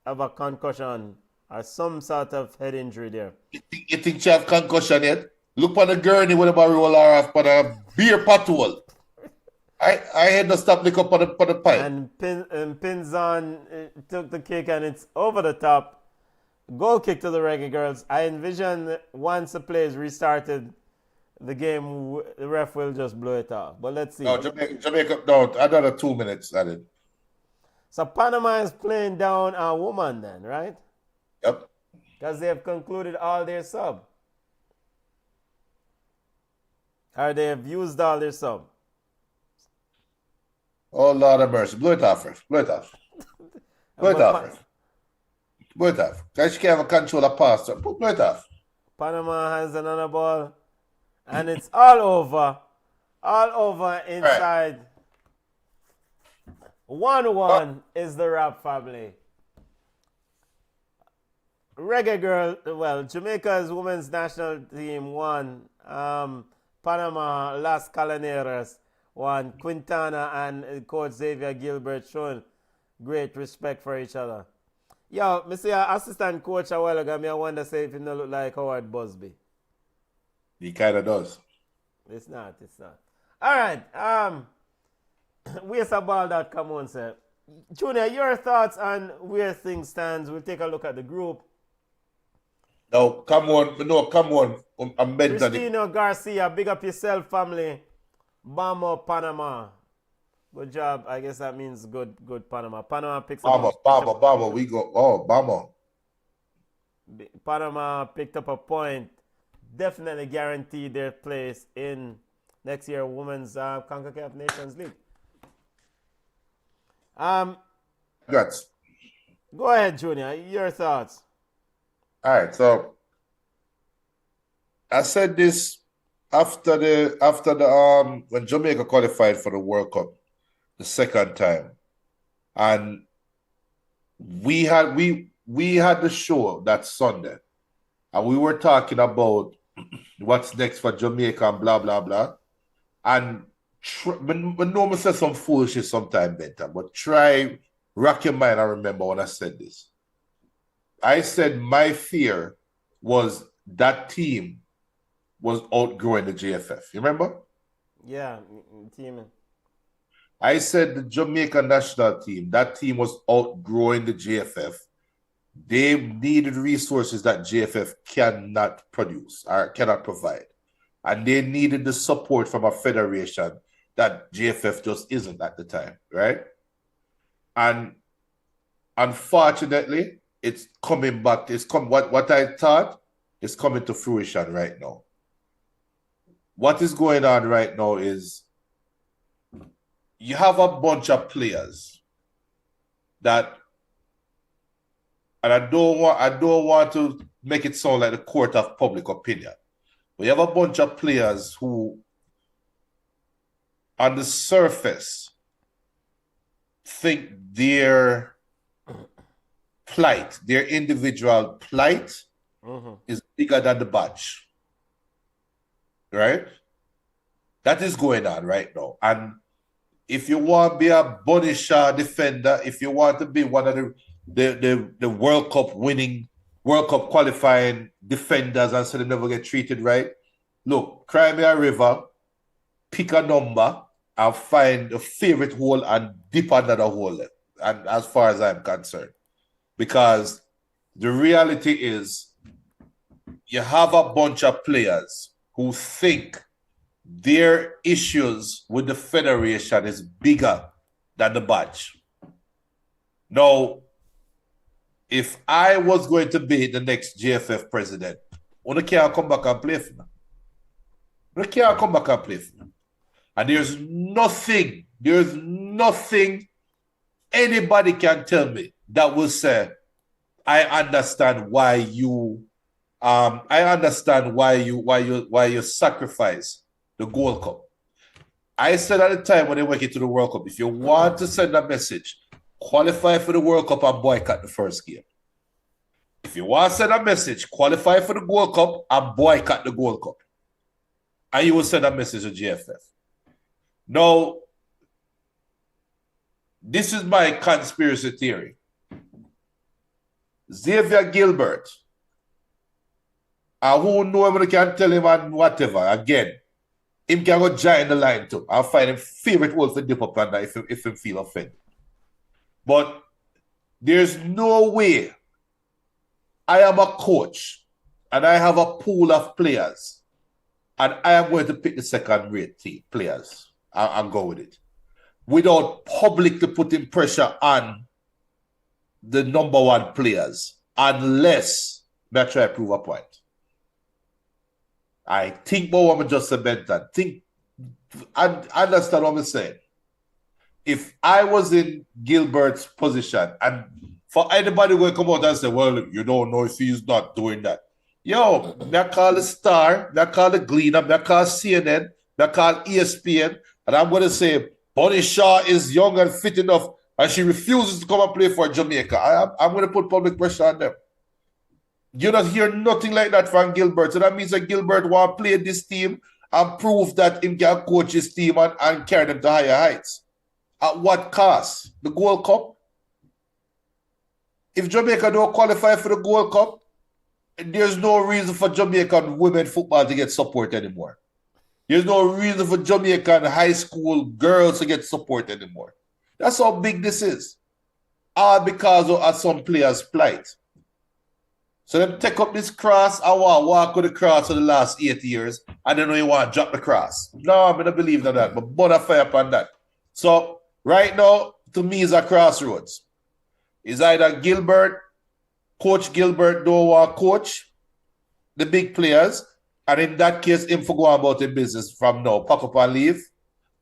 have a concussion or some sort of head injury there. You think she have concussion yet? Look on the gurney with the roll her off for a beer pothole. I had to stop lick up on the pipe. And Pinzon took the kick and it's over the top. Goal kick to the Reggaegirlz. I envision once the play is restarted, the game, the ref will just blow it off. But let's see. No, Jamaica, no, another 2 minutes added. So Panama is playing down a woman then, right? Yep. Because they have concluded all their sub. Or they've used all their sub? Oh, Lord of mercy. Blow it off first. Blow it off. Blow it off first. Blow it off. Because she can't have a control of pass. So blow it off. Panama has another ball. And it's all over. All over inside. 1-1 is the rap family. Reggaegirlz, well, Jamaica's women's national team won. Panama, Las Canaleras won. Quintana and Coach Xavier Gilbert showing great respect for each other. Yo, me see an assistant coach a while ago, I wonder say if he don't look like Howard Busby. He kind of does. It's not. All right. Where's a ball.com on, sir? Junior, your thoughts on where things stands? We'll take a look at the group. No, come on. I'm mentally. Cristino Garcia, big up yourself, family. Bamo, Panama. Good job. I guess that means good Panama. Panama picks up. Bama. We go. Oh, Bama. Panama picked up a point. Definitely guaranteed their place in next year Women's CONCACAF Nations League. Congrats. Go ahead, Junior. Your thoughts. All right. So I said this after the when Jamaica qualified for the World Cup the second time, and we had the show that Sunday, and we were talking about what's next for Jamaica and blah blah blah, and when no one says some foolishness sometime, Benton, but try rock your mind and remember when I said this. I said my fear was that team was outgrowing the JFF. You remember? Yeah, team. I said the Jamaica national team, that team was outgrowing the JFF. They needed resources that JFF cannot produce or cannot provide. And they needed the support from a federation that JFF just isn't at the time, right? And unfortunately, it's coming back. What I thought is coming to fruition right now. What is going on right now is you have a bunch of players that, and I don't want to make it sound like the court of public opinion, but you have a bunch of players who, on the surface, think their plight, their individual plight, is bigger than the badge. Right? That is going on right now. And if you want to be a Bunny Shaw defender, if you want to be one of the World Cup winning, World Cup qualifying defenders and so they never get treated right, look, cry me a river, pick a number, and find a favorite hole and dip under the hole. And as far as I'm concerned. Because the reality is you have a bunch of players who think their issues with the federation is bigger than the badge. Now, if I was going to be the next JFF president, I can't come back and play for me. I can't come back and play for me. And there's nothing anybody can tell me that will say, I understand why you sacrifice the Gold Cup. I said at the time when they went into the World Cup, if you want to send a message, qualify for the World Cup and boycott the first game. If you want to send a message, qualify for the Gold Cup and boycott the Gold Cup. And you will send a message to GFF. Now, this is my conspiracy theory. Xavier Gilbert, and who know him, can tell him and whatever, again, him can go join the line too. I'll find him favorite wolf to dip up under if he feel offended. But there's no way I am a coach and I have a pool of players and I am going to pick the second-rate team players and go with it without publicly putting pressure on the number one players unless I try to prove a point. I think about what I just said, and think and understand what I'm saying. If I was in Gilbert's position, and for anybody will come out and say, well, you don't know if he's not doing that. Yo, me call the Star, me call the Gleaner, me call CNN, me call ESPN, and I'm going to say, Bonnie Shaw is young and fit enough, and she refuses to come and play for Jamaica. I'm going to put public pressure on them. You don't hear nothing like that from Gilbert. So that means that Gilbert want to play this team and prove that he can coach his team and carry them to higher heights. At what cost? The Gold Cup? If Jamaica don't qualify for the Gold Cup, there's no reason for Jamaican women football to get support anymore. There's no reason for Jamaican high school girls to get support anymore. That's how big this is. All because of some players' plight. So them take up this cross and walk with the cross for the last 8 years, and then you want to drop the cross. No, I don't believe in that, but burn fire upon that. So right now, to me, it's a crossroads. It's either Coach Gilbert don't want to coach the big players, and in that case, him for go about the business from now, pack up and leave,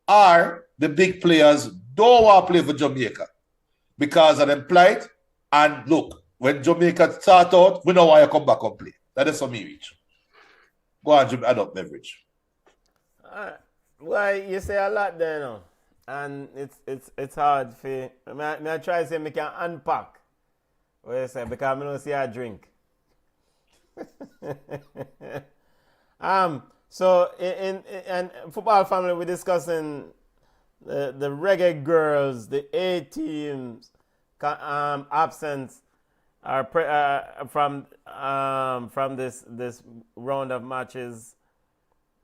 or the big players don't want to play for Jamaica because of them plight, and look, when Jamaica start out, we know why you come back and play. That is for me, Rich. Go on, Jim, adult beverage. Well, you say a lot there now. And it's hard for I try to say I can unpack what you say because I don't see a drink. So in football family we're discussing the Reggaegirlz, the A teams absence are from this round of matches,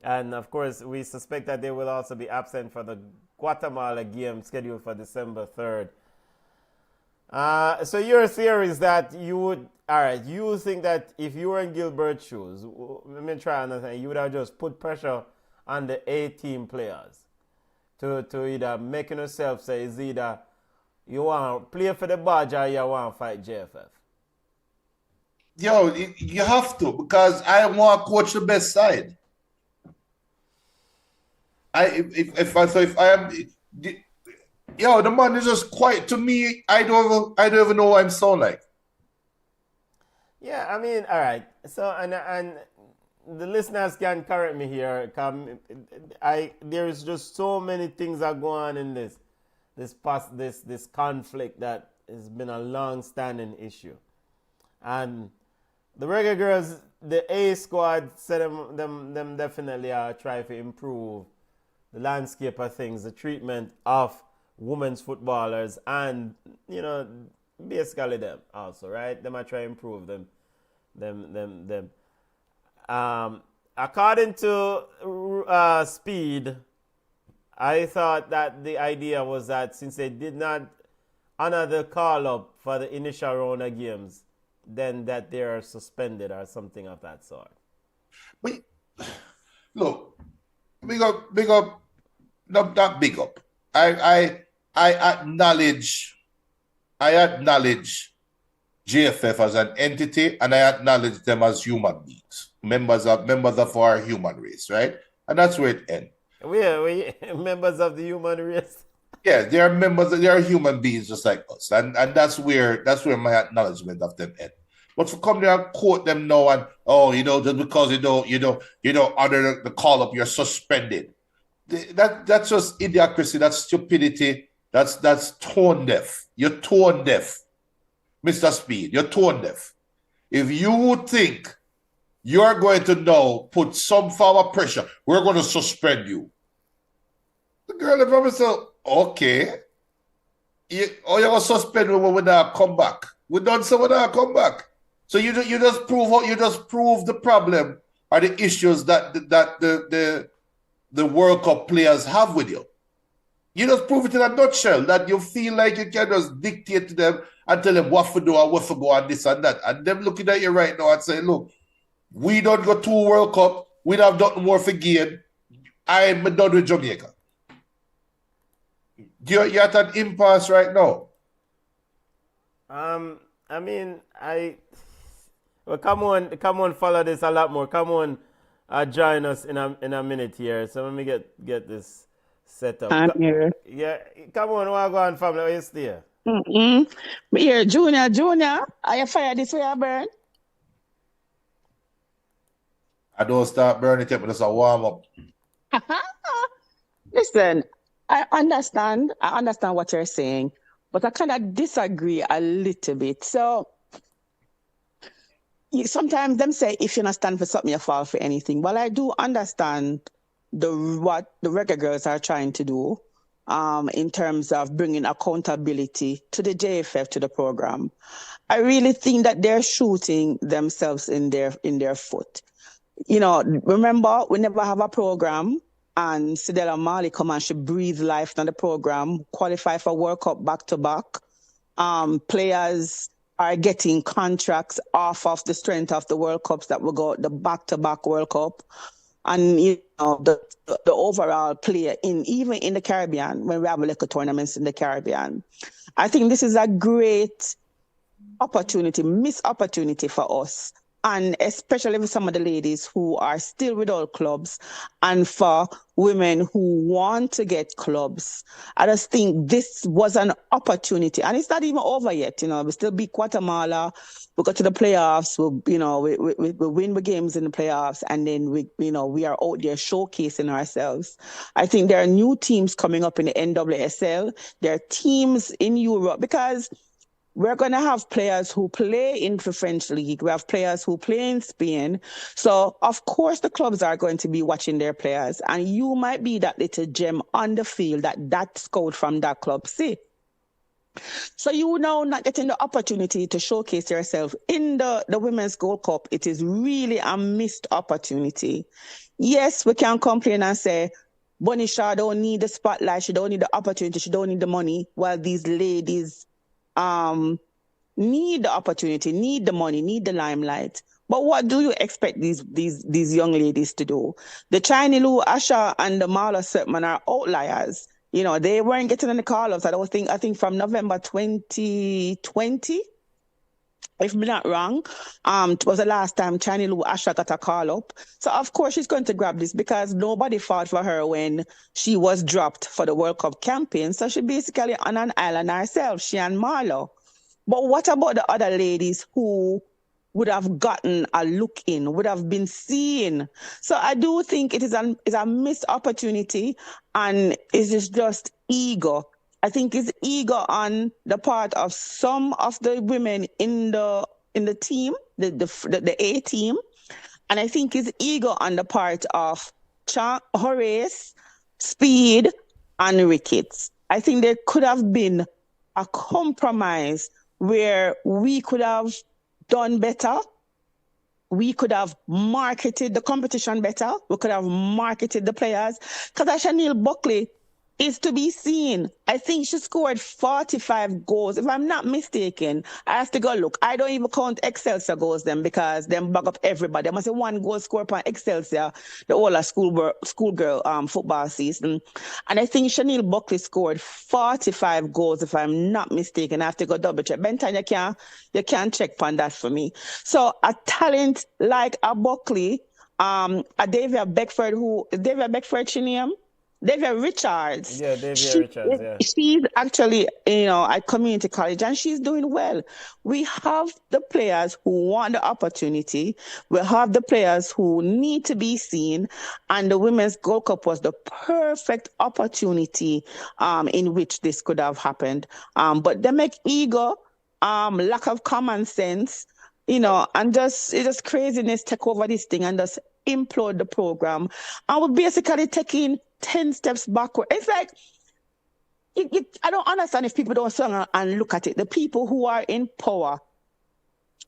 and of course we suspect that they will also be absent for the Guatemala game scheduled for December 3rd. So your theory is that you think that if you were in Gilbert's shoes, let me try another thing, you would have just put pressure on the A-team players to either make yourself say it's either you want to play for the badge or you want to fight JFF. Yo, you have to, because I want to coach the best side. The man is just quiet. To me, I don't even know what I'm sound like. Yeah, I mean, all right. So and the listeners can correct me here. There's just so many things that go on in this conflict that has been a long-standing issue, and the Reggaegirlz, the A squad, said them definitely are trying to improve the landscape of things, the treatment of women's footballers, and basically them also, right? Them are trying to improve them. According to Speed, I thought that the idea was that since they did not honor the call up for the initial round of games, then that they are suspended or something of that sort. But look, big up, not big up. I acknowledge JFF as an entity, and I acknowledge them as human beings, members of our human race, right? And that's where it ends. We members of the human race. Yeah, they are members. They are human beings just like us, and that's where my acknowledgement of them ends. But to come there and quote them now and just because you don't honor the call up, you're suspended. That's just idiocracy. That's stupidity. That's tone deaf. You're tone deaf, Mr. Speed. You're tone deaf. If you think you're going to now put some form of pressure, we're going to suspend you. The girl probably said, okay. You're going to suspend me when we now come back. We done so when I come back. So you just prove the problem or the issues that the World Cup players have with you. You just prove it in a nutshell that you feel like you can just dictate to them and tell them what to do and what to go and this and that. And them looking at you right now and saying, look, we don't go to World Cup. We don't have nothing more for gain. I'm done with Jamaica. You're at an impasse right now. I mean, well, come on, follow this a lot more. Come on, join us in a minute here. So let me get this set up. I'm here. Yeah, come on, go on, family. Are you still? But here, Junior, are you fired this way, burn? I don't start burning it, but it's a warm up. Listen, I understand what you're saying, but I kind of disagree a little bit. So sometimes them say if you not stand for something, you fall for anything. Well, I do understand what the Reggaegirlz are trying to do in terms of bringing accountability to the JFF, to the program. I really think that they're shooting themselves in their foot. You know, remember, we never have a program, and Sidela Mali come and she breathe life on the program, qualify for World Cup back-to-back. Players are getting contracts off of the strength of the World Cups that will go the back-to-back World Cup. And, you know, the overall player even in the Caribbean, when we have little tournaments in the Caribbean. I think this is a great missed opportunity for us. And especially with some of the ladies who are still without clubs, and for women who want to get clubs. I just think this was an opportunity, and it's not even over yet. You know, we still beat Guatemala, we go to the playoffs, we win the games in the playoffs, and then we are out there showcasing ourselves. I think there are new teams coming up in the NWSL. There are teams in Europe, because we're going to have players who play in the French league. We have players who play in Spain. So, of course, the clubs are going to be watching their players. And you might be that little gem on the field that scout from that club see. So you now not getting the opportunity to showcase yourself in the Women's Gold Cup. It is really a missed opportunity. Yes, we can complain and say, Bonnie Shaw don't need the spotlight. She don't need the opportunity. She don't need the money. While these ladies need the opportunity, need the money, need the limelight. But what do you expect these young ladies to do? The Chinese Lou Asha and the Marla Setman are outliers. You know, they weren't getting any call-ups. I think from November 2020, if I'm not wrong, it was the last time Chinese Lou Asha got a call-up. So, of course, she's going to grab this because nobody fought for her when she was dropped for the World Cup campaign. So she basically on an island herself, she and Marlo. But what about the other ladies who would have gotten a look in, would have been seen? So I do think it is a missed opportunity, and it is just ego. I think it's ego on the part of some of the women in the team, the A team, and I think it's ego on the part of Horace, Speed, and Ricketts. I think there could have been a compromise where we could have done better. We could have marketed the competition better. We could have marketed the players. Because Chanel Buckley is to be seen. I think she scored 45 goals. If I'm not mistaken, I have to go look. I don't even count Excelsior goals then, because them bug up everybody. There must be one goal scored on Excelsior, the whole schoolgirl football season. And I think Chanel Buckley scored 45 goals, if I'm not mistaken. I have to go double check. Benton, you can check on that for me. So a talent like a Buckley, a Davia Beckford, she name? Davia Richards. Yeah, Davia Richards, yeah. She's actually, at community college, and she's doing well. We have the players who want the opportunity. We have the players who need to be seen. And the Women's Gold Cup was the perfect opportunity in which this could have happened. But they make ego, lack of common sense, and just craziness take over this thing and just implode the program. And we're basically taking 10 steps backward. It's like, I don't understand if people don't sit and look at it. The people who are in power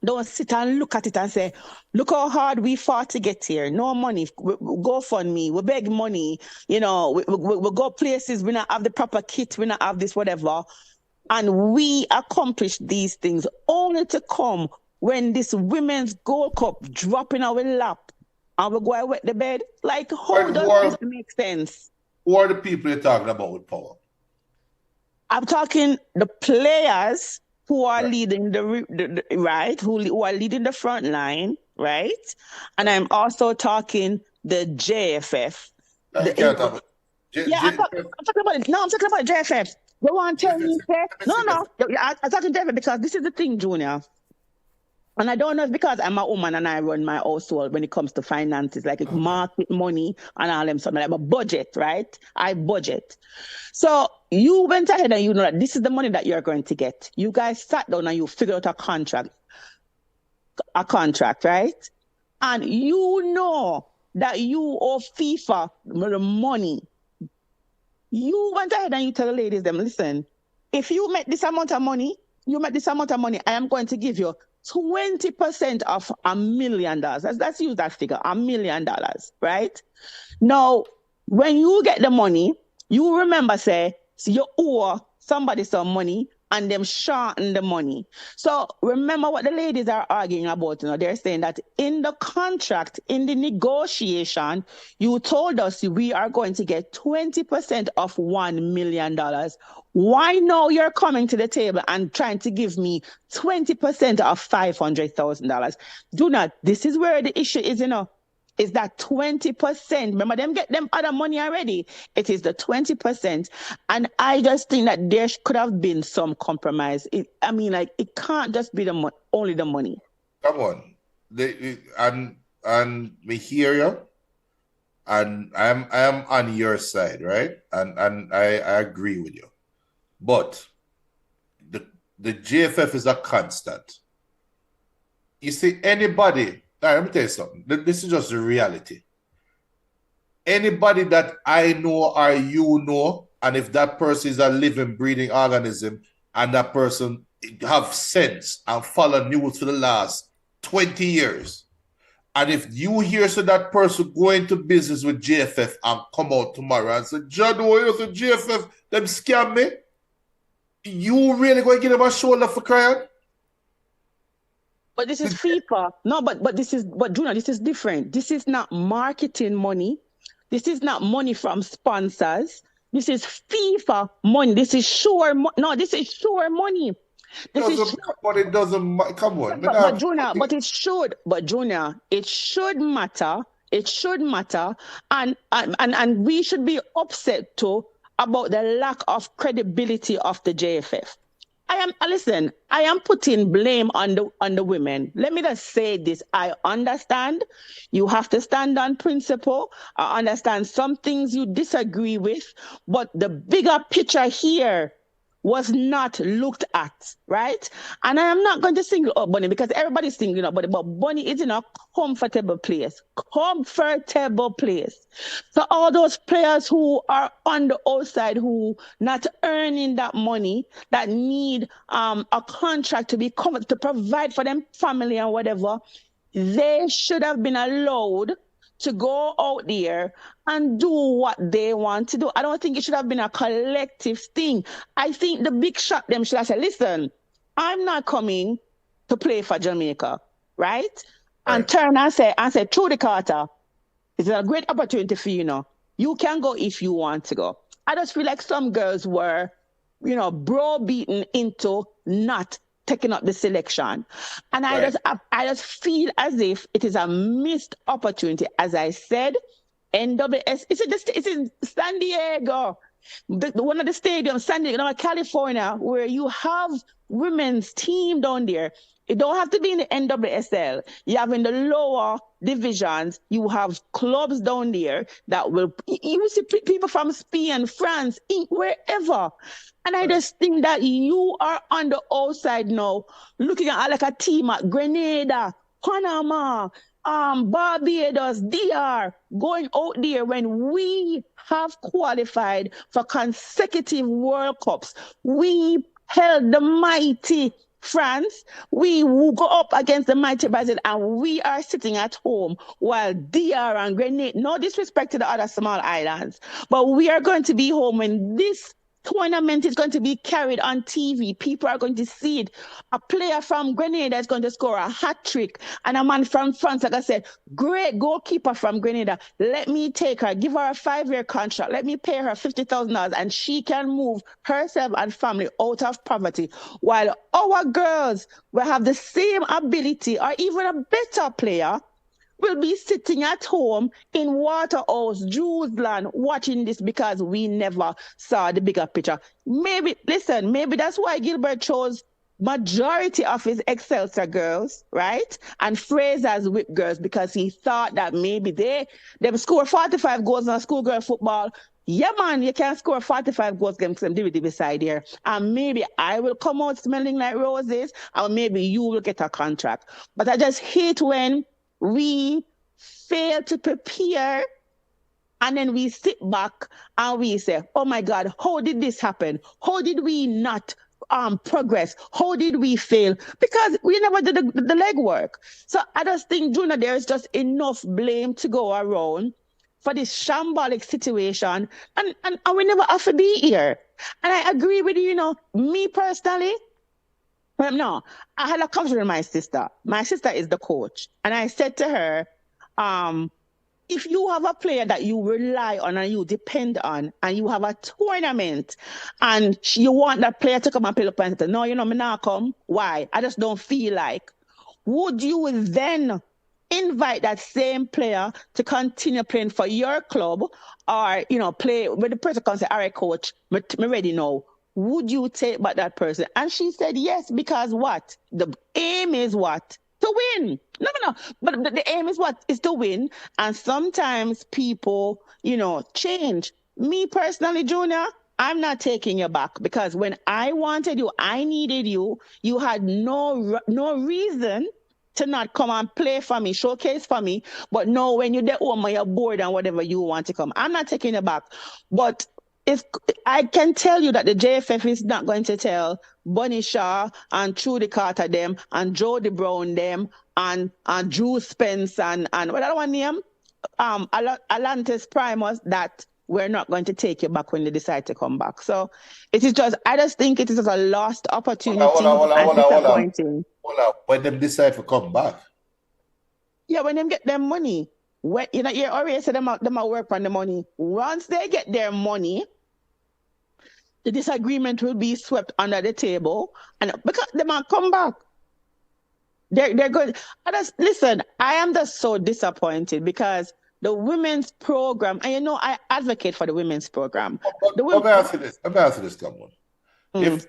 don't sit and look at it and say, look how hard we fought to get here. No money, we go fund me, we beg money, we go places, we not have the proper kit, we not have this, whatever. And we accomplish these things only to come when this Women's Gold Cup drop in our lap and we go and wet the bed. Like, how does this make sense? Who are the people you're talking about with power? I'm talking the players who are leading who are leading the front line, right? And I'm also talking the JFF. You can't have it. I'm talking about it. No, I'm talking about JFF. You want to tell me? No. I'm talking JFF because this is the thing, Junior. And I don't know if because I'm a woman and I run my household when it comes to finances, like market money and all them something like a budget, right? I budget. So you went ahead and you know that this is the money that you're going to get. You guys sat down and you figured out a contract, right? And you know that you owe FIFA the money. You went ahead and you tell the ladies them, listen, if you make this amount of money, I am going to give you 20% of $1 million. Let's use that figure, $1 million, right? Now, when you get the money, you remember, say, so you owe somebody some money and them shorten the money. So remember what the ladies are arguing about. They're saying that in the contract, in the negotiation, you told us we are going to get 20% of $1 million. Why now you're coming to the table and trying to give me 20% of $500,000? Do not. This is where the issue is, is that 20%. Remember, them get them other money already. It is the 20%. And I just think that there could have been some compromise. It can't just be only the money. Come on. And we hear you. And I am on your side, right? And I agree with you. But the JFF is a constant. You see, anybody... let me tell you something. This is just the reality. Anybody that I know or you know, and if that person is a living, breathing organism, and that person have sense and follow news for the last 20 years, and if you hear so that person go into business with JFF and come out tomorrow and say, John, you know, JFF, them scam me, you really going to give them a shoulder for crying? But this is FIFA. No, but Junior, this is different. This is not marketing money. This is not money from sponsors. This is FIFA money. This is sure this is sure money. But it doesn't. Come on. But Junior, it should matter. It should matter, and we should be upset too about the lack of credibility of the JFF. I am putting blame on the women. Let me just say this. I understand you have to stand on principle. I understand some things you disagree with, but the bigger picture here was not looked at, right? And I am not going to single out Bunny because everybody's singling out Bunny, but Bunny is in a comfortable place. So all those players who are on the outside who not earning that money, that need a contract to be covered, to provide for them family and whatever, they should have been allowed to go out there and do what they want to do. I don't think it should have been a collective thing. I think the big shot them should have said, listen, I'm not coming to play for Jamaica, right? And turn and say, through the Carter, it's a great opportunity for you, You can go if you want to go. I just feel like some girls were, browbeaten into not taking up the selection. And I just feel as if it is a missed opportunity. As I said, NWS, it's in San Diego, one of the stadiums, San Diego, California, where you have women's team down there. It don't have to be in the NWSL. You have in the lower divisions, you have clubs down there that will, you see people from Spain, France, wherever. And I just think that you are on the outside now, looking at like a team at Grenada, Panama, Barbados, DR, going out there when we have qualified for consecutive World Cups. We held the mighty France, we will go up against the mighty Brazil, and we are sitting at home while DR and Grenada, no disrespect to the other small islands, but we are going to be home when this tournament is going to be carried on TV. People are going to see it. A player from Grenada is going to score a hat trick, and a man from France, like I said, great goalkeeper from Grenada. Let me take her, give her a 5-year contract. Let me pay her $50,000, and she can move herself and family out of poverty. While our girls will have the same ability, or even a better player, will be sitting at home in Waterhouse, Jewsland, watching this because we never saw the bigger picture. Maybe that's why Gilbert chose majority of his Excelsior girls, right? And Fraser's Whip girls, because he thought that maybe they score 45 goals on schoolgirl football. Yeah, man, you can score 45 goals against them DVD beside here. And maybe I will come out smelling like roses, or maybe you will get a contract. But I just hate when we fail to prepare and then we sit back and we say, oh my God, how did this happen? How did we not progress? How did we fail? Because we never did the legwork. So I just think, Junior, there is just enough blame to go around for this shambolic situation, and we never have to be here. And I agree with you, me personally, no, I had a conversation with my sister. My sister is the coach. And I said to her, if you have a player that you rely on and you depend on, and you have a tournament, and you want that player to come and play up and say, no, me not come. Why? I just don't feel like. Would you then invite that same player to continue playing for your club, or, play when the person comes and say, all right, coach, me ready now? Would you take back that person? And she said yes, because what? The aim is what? To win. No. But the aim is what? Is to win. And sometimes people, change. Me personally, Junior, I'm not taking you back, because when I wanted you, I needed you. You had no reason to not come and play for me, showcase for me. But no, when you're there home, you're bored and whatever, you want to come. I'm not taking it back. But if I can tell you that the JFF is not going to tell Bunny Shaw and Trudy Carter them and Jody Brown them and Drew Spence and what other one name? Atlantis Primus, that we're not going to take you back when they decide to come back. So I just think it is a lost opportunity and disappointing. When them decide to come back? Yeah, when them get their money. When, you already said them work on the money. Once they get their money, the disagreement will be swept under the table, and because they might come back. They're good. I am just so disappointed, because the women's program, and I advocate for the women's program. Let me ask you this, come on.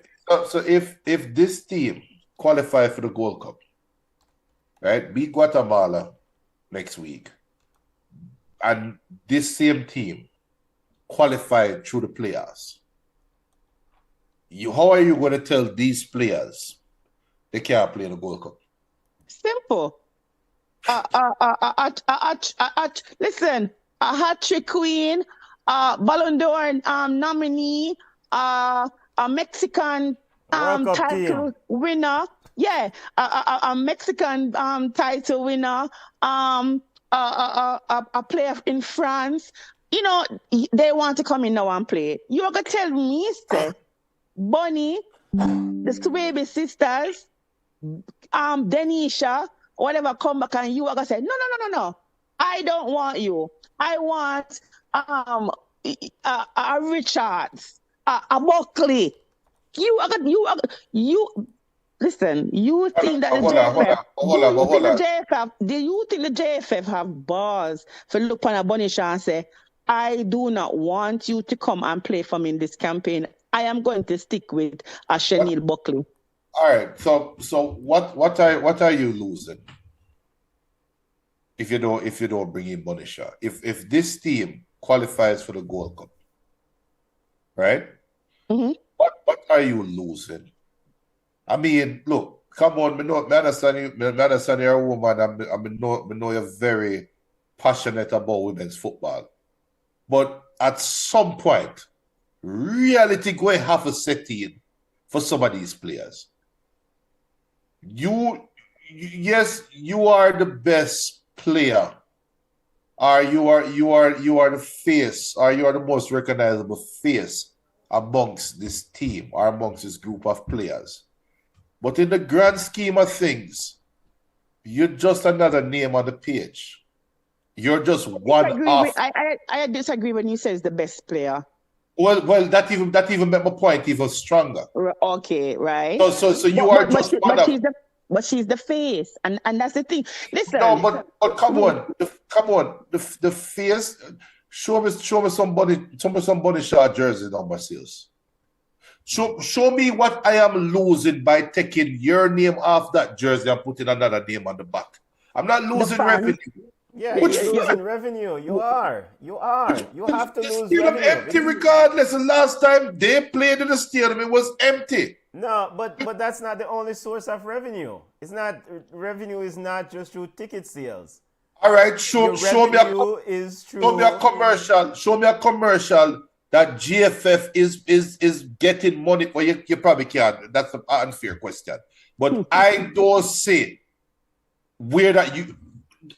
If this team qualify for the Gold Cup, right, beat Guatemala next week, and this same team qualified through the playoffs, how are you going to tell these players they can't play in the Gold Cup? Simple. Listen, a hat-trick queen, Ballon d'Or nominee, a Mexican title winner. Yeah, a Mexican title winner, a player in France. They want to come in now and play. You're going to tell me, say, Bunny, the Swaby sisters, Denisha, whatever, come back, and you are going to say, no. I don't want you. I want a Richards, a Buckley. Listen, you think that the JFF, do you think the JFF have balls for look on a Bonisha and say, I do not want you to come and play for me in this campaign. I am going to stick with a Chenille Buckley. All right. So what are you losing if you don't bring in Bonisha? If this team qualifies for the Gold Cup, right? Mm-hmm. What are you losing? I mean, look, come on, I understand you're a woman, I know you're very passionate about women's football. But at some point, reality going to have to set in for some of these players. Yes, you are the best player, or you are the face, or you are the most recognizable face amongst this team or amongst this group of players. But in the grand scheme of things, you're just another name on the page. You're just one off. I disagree when you say it's the best player. Well, that even made my point even stronger. Okay, right. So you are just one of. but she's the face, and that's the thing. Listen. No, but come on, the face. Show me somebody short jersey number sales. Show me what I am losing by taking your name off that jersey and putting another name on the back. I'm not losing revenue. Yeah, you're losing revenue. You are. You have to lose stadium revenue. Empty regardless. The last time they played in the stadium, it was empty. No, but that's not the only source of revenue. It's not. Revenue is not just through ticket sales. All right, show me a commercial. Show me a commercial that GFF is getting money. Well, you probably can't. That's an unfair question. But I don't see where that you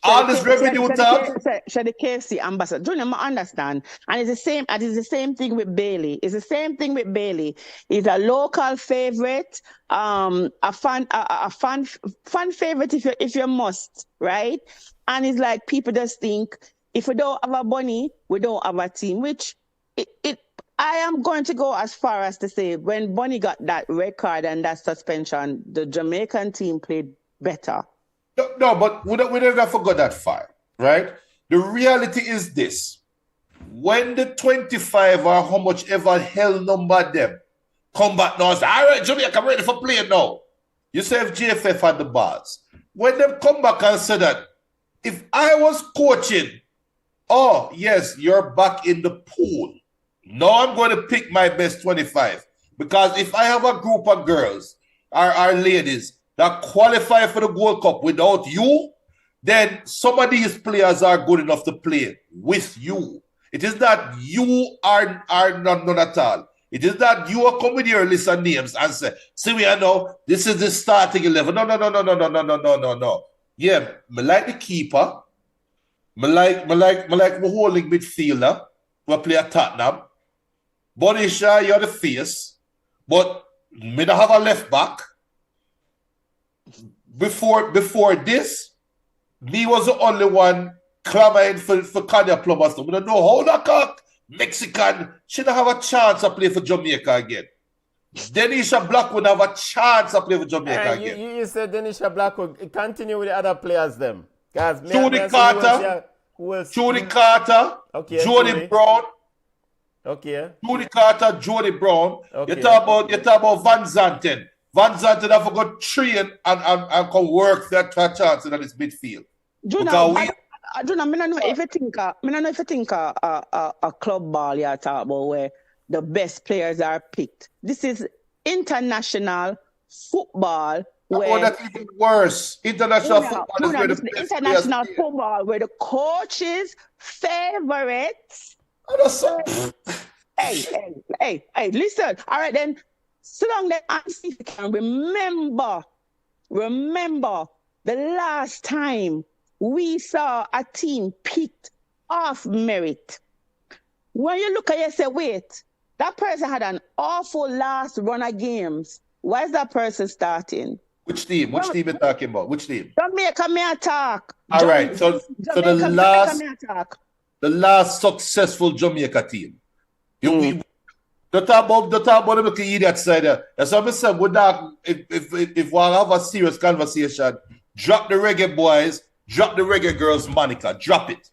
all this revenue talk. The KFC ambassador. Junior, I understand. And it's the same thing with Bailey. It's the same thing with Bailey. It's a local favorite, a fan favorite if you must, right? And it's like people just think if we don't have a bunny, we don't have a team, which I am going to go as far as to say when Bunny got that red card and that suspension, the Jamaican team played better. No, but we never forgot that far, right? The reality is this. When the 25 or how much ever hell number them come back now and say, all right, Jamaica, I'm ready for playing now. You say if GFF had the bars. When them come back and say that, if I was coaching, oh, yes, you're back in the pool. Now I'm going to pick my best 25. Because if I have a group of girls, our ladies, that qualify for the Gold Cup without you, then some of these players are good enough to play with you. It is that you are not none at all. It is that you are come with your list of names and say, see, we are now, this is the starting 11. No. Yeah, me like the keeper. Me like my holding midfielder who play at Tottenham. Bonisha, you're the face. But me don't have a left back. Before this, me was the only one clamoring for Kanye Plumbers. I don't know how that cock Mexican should have a chance to play for Jamaica again. Denisha Black would have a chance to play for Jamaica again. You said Denisha Black would continue with the other players them. Guys, Jody Carter, Jody Brown. Okay. Jody Carter, Jody Brown. Okay. You talk about Van Zanten. Van Zanten have to go train and come work that chance in this midfield. I don't know if you think a club ball you talk about where the best players are picked. This is international football. That's even worse. International football is where the best international football where the coaches' favorites. Hey, listen. All right then. So long that I see if you can remember the last time we saw a team picked off merit. When you look at it, you say, wait, that person had an awful last run of games. Why is that person starting? Which team? Which team are you talking about? Which team? Jamaica may attack. All right. So the last successful Jamaica team. The top of the idiot side. That's what I said. If we have a serious conversation, drop the reggae boys, drop the reggae girls moniker, drop it.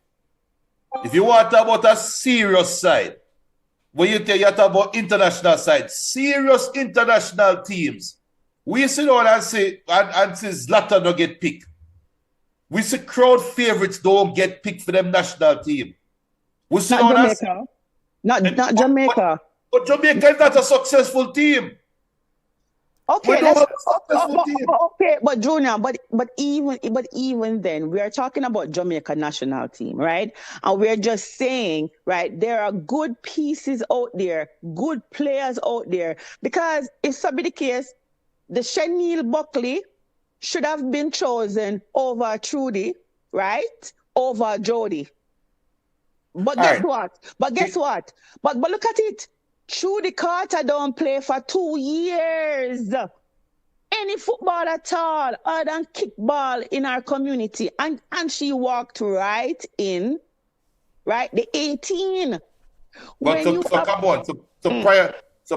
If you want to talk about a serious side, when you talk about international side, serious international teams, we sit down and say Zlatan don't get picked. We see crowd favorites don't get picked for them national team. We sit down and say, not Jamaica. But Jamaica is not a successful team. Okay, okay, but Junior, but even then, we are talking about Jamaica national team, right? And we're just saying, right, there are good pieces out there, good players out there. Because if so be the case, the Chenille Buckley should have been chosen over Trudy, right? Over Jody. But guess what? But look at it. Trudy Carter don't play for 2 years. Any football at all other than kickball in our community. And she walked right in, right? The 18.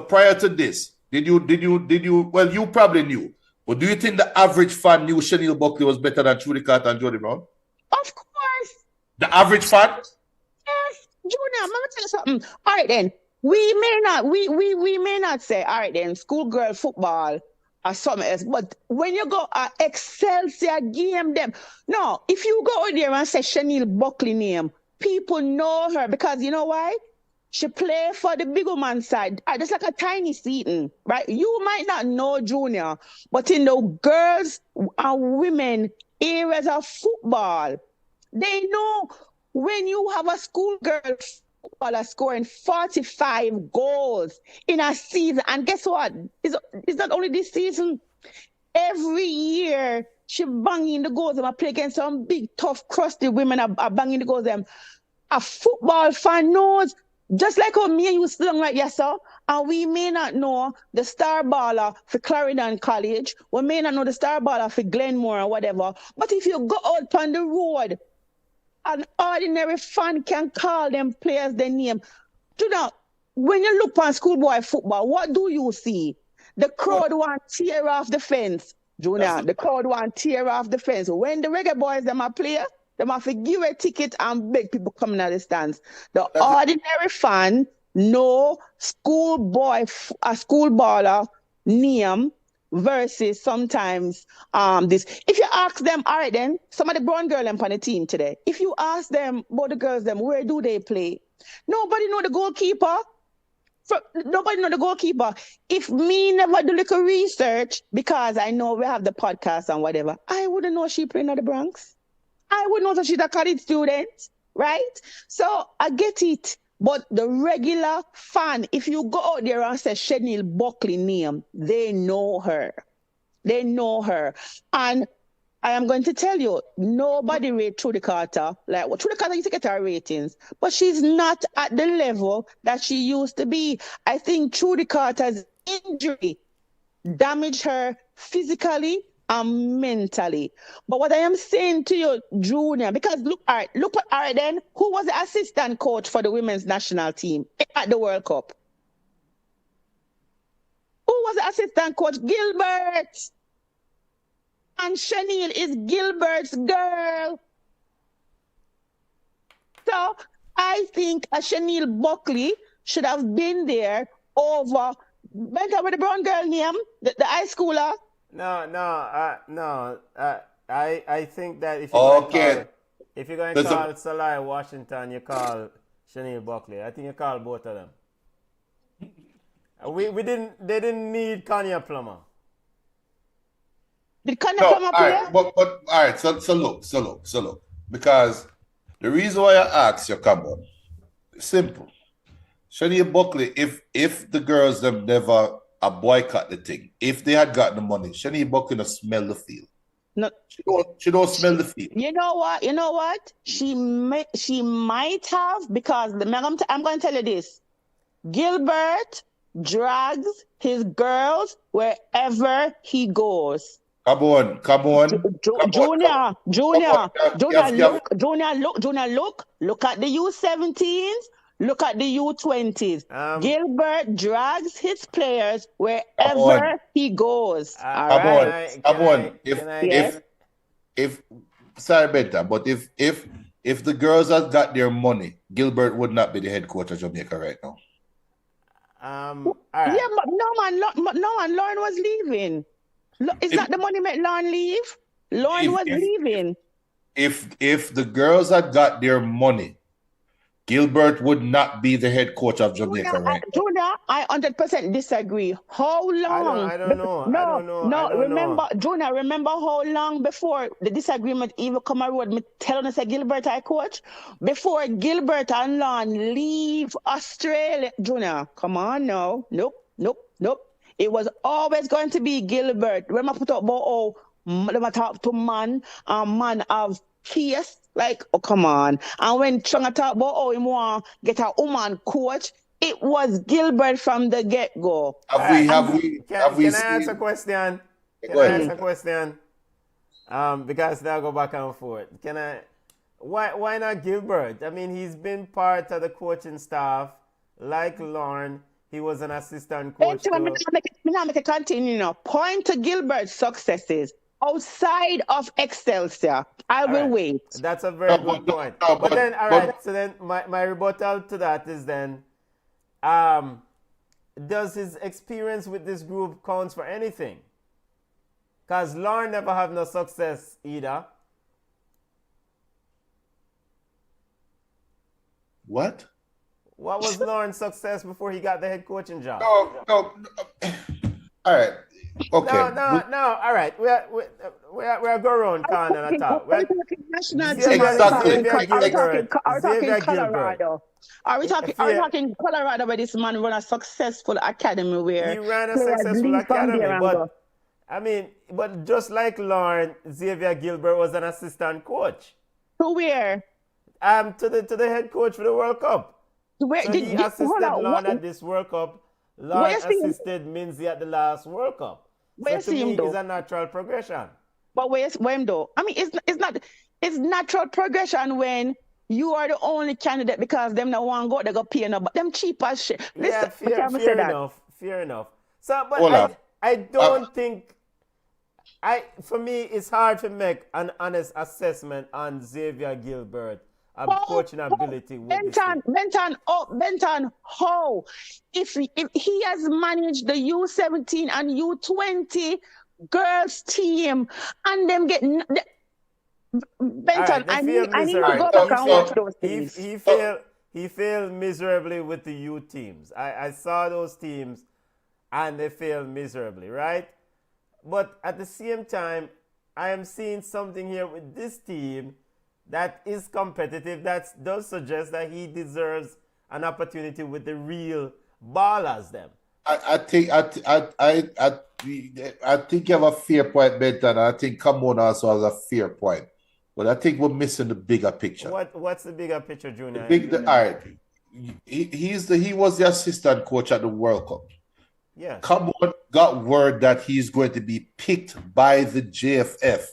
Prior to this, did you well, you probably knew. But do you think the average fan knew Chanel Buckley was better than Trudy Carter and Jody Brown? Of course. The average fan? Yes. Junior, I'm gonna tell you something. All right then. We may not say, all right then, schoolgirl football or something else, but when you go Excelsior game them. No, if you go out there and say Chanel Buckley name, people know her because you know why? She play for the big woman side. Just like a tiny Seaton, right? You might not know Junior, but in the girls and women areas of football, they know when you have a schoolgirl footballer scoring 45 goals in a season. And guess what? It's not only this season. Every year, she banging the goals. I play against some big, tough, crusty women are banging the goals. Them. A football fan knows, just like how me and you still like yes, sir. And we may not know the star baller for Clarendon College. We may not know the star baller for Glenmore or whatever. But if you go out on the road, an ordinary fan can call them players their name. You know, when you look on schoolboy football, what do you see? The crowd want tear off the fence. Junior, the crowd want tear off the fence. When the reggae boys them are play, them have to give a ticket and beg people coming out the stands. The ordinary fan know schoolboy, a schoolballer name versus sometimes this. If you ask them, all right then, some of the brown girl them on the team today, if you ask them about the girls them, where do they play? Nobody know the goalkeeper. Nobody know the goalkeeper. If me never do little research, because I know we have the podcast and whatever, I wouldn't know she playing at the Bronx. I would know that she's a college student, right? So I get it. But the regular fan, if you go out there and say Chanel Buckley name, they know her. They know her. And I am going to tell you, nobody rate Trudy Carter. Like, well, Trudy Carter used to get her ratings, but she's not at the level that she used to be. I think Trudy Carter's injury damaged her physically and mentally. But what I am saying to you, Junior, because look at then, who was the assistant coach for the women's national team at the World Cup? Who was the assistant coach? Gilbert. And Chanel is Gilbert's girl. So I think a Chanel Buckley should have been there over with the brown girl name, the high schooler. No. I think that if you're going to call Salai Washington, you call Chanel Buckley. I think you call both of them. They didn't need Kanye Plummer. Did Kanye Plummer play? But all right, so look. Because the reason why I asked you, come on, simple. Chanel Buckley, if the girls them never boycott the thing, if they had gotten the money, Chanel Buckley don't smell the field. No, she don't smell the field. You know what? She might have, because I'm going to tell you this. Gilbert drags his girls wherever he goes. Come on. Junior, look at the U17s, look at the U20s. Gilbert drags his players wherever he goes. Come on. If sorry, better, but if the girls had got their money, Gilbert would not be the head coach of Jamaica right now. All right. Yeah, but no man, Lauren was leaving. Is that the money made Lauren leave? Lauren was leaving. If the girls had got their money, Gilbert would not be the head coach of Jamaica right now. Junior, I 100% disagree. How long? I don't know. Remember, Junior, remember how long before the disagreement even come around, me telling us that Gilbert I coach? Before Gilbert and Lauren leave Australia. Junior, come on now. Nope. It was always going to be Gilbert. When I put up about I talk to man of peace, like, oh come on. And when Changa talk about he want get a woman coach, it was Gilbert from the get-go. Have we can I ask a question? Because they'll go back and forth. Why not Gilbert? I mean, he's been part of the coaching staff like Lauren. he was an assistant coach. Make it continue now. Point to Gilbert's successes outside of Excelsior. I will wait. That's a very good point. But then, all right. So then, my rebuttal to that is then, does his experience with this group counts for anything? Because Lauren never have no success either. What? What was Lauren's success before he got the head coaching job? No. All right. Okay. No. All right. We're going around Khan and talk. We're talking national team. Exactly. Are we talking Colorado? Are we talking Colorado where this man run a successful academy where he ran a successful academy, but just like Lauren, Xavier Gilbert was an assistant coach. To where? To the head coach for the World Cup. Where so he assisted Lauren at this World Cup. Lauren assisted Minzy at the last World Cup. Where's so to him me, though? It's a natural progression. But where's him though? I mean, it's natural progression when you are the only candidate because them no one go, they go pay no, but them cheap as shit. Listen, fair enough. So, but I don't think. For me, it's hard to make an honest assessment on Xavier Gilbert. Coaching ability with Benton, how? If he has managed the U17 and U20 girls team and them getting Benton, I need to go back and watch those things. He failed miserably with the U teams. I saw those teams and they failed miserably, right? But at the same time, I am seeing something here with this team that is competitive, that does suggest that he deserves an opportunity with the real ballers them. I think you have a fair point, Benton. I think Camon also has a fair point. But I think we're missing the bigger picture. What's the bigger picture, Junior? All right. He was the assistant coach at the World Cup. Yeah. Camon got word that he's going to be picked by the JFF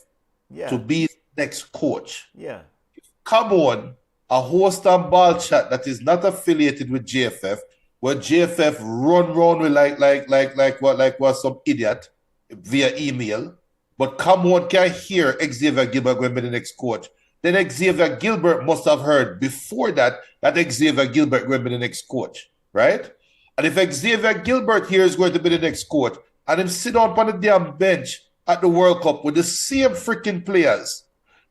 to be next coach. Yeah. Come on, a host and ball chat that is not affiliated with JFF, where JFF run around with like some idiot via email. But come on, can hear Xavier Gilbert going to be the next coach. Then Xavier Gilbert must have heard before that Xavier Gilbert going to be the next coach, right? And if Xavier Gilbert here is going to be the next coach, and him sit down on the damn bench at the World Cup with the same freaking players.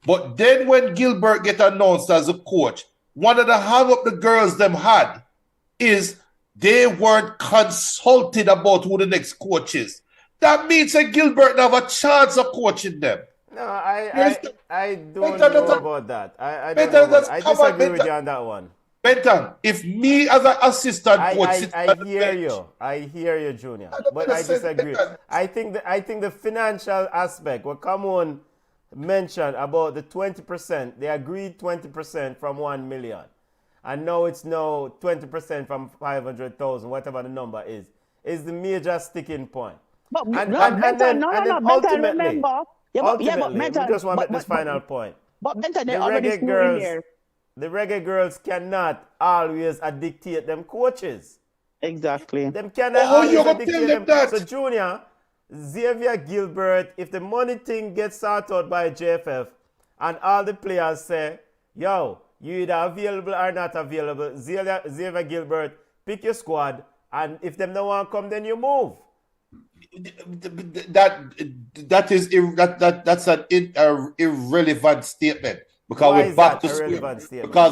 But then when Gilbert get announced as a coach, one of the hang-up the girls them had is they weren't consulted about who the next coach is. That means that Gilbert have a chance of coaching them. No, I don't know about that. I disagree with you on that one. Benton, if me as an assistant coach, I hear you, Junior. But I disagree. I think the financial aspect, what Camon mentioned about the 20%, they agreed 20% from 1 million. And now it's 20% from 500,000, whatever the number is the major sticking point. But Benton, ultimately, we just want to make this final point. But Benton, they already threw in here. The Reggaegirlz cannot always dictate them coaches. Exactly. Them cannot always dictate them. That. So Junior, Xavier Gilbert, if the money thing gets sorted out by JFF and all the players say, yo, you either available or not available, Xavier Gilbert, pick your squad, and if them don't want to come, then you move. That's an irrelevant statement. Because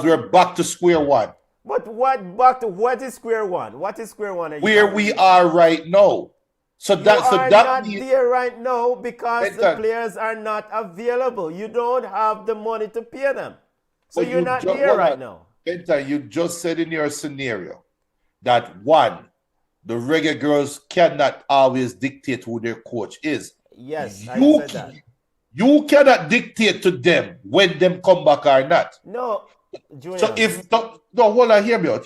we're back to square one. But what is square one? What is square one? Where we are right now. So that not there right now because the players are not available. You don't have the money to pay them. So you're not there right now. Benton, you just said in your scenario that one, the Reggaegirlz cannot always dictate who their coach is. Yes, I said that. You cannot dictate to them when them come back or not. No, Junior. So hold on, hear me out.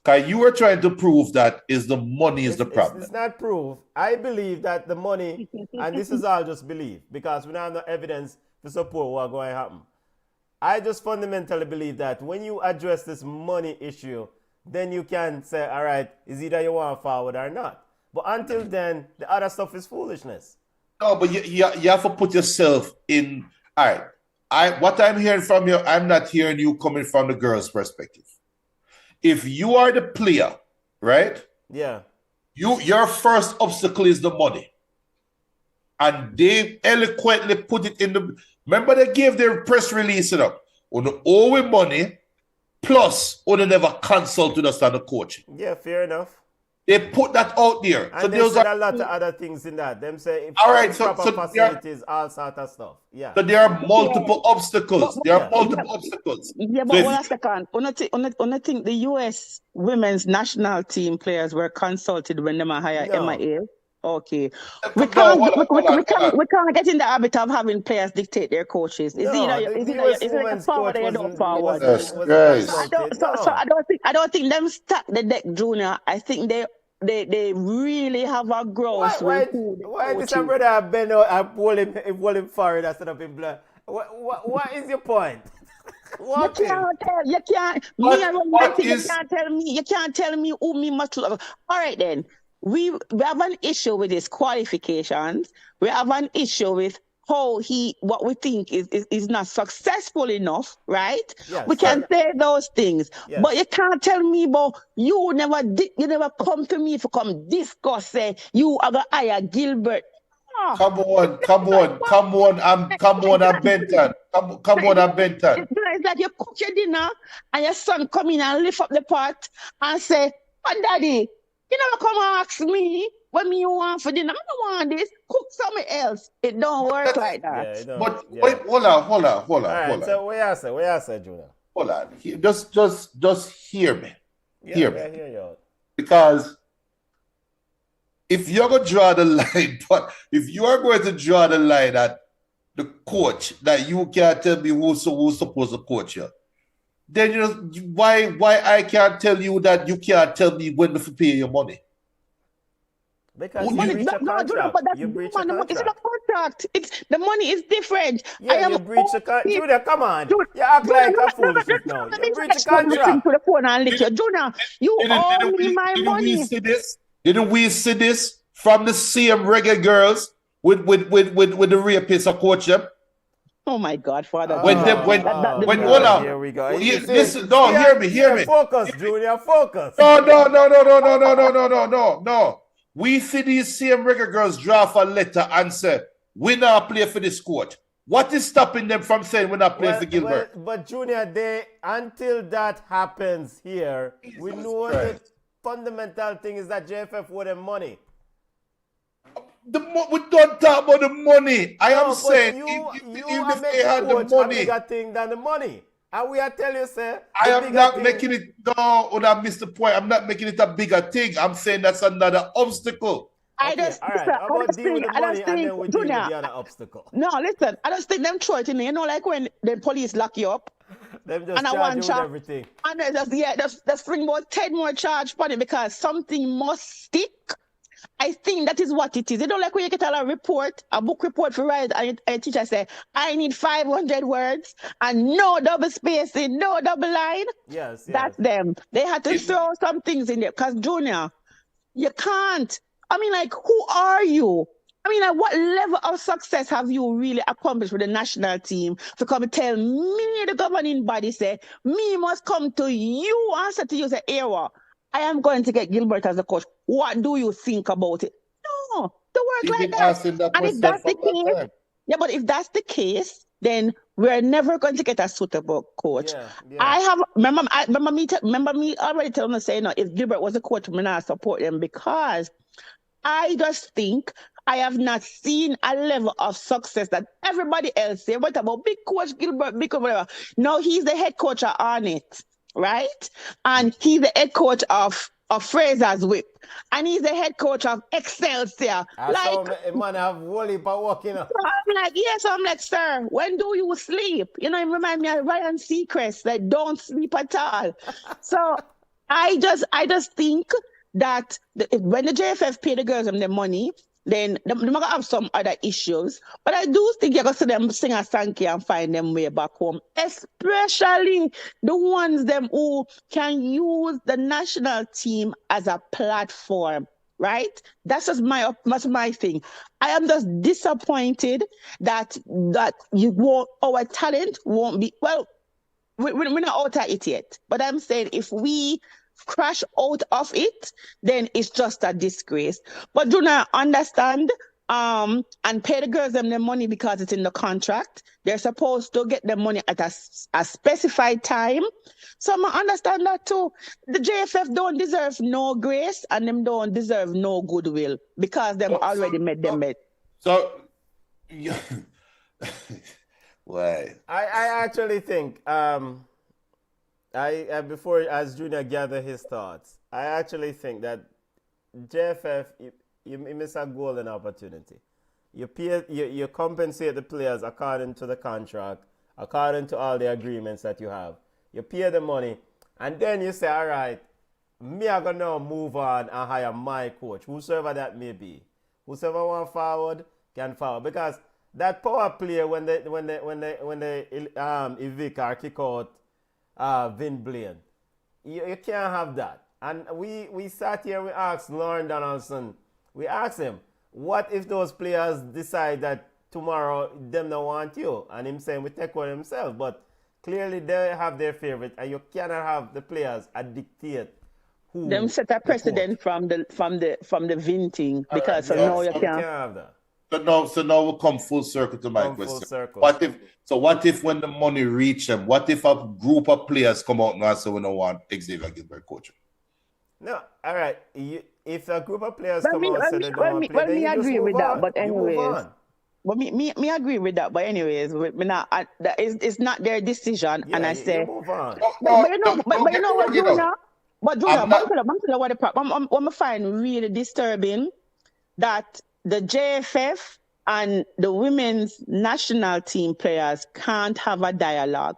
Because you were trying to prove that the money is the problem. It's not proof. I believe that the money, and this is all just belief, because we don't have no evidence to support what's going to happen. I just fundamentally believe that when you address this money issue, then you can say, all right, is either you want forward or not. But until then, the other stuff is foolishness. No, but you have to put yourself in. All right. What I'm hearing from you, I'm not hearing you coming from the girl's perspective. If you are the player, right? Yeah. Your first obstacle is the money. And they eloquently put it in the. Remember, they gave their press release it up on the owe money, plus on the never consulted us on the coach. Yeah, fair enough. They put that out there. And so they said a lot of other things in that. Them say if all right, proper facilities, all sort of stuff. Yeah. So there are multiple obstacles. There are multiple obstacles. Yeah, but hold on a second. I think the US women's national team players were consulted when they hired MIA. Okay. We can't get in the habit of having players dictate their coaches. Is it forward or not forward? So I don't think them stack the deck, Junior. I think they really have a growth. Why this brother bend out and pull him forward instead of him blood? What is your point? You can't tell me who me must love. All right then. We have an issue with his qualifications. We have an issue with how what we think is not successful enough, right? Yes, we can say those things, but you can't tell me about you never come to me to come discuss. Say you are the hire Gilbert. Oh. Come on, I'm Benton. Come on, I'm Benton. It's like you cook your dinner and your son come in and lift up the pot and say, "Oh, Daddy, you never come and ask me what you want for dinner. I don't want this. Cook something else." It don't work like that. Wait, hold on. All right, so what you say, Junior? Hold on. Just hear me. Hear me. I hear you. Because if you're going to draw the line, but if you are going to draw the line at the coach, that you can't tell me who's supposed to coach you, then why I can't tell you that you can't tell me when to pay your money? Because you breach a contract. You breach a contract. It's not a contract. The money is different. Yeah, you breach a contract. Junior, come on. You act like a foolishness now. You breach a contract. Junior, you owe me my money. Didn't we see this from the same Reggaegirlz with the rapists of coach them? Oh my God, Father! Here we go. Listen, hear me. Focus, Junior. Focus. No. We see these same Reggaegirlz draft a letter and say, "We not play for this coach." What is stopping them from saying we're not playing for Gilbert? But Junior, until that happens here, we know the fundamental thing is that JFF with the money. We don't talk about the money. I am saying you even are if they had the money, a bigger thing than the money. And we are telling you, sir. I am not making it. No, or I missed the point. I'm not making it a bigger thing. I'm saying that's another obstacle. All right. How about deal with the money and then we deal with the other obstacle? No, listen. I just think them throw it in there. You know, like when the police lock you up. Them just charge you with everything. And just bring about 10 more charge for it because something must stick. I think that is what it is. You know, like when you get a book report for write, and a teacher say, "I need 500 words and no double spacing, no double line." Yes. That's them. They had to throw some things in there because Junior, you can't. I mean, like, who are you? I mean, like, what level of success have you really accomplished with the national team to come and tell me, the governing body, say, me must come to you and say to you, say, Ewa, I am going to get Gilbert as a coach. What do you think about it? No, the work like that. And if that's the case, but if that's the case, then we're never going to get a suitable coach. Yeah. I have remember me already telling them saying, no, if Gilbert was a coach, I'm not support him because I just think I have not seen a level of success that everybody else say. What about big coach Gilbert, big coach, whatever? No, he's the head coach at Arnett, right? And he's the head coach of Fraser's Whip. And he's the head coach of Excelsior. Like, man, have Wally but walking up. I'm like, yes, I'm like, sir, when do you sleep? You know, it reminds me of Ryan Seacrest, that don't sleep at all. So I just think that when the JFF pay the girls them their money, then they might have some other issues. But I do think you're going to see them sing a Sankey and find them way back home, especially the ones them who can use the national team as a platform. Right? That's my thing. I am just disappointed that our talent won't be well. We're not out of it yet, but I'm saying if we crash out of it, then it's just a disgrace. But do not understand and pay the girls them their money because it's in the contract. They're supposed to get their money at a specified time. So I understand that too. The JFF don't deserve no grace and them don't deserve no goodwill because them already made them met. So, yeah. Why? I actually think before as Junior gather his thoughts, I actually think that JFF you miss a golden opportunity. You compensate the players according to the contract, according to all the agreements that you have. You pay the money, and then you say, all right, me are gonna now move on and hire my coach, whosoever that may be. Whosoever want forward can forward, because that power play when they evict or kick out Vin Blaine, you can't have that. And we sat here, we asked Lauren Donaldson, we asked him, what if those players decide that tomorrow them don't want you? And him saying we take one himself, but clearly they have their favorite, and you cannot have the players dictate who. Them set a precedent from the Vinting because now you can't have that. So now we come full circle to my question. What if when the money reach them, what if a group of players come out and say we don't want Xavier Gilbert coaching? No, all right. If a group of players come out and say they don't want to play, then me you agree just with move that. on. But anyways, move on. Well, me agree with that. But anyways, it's not their decision, Yeah, and I say, move on. But you know what, Junior? But Junior, what the problem? What I find really disturbing that the JFF and the women's national team players can't have a dialogue.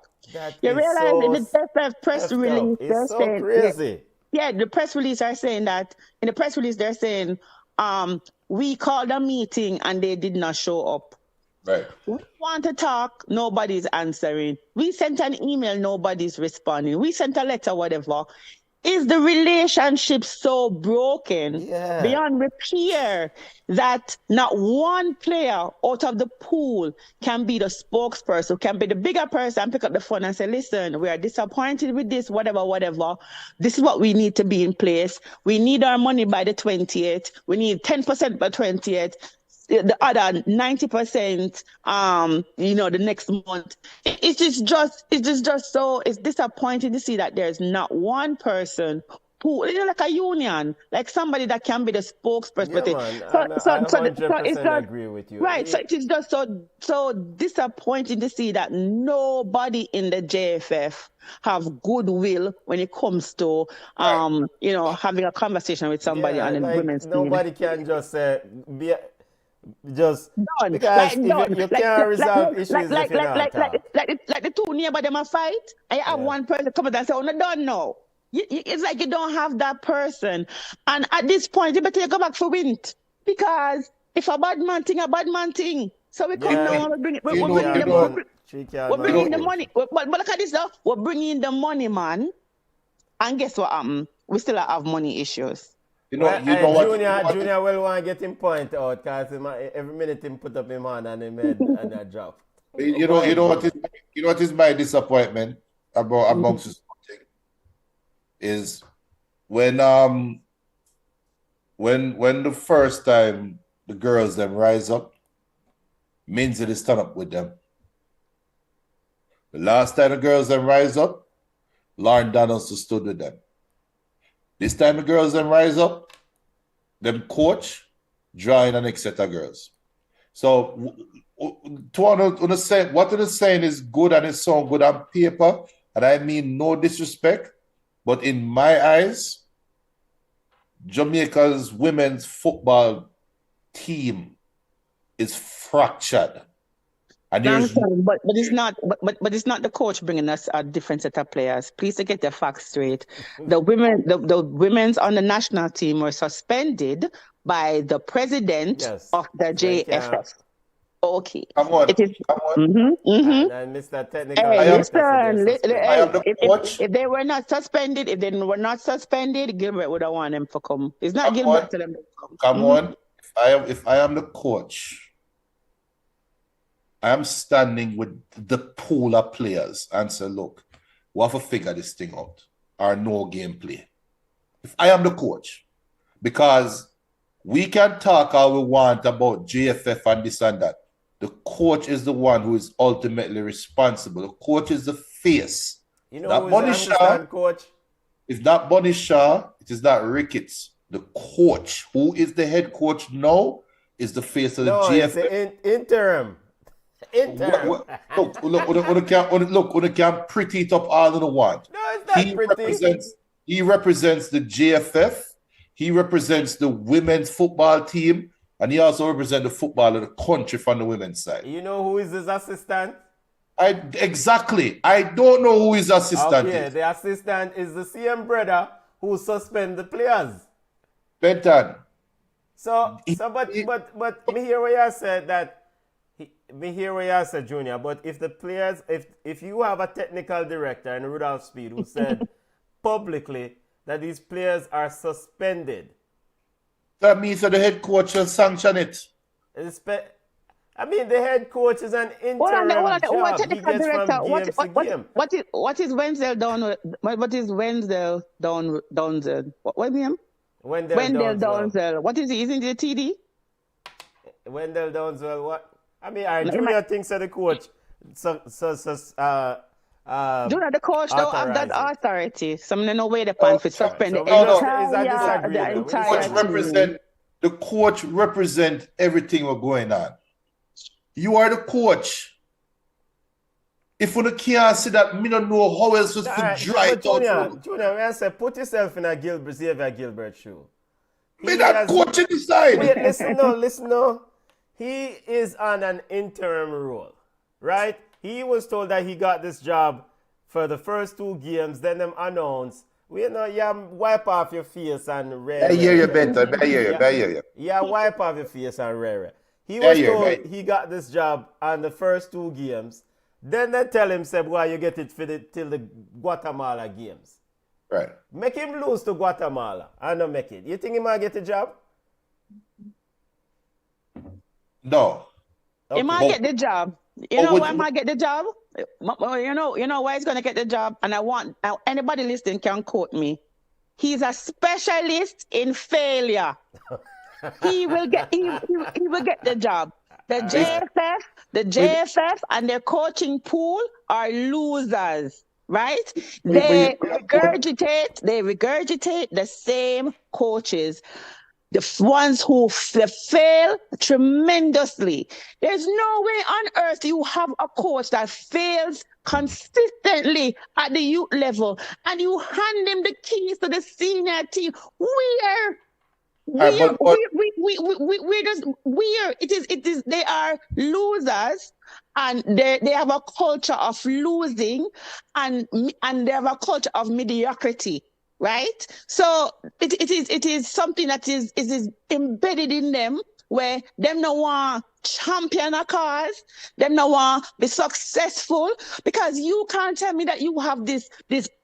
You realize in the JFF press release, they're so saying, crazy. Yeah, the press release are saying that in the press release they're saying, we called a meeting and they did not show up. Right. We want to talk, nobody's answering. We sent an email, nobody's responding. We sent a letter, whatever. Is the relationship so broken beyond repair that not one player out of the pool can be the spokesperson, can be the bigger person and pick up the phone and say, listen, we are disappointed with this, whatever. This is what we need to be in place. We need our money by the 20th. We need 10% by 20th. The other 90%, the next month. It's just so disappointing to see that there's not one person who, like a union, like somebody that can be the spokesperson. I 100% agree with you. Right. So it's just so disappointing to see that nobody in the JFF have goodwill when it comes to having a conversation with somebody on the women's team. Nobody can just say just done. Because you can't resolve issues if you don't talk. Like the two neighbors them a fight, and you have one person come and say, "Oh, no, done now." It's like you don't have that person, and at this point, you better go back for wind, because if a bad man thing, so we come now and we bring the money. But look at this now, we're bringing the money, man, and guess what happened? We still have money issues. Junior will want to get him point out because every minute him put up him hand and he made and a drop. You know what is my disappointment amongst this thing is when the first time the girls them rise up, means that they stand up with them. The last time the girls them rise up, Lauren Donaldson stood with them. This time the girls them rise up, them coach, drawing an next set of girls. So what they're saying is good and it's so good on paper, and I mean no disrespect, but in my eyes, Jamaica's women's football team is fractured. And but it's not. But it's not the coach bringing us a different set of players. Please to get the facts straight. The women's on the national team were suspended by the president of the JFF. Okay. Come on. It is. Come on. And Mr. Technical. Hey, listen. I am the coach. If they were not suspended, Gilbert would have wanted them to come. It's not Come Gilbert on. to them to come. Come on. If I am the coach, I am standing with the pool of players and say, look, we have to figure this thing out. Or no gameplay. If I am the coach, because we can talk all we want about JFF and this and that. The coach is the one who is ultimately responsible. The coach is the face. You know who is the assistant coach? It's not Bunny Shaw. It is not Ricketts. The coach, who is the head coach now, is the face of the JFF. It's the interim. Look, can pretty it up all in the one. No, it's not pretty. He represents the JFF. He represents the women's football team. And he also represents the football of the country from the women's side. You know who is his assistant? Exactly. I don't know who his assistant is. The assistant is the same brother who suspend the players. Benton. But me hear what you said Junior. But if the players, if you have a technical director in Rudolph Speed who said publicly that these players are suspended. That means that the head coach will sanction it. I mean, the head coach is an interim job. He gets from games to game. What is Wenzel down? What is Wenzel down? What name? Wendell Downsell. What is he? Isn't he a TD? Wendell Downsell. What? I mean, Junior thinks of the coach. Junior, the coach don't have that authority. Some no way the pan for suspend the entire. The coach represent everything we're going on. You are the coach. If you can't see that, me don't know how else to dry it out. Junior, I say put yourself in a Xavier Gilbert shoe. Me that coaching the side. Wait, listen no. He is on an interim role, right? He was told that he got this job for the first 2 games, then them announced. You wipe off your face and rare. I hear you, Benton. I hear you. Yeah, wipe off your face and rare. He was told he got this job on the first 2 games. Then they tell him, say, boy, you get it till the Guatemala games. Right. Make him lose to Guatemala. I don't make it. You think he might get a job? No. Okay. He might get the job. You know why I might get the job? You know why he's gonna get the job? And I want anybody listening can quote me. He's a specialist in failure. He will get the job. The JFF and their coaching pool are losers, right? They regurgitate the same coaches. The ones who fail tremendously. There's no way on earth you have a coach that fails consistently at the youth level and you hand him the keys to the senior team. They are losers and they have a culture of losing and they have a culture of mediocrity. Right? So it is something that is embedded in them where them no want champion a cause, them no want be successful, because you can't tell me that you have this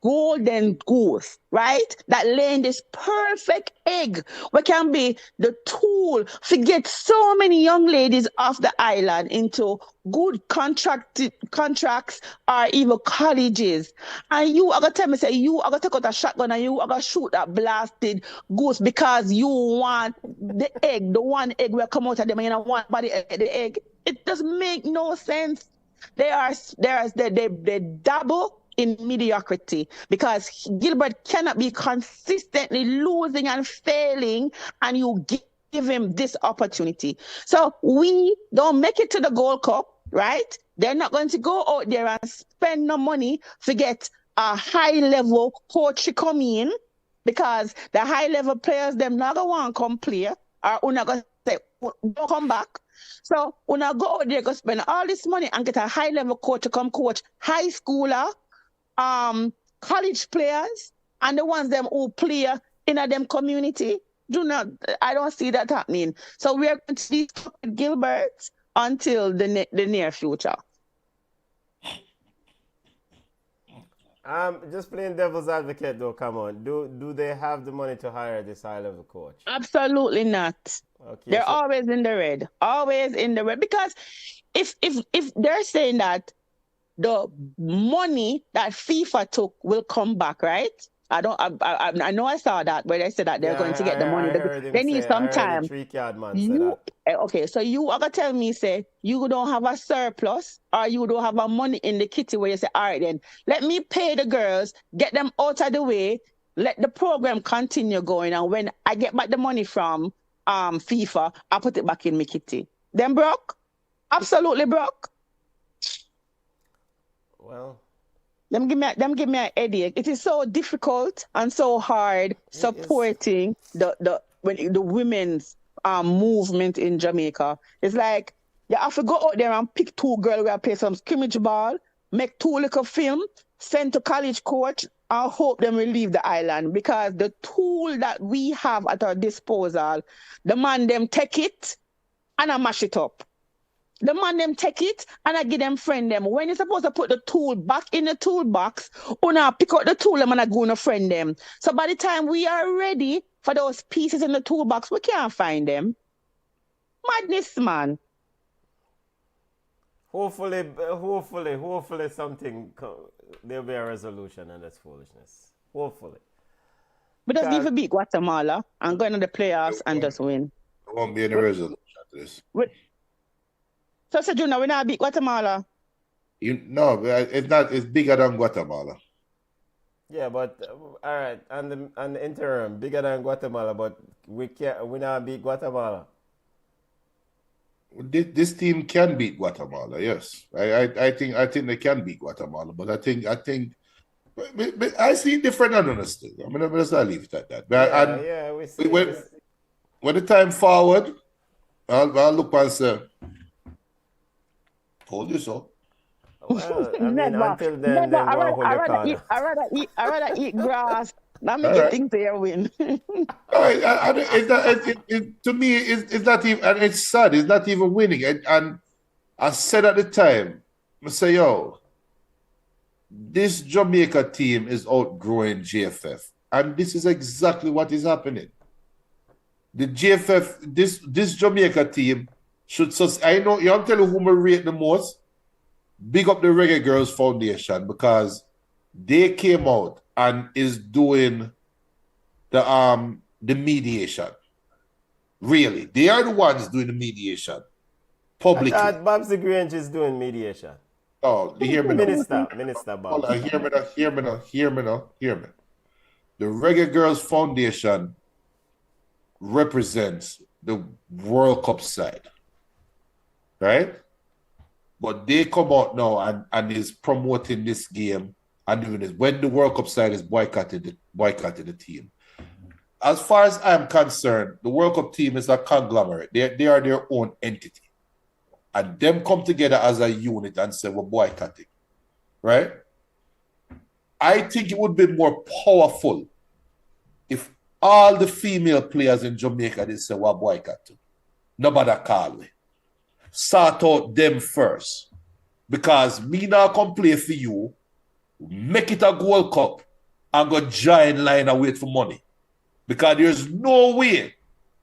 golden goose, right? That laying this perfect egg where can be the tool to get so many young ladies off the island into good contracts or even colleges. And you are going to tell me, say, you are going to take out a shotgun and you are going to shoot that blasted goose because you want the egg, the one egg will come out of them and you don't want body the egg. It doesn't make no sense. They dabble in mediocrity because Gilbert cannot be consistently losing and failing and you give him this opportunity. So we don't make it to the Gold Cup, right? They're not going to go out there and spend no money to get a high-level coach to come in because the high-level players, them not going to want to come play or not going to say, don't come back. So when I go out there, go spend all this money and get a high-level coach to come coach high schooler, college players, and the ones them who play in a them community. Do not. I don't see that happening. So we are going to see Gilbert until the near future. Just playing devil's advocate though. Come on, do they have the money to hire this high level coach? Absolutely not. Okay, They're always in the red. Always in the red. Because if they're saying that the money that FIFA took will come back, right? I know I saw that where they said that they're going to get the money. They need some time. Okay, so you are gonna tell me, say, you don't have a surplus or you don't have a money in the kitty where you say, all right, then let me pay the girls, get them out of the way, let the program continue going, and when I get back the money from FIFA, I put it back in my kitty. Them broke? Absolutely broke. Well, them give me a headache. It is so difficult and so hard supporting the women's movement in Jamaica. It's like you have to go out there and pick 2 girls who play some scrimmage ball, make 2 little film, send to college coach, and hope them will leave the island, because the tool that we have at our disposal, the man them take it and I mash it up. The man them take it and I give them friend them. When you're supposed to put the tool back in the toolbox, or now pick out the tool and I go and friend them. So by the time we are ready for those pieces in the toolbox, we can't find them. Madness, man. Hopefully something, there'll be a resolution on this foolishness. Hopefully. We just need to beat Guatemala and go into the playoffs and just win. There won't be any resolution to this. So, Junior, we not beat Guatemala. No, it's not. It's bigger than Guatemala. Yeah, but all right, and the interim bigger than Guatemala, but we not beat Guatemala. This team can beat Guatemala. Yes, I think they can beat Guatemala, but I think I see different understanding. I mean, let's not leave it at that. But we see. When the time forward, I'll look and say, told you so. Well, I mean, until then I rather eat grass. Not make it think they win. To me, it's not even, and it's sad. It's not even winning. And I said at the time, I say, yo, this Jamaica team is outgrowing JFF, and this is exactly what is happening. The JFF, this Jamaica team should. I know I'm telling you whom I rate the most. Big up the Reggaegirlz Foundation, because they came out and is doing the mediation. Really, they are the ones doing the mediation publicly. I thought Babs the Grange is doing mediation. Oh, you hear me now? Minister Babs. Hold on, hear me now. The Reggaegirlz Foundation represents the World Cup side, right? But they come out now and is promoting this game and doing this when the World Cup side is boycotting the team. As far as I'm concerned, the World Cup team is a conglomerate. They are their own entity. And them come together as a unit and say, we're boycotting. Right? I think it would be more powerful if all the female players in Jamaica, they say, we're boycotting. Nobody call me. Start out them first. Because me now come play for you, make it a Gold Cup, and go join line and wait for money. Because there's no way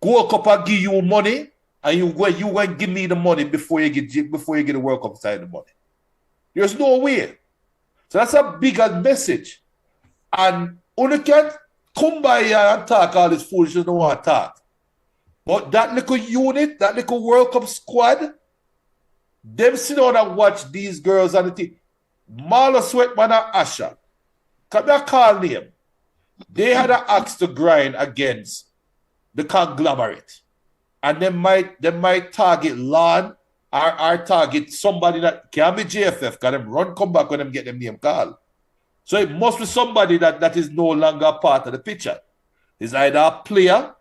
Gold Cup will give you money and you go and give me the money before you get the World Cup side the money. There's no way. So that's a bigger message. And you can't come by here and talk all this foolishness you don't want to talk. But that little unit, that little World Cup squad, them sit down and watch these girls on the team. Marla Sweatman and Asha. Come here, call name. They had an axe to grind against the conglomerate. And they might target Lon or target somebody that can be JFF, because them come back when them get them name called. So it must be somebody that is no longer part of the picture. It's either a player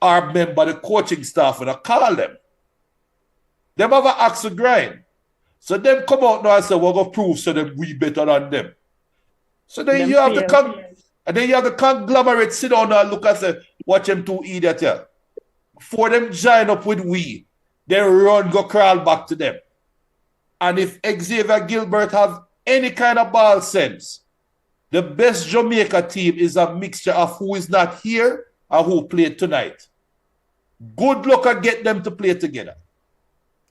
or a member of the coaching staff when I call them. Them have an axe to grind. So them come out now and say, we're going to prove so that we better than them. So then you have to come. And then you have the conglomerate sit down and look and say, watch them two idiots here. For them join up with we, they run, go crawl back to them. And if Reggaegirlz have any kind of ball sense, the best Jamaica team is a mixture of who is not here and who played tonight. Good luck at get them to play together.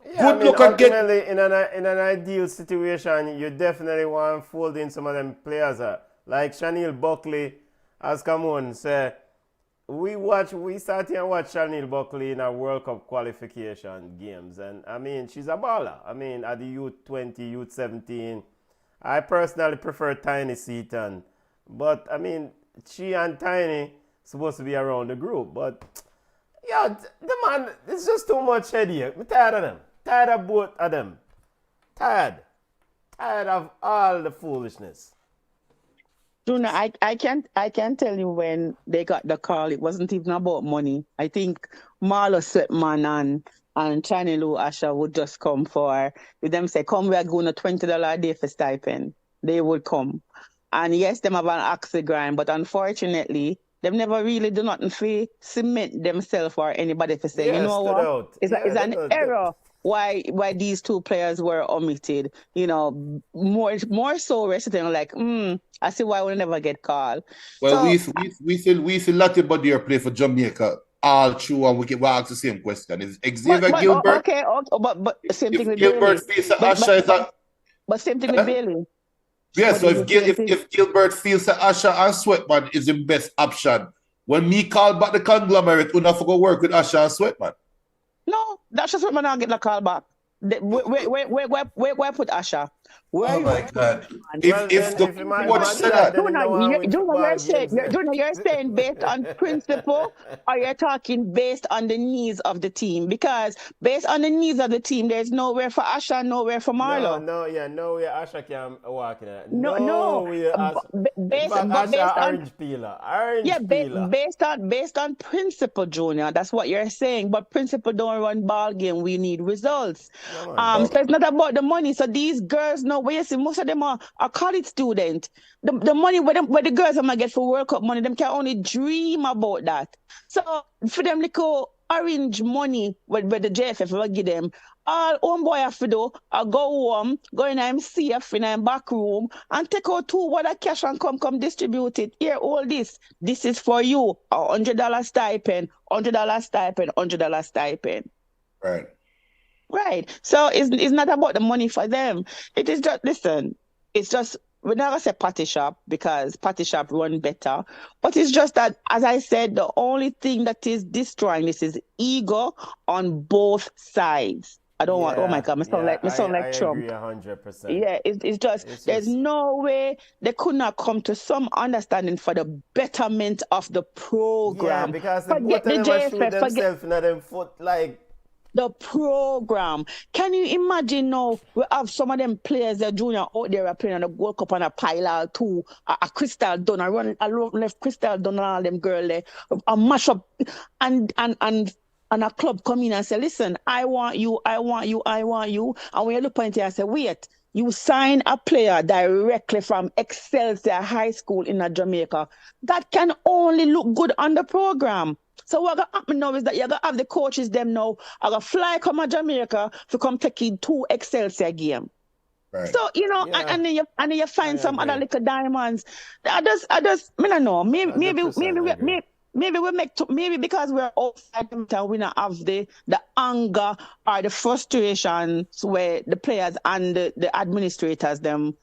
Yeah, good luck at get in an ideal situation, you definitely want to fold in some of them players. Like Chanel Buckley has come on say we start here and watch Chanel Buckley in a World Cup qualification games, and I mean she's a baller. I mean at the U20, U17. I personally prefer Tiny Seaton, but I mean she and Tiny supposed to be around the group, but yeah, the man, it's just too much headache. I'm tired of them. Tired of both of them. Tired of all the foolishness. Junior, I can't tell you when they got the call. It wasn't even about money. I think Marlo Sweatman and Chani Lou Asha would just come with them say, come, we are going to $20 a day for stipend. They would come. And yes, them have an axe grind, but unfortunately, they've never really done nothing for cement themselves or anybody for say, you know what? It's an error. Why these two players were omitted, you know, more so we're sitting like, I see why we'll never get called. Well, so, we see Lottie Bodier play for Jamaica all through, and we'll ask the same question. Is Reggaegirlz? Okay, but same thing with Gilbert feels that Asha is a... But same thing with Bailey. Yeah, so if Gilbert feels that Asha and Sweatman is the best option, when me call back the conglomerate, we'll not go work with Asha and Sweatman. No, that's just what man not get the call back. Where put Asha? Oh my God! If the coach said that, you're saying based on principle, or you're talking based on the needs of the team? Because based on the needs of the team, there's nowhere for Asha, nowhere for Marlo. Nowhere Asha can walk in it. Based on principle, Junior. That's what you're saying. But principle don't run ball game. We need results. So it's not about the money. So these girls know where you see most of them are college students. The money where the girls are gonna get for World Cup money, them can only dream about that. So for them little orange money where the JFF will give them, all homeboy have to do go home, go in MCF in a back room and take out $2 cash and come distribute it. Here, all this is for you. $100 stipend, $100 stipend, $100 stipend. Right. So it's not about the money for them. It is just, listen, it's just, we're not going to say party shop because party shop run better. But it's just that, as I said, the only thing that is destroying this is ego on both sides. I don't want, oh my God, I sound like Trump. I agree 100%. Yeah, it's just, there's no way they could not come to some understanding for the betterment of the program. Yeah, because the both of them are shooting themselves in them foot like, the program. Can you imagine now we have some of them players, the junior out there are playing on the World Cup on a pile two, a Crystal Dunn, I left Crystal Dunn and all them girl there, a mash up and a club come in and say, listen, I want you. And when you look at it and say, wait, you sign a player directly from Excelsior High School in Jamaica. That can only look good on the program. So what going to happen now is that you're going to have the coaches them now are going to fly come to Jamaica to come take in 2 Excelsior game. Right. So, you know, and then you find some other little diamonds. I don't know. Maybe because we're outside and we don't have the anger or the frustrations where the players and the administrators them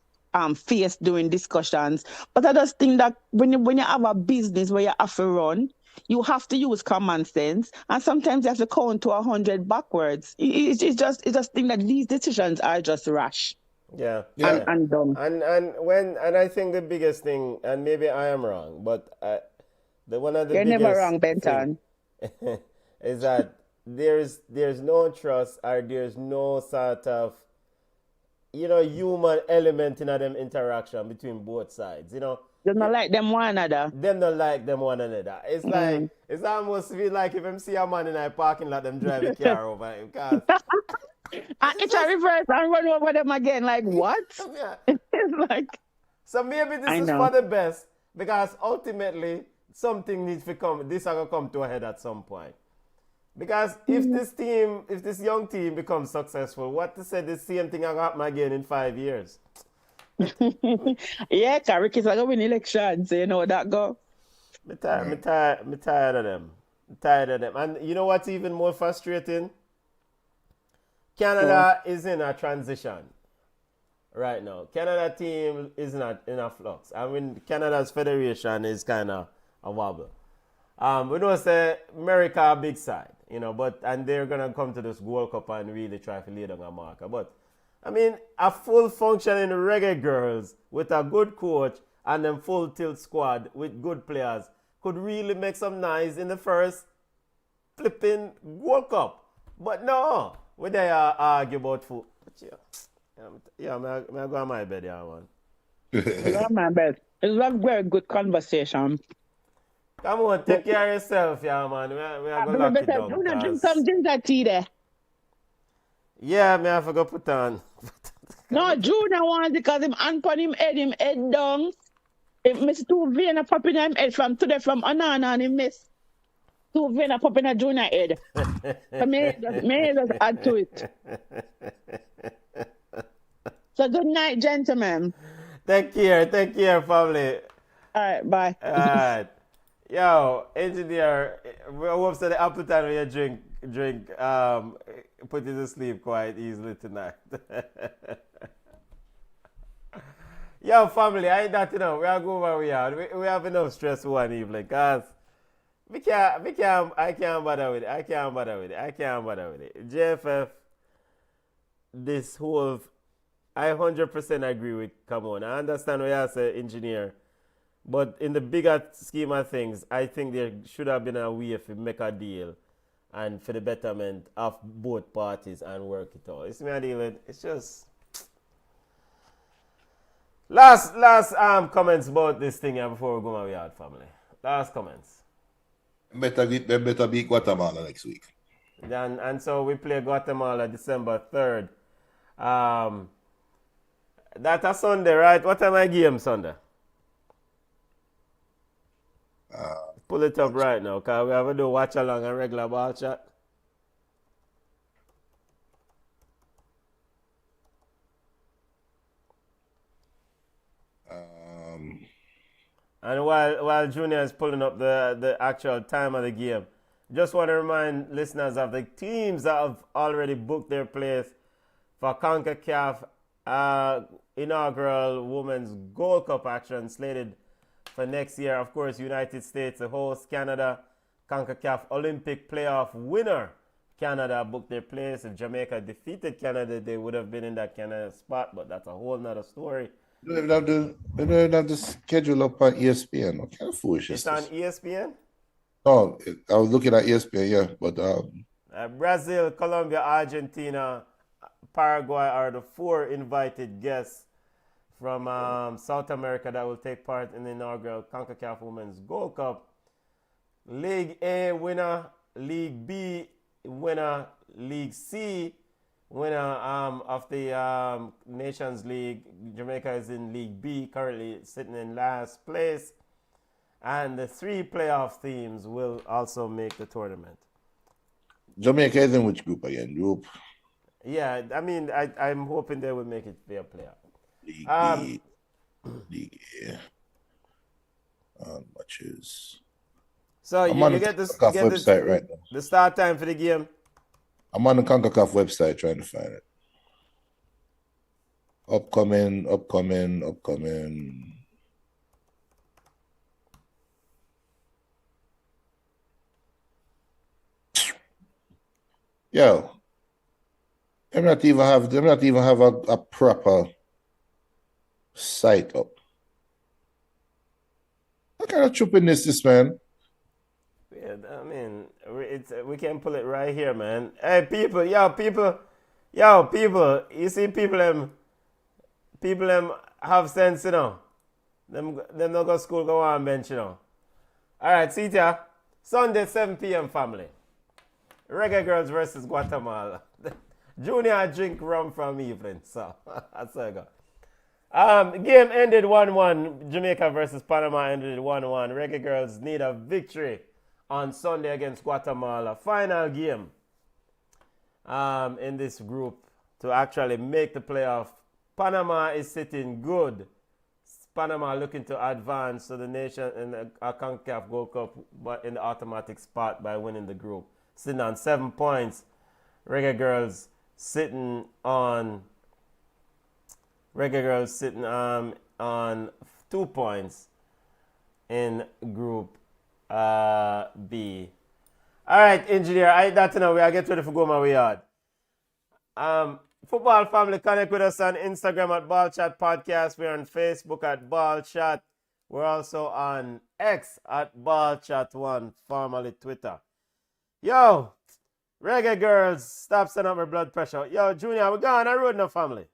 face during discussions. But I just think that when you have a business where you have to run, you have to use common sense, and sometimes you have to count to 100 backwards. It's just think that these decisions are just rash. Yeah. And dumb. And I think the biggest thing, and maybe I am wrong, but one of the You're never wrong, Benton. is that there's no trust or there's no sort of human element in them interaction between both sides. They don't like them one another. Them don't like them one another. It's like it's almost feel like if them see a man in a parking lot, them drive a car over him. And it's a reverse and run over them again. Like what? Yeah. It's like so maybe this is for the best. Because ultimately, something needs to come. This are gonna come to a head at some point. Because if this young team becomes successful, what to say the same thing will happen again in 5 years? Yeah, Carrick is gonna win elections. You know that go. Me tired of them. I'm tired of them. And you know what's even more frustrating? Canada is in a transition right now. Canada team is in a flux. I mean, Canada's federation is kind of a wobble. We know say America a big side, you know, and they're gonna come to this World Cup and really try to lay down a marker. But I mean, a full functioning Reggaegirlz with a good coach and then full tilt squad with good players could really make some noise in the first flipping World Cup. But no, we they argue about food. Yeah, I go on my bed, yeah, man. Go on my bed. It's a very good conversation. Come on, take care of yourself, yeah, man. We are going to lock it down. You want to drink some ginger tea there? Yeah, me have to go put on. No, Junior wants because him hand on him head down. If miss two vein a pop in him head from today from Anana and him miss two vein a pop in a Junior head. So may just add to it. So good night, gentlemen. Take care, family. All right, bye. All right. Yo, engineer, we hope so the appetite when you drink, put you to sleep quite easily tonight. Yo, family, I ain't that, you know, we are going where we are. We have enough stress one evening, cause I can't bother with it. JFF, this whole, I 100% agree with, come on, I understand what you say, engineer. But in the bigger scheme of things, I think there should have been a way to make a deal and for the betterment of both parties and work it out. It's me a deal with, it's just... Last comments about this thing here before we go my way out, family. Last comments. Better beat Guatemala next week. And so we play Guatemala December 3rd. That's a Sunday, right? What time I game Sunday? Pull it up right now, because we have to do watch along and regular ball chat. And while Junior is pulling up the actual time of the game, just want to remind listeners of the teams that have already booked their place for CONCACAF inaugural Women's Gold Cup action slated for next year. Of course, United States, the host, Canada, CONCACAF Olympic playoff winner. Canada booked their place. If Jamaica defeated Canada, they would have been in that Canada spot, but that's a whole nother story. They don't even have the schedule up on ESPN. What kind of foolishness? It's on ESPN? No, I was looking at ESPN, yeah, but... Brazil, Colombia, Argentina, Paraguay are the 4 invited guests from South America that will take part in the inaugural CONCACAF Women's Gold Cup. League A winner, League B winner, League C winner of the Nations League. Jamaica is in League B, currently sitting in last place. And the 3 playoff teams will also make the tournament. Jamaica is in which group again? Group? Yeah, I mean, I'm hoping they will make it fair playoff. League B, League A, matches. So you get this website right now. The start time for the game. I'm on the CONCACAF website trying to find it. Upcoming. Yo, they not even have a proper site up. What kind of trippiness this, man? Yeah, I mean, we can pull it right here, man. Hey, people. You see, people have sense, you know. Them not go school, go on bench, you know. All right, see ya. Sunday, 7 p.m. family. Reggaegirlz versus Guatemala. Junior drink rum from evening, so that's how I go. Game ended 1-1. Jamaica versus Panama ended 1-1. Reggaegirlz need a victory on Sunday against Guatemala. Final game in this group to actually make the playoff. Panama is sitting good. Panama looking to advance to the nation in the CONCACAF Gold Cup, but in the automatic spot by winning the group. Sitting on 7 points. Reggaegirlz sitting on 2 points in Group B. All right, engineer, I that know we are get ready for go my way out. Football family, connect with us on Instagram at Ball Chat Podcast. We're on Facebook at Ball Chat. We're also on X at Ball Chat 1, formerly Twitter. Yo, Reggaegirlz, stop sending up my blood pressure. Yo, Junior, we gone on the road now, family.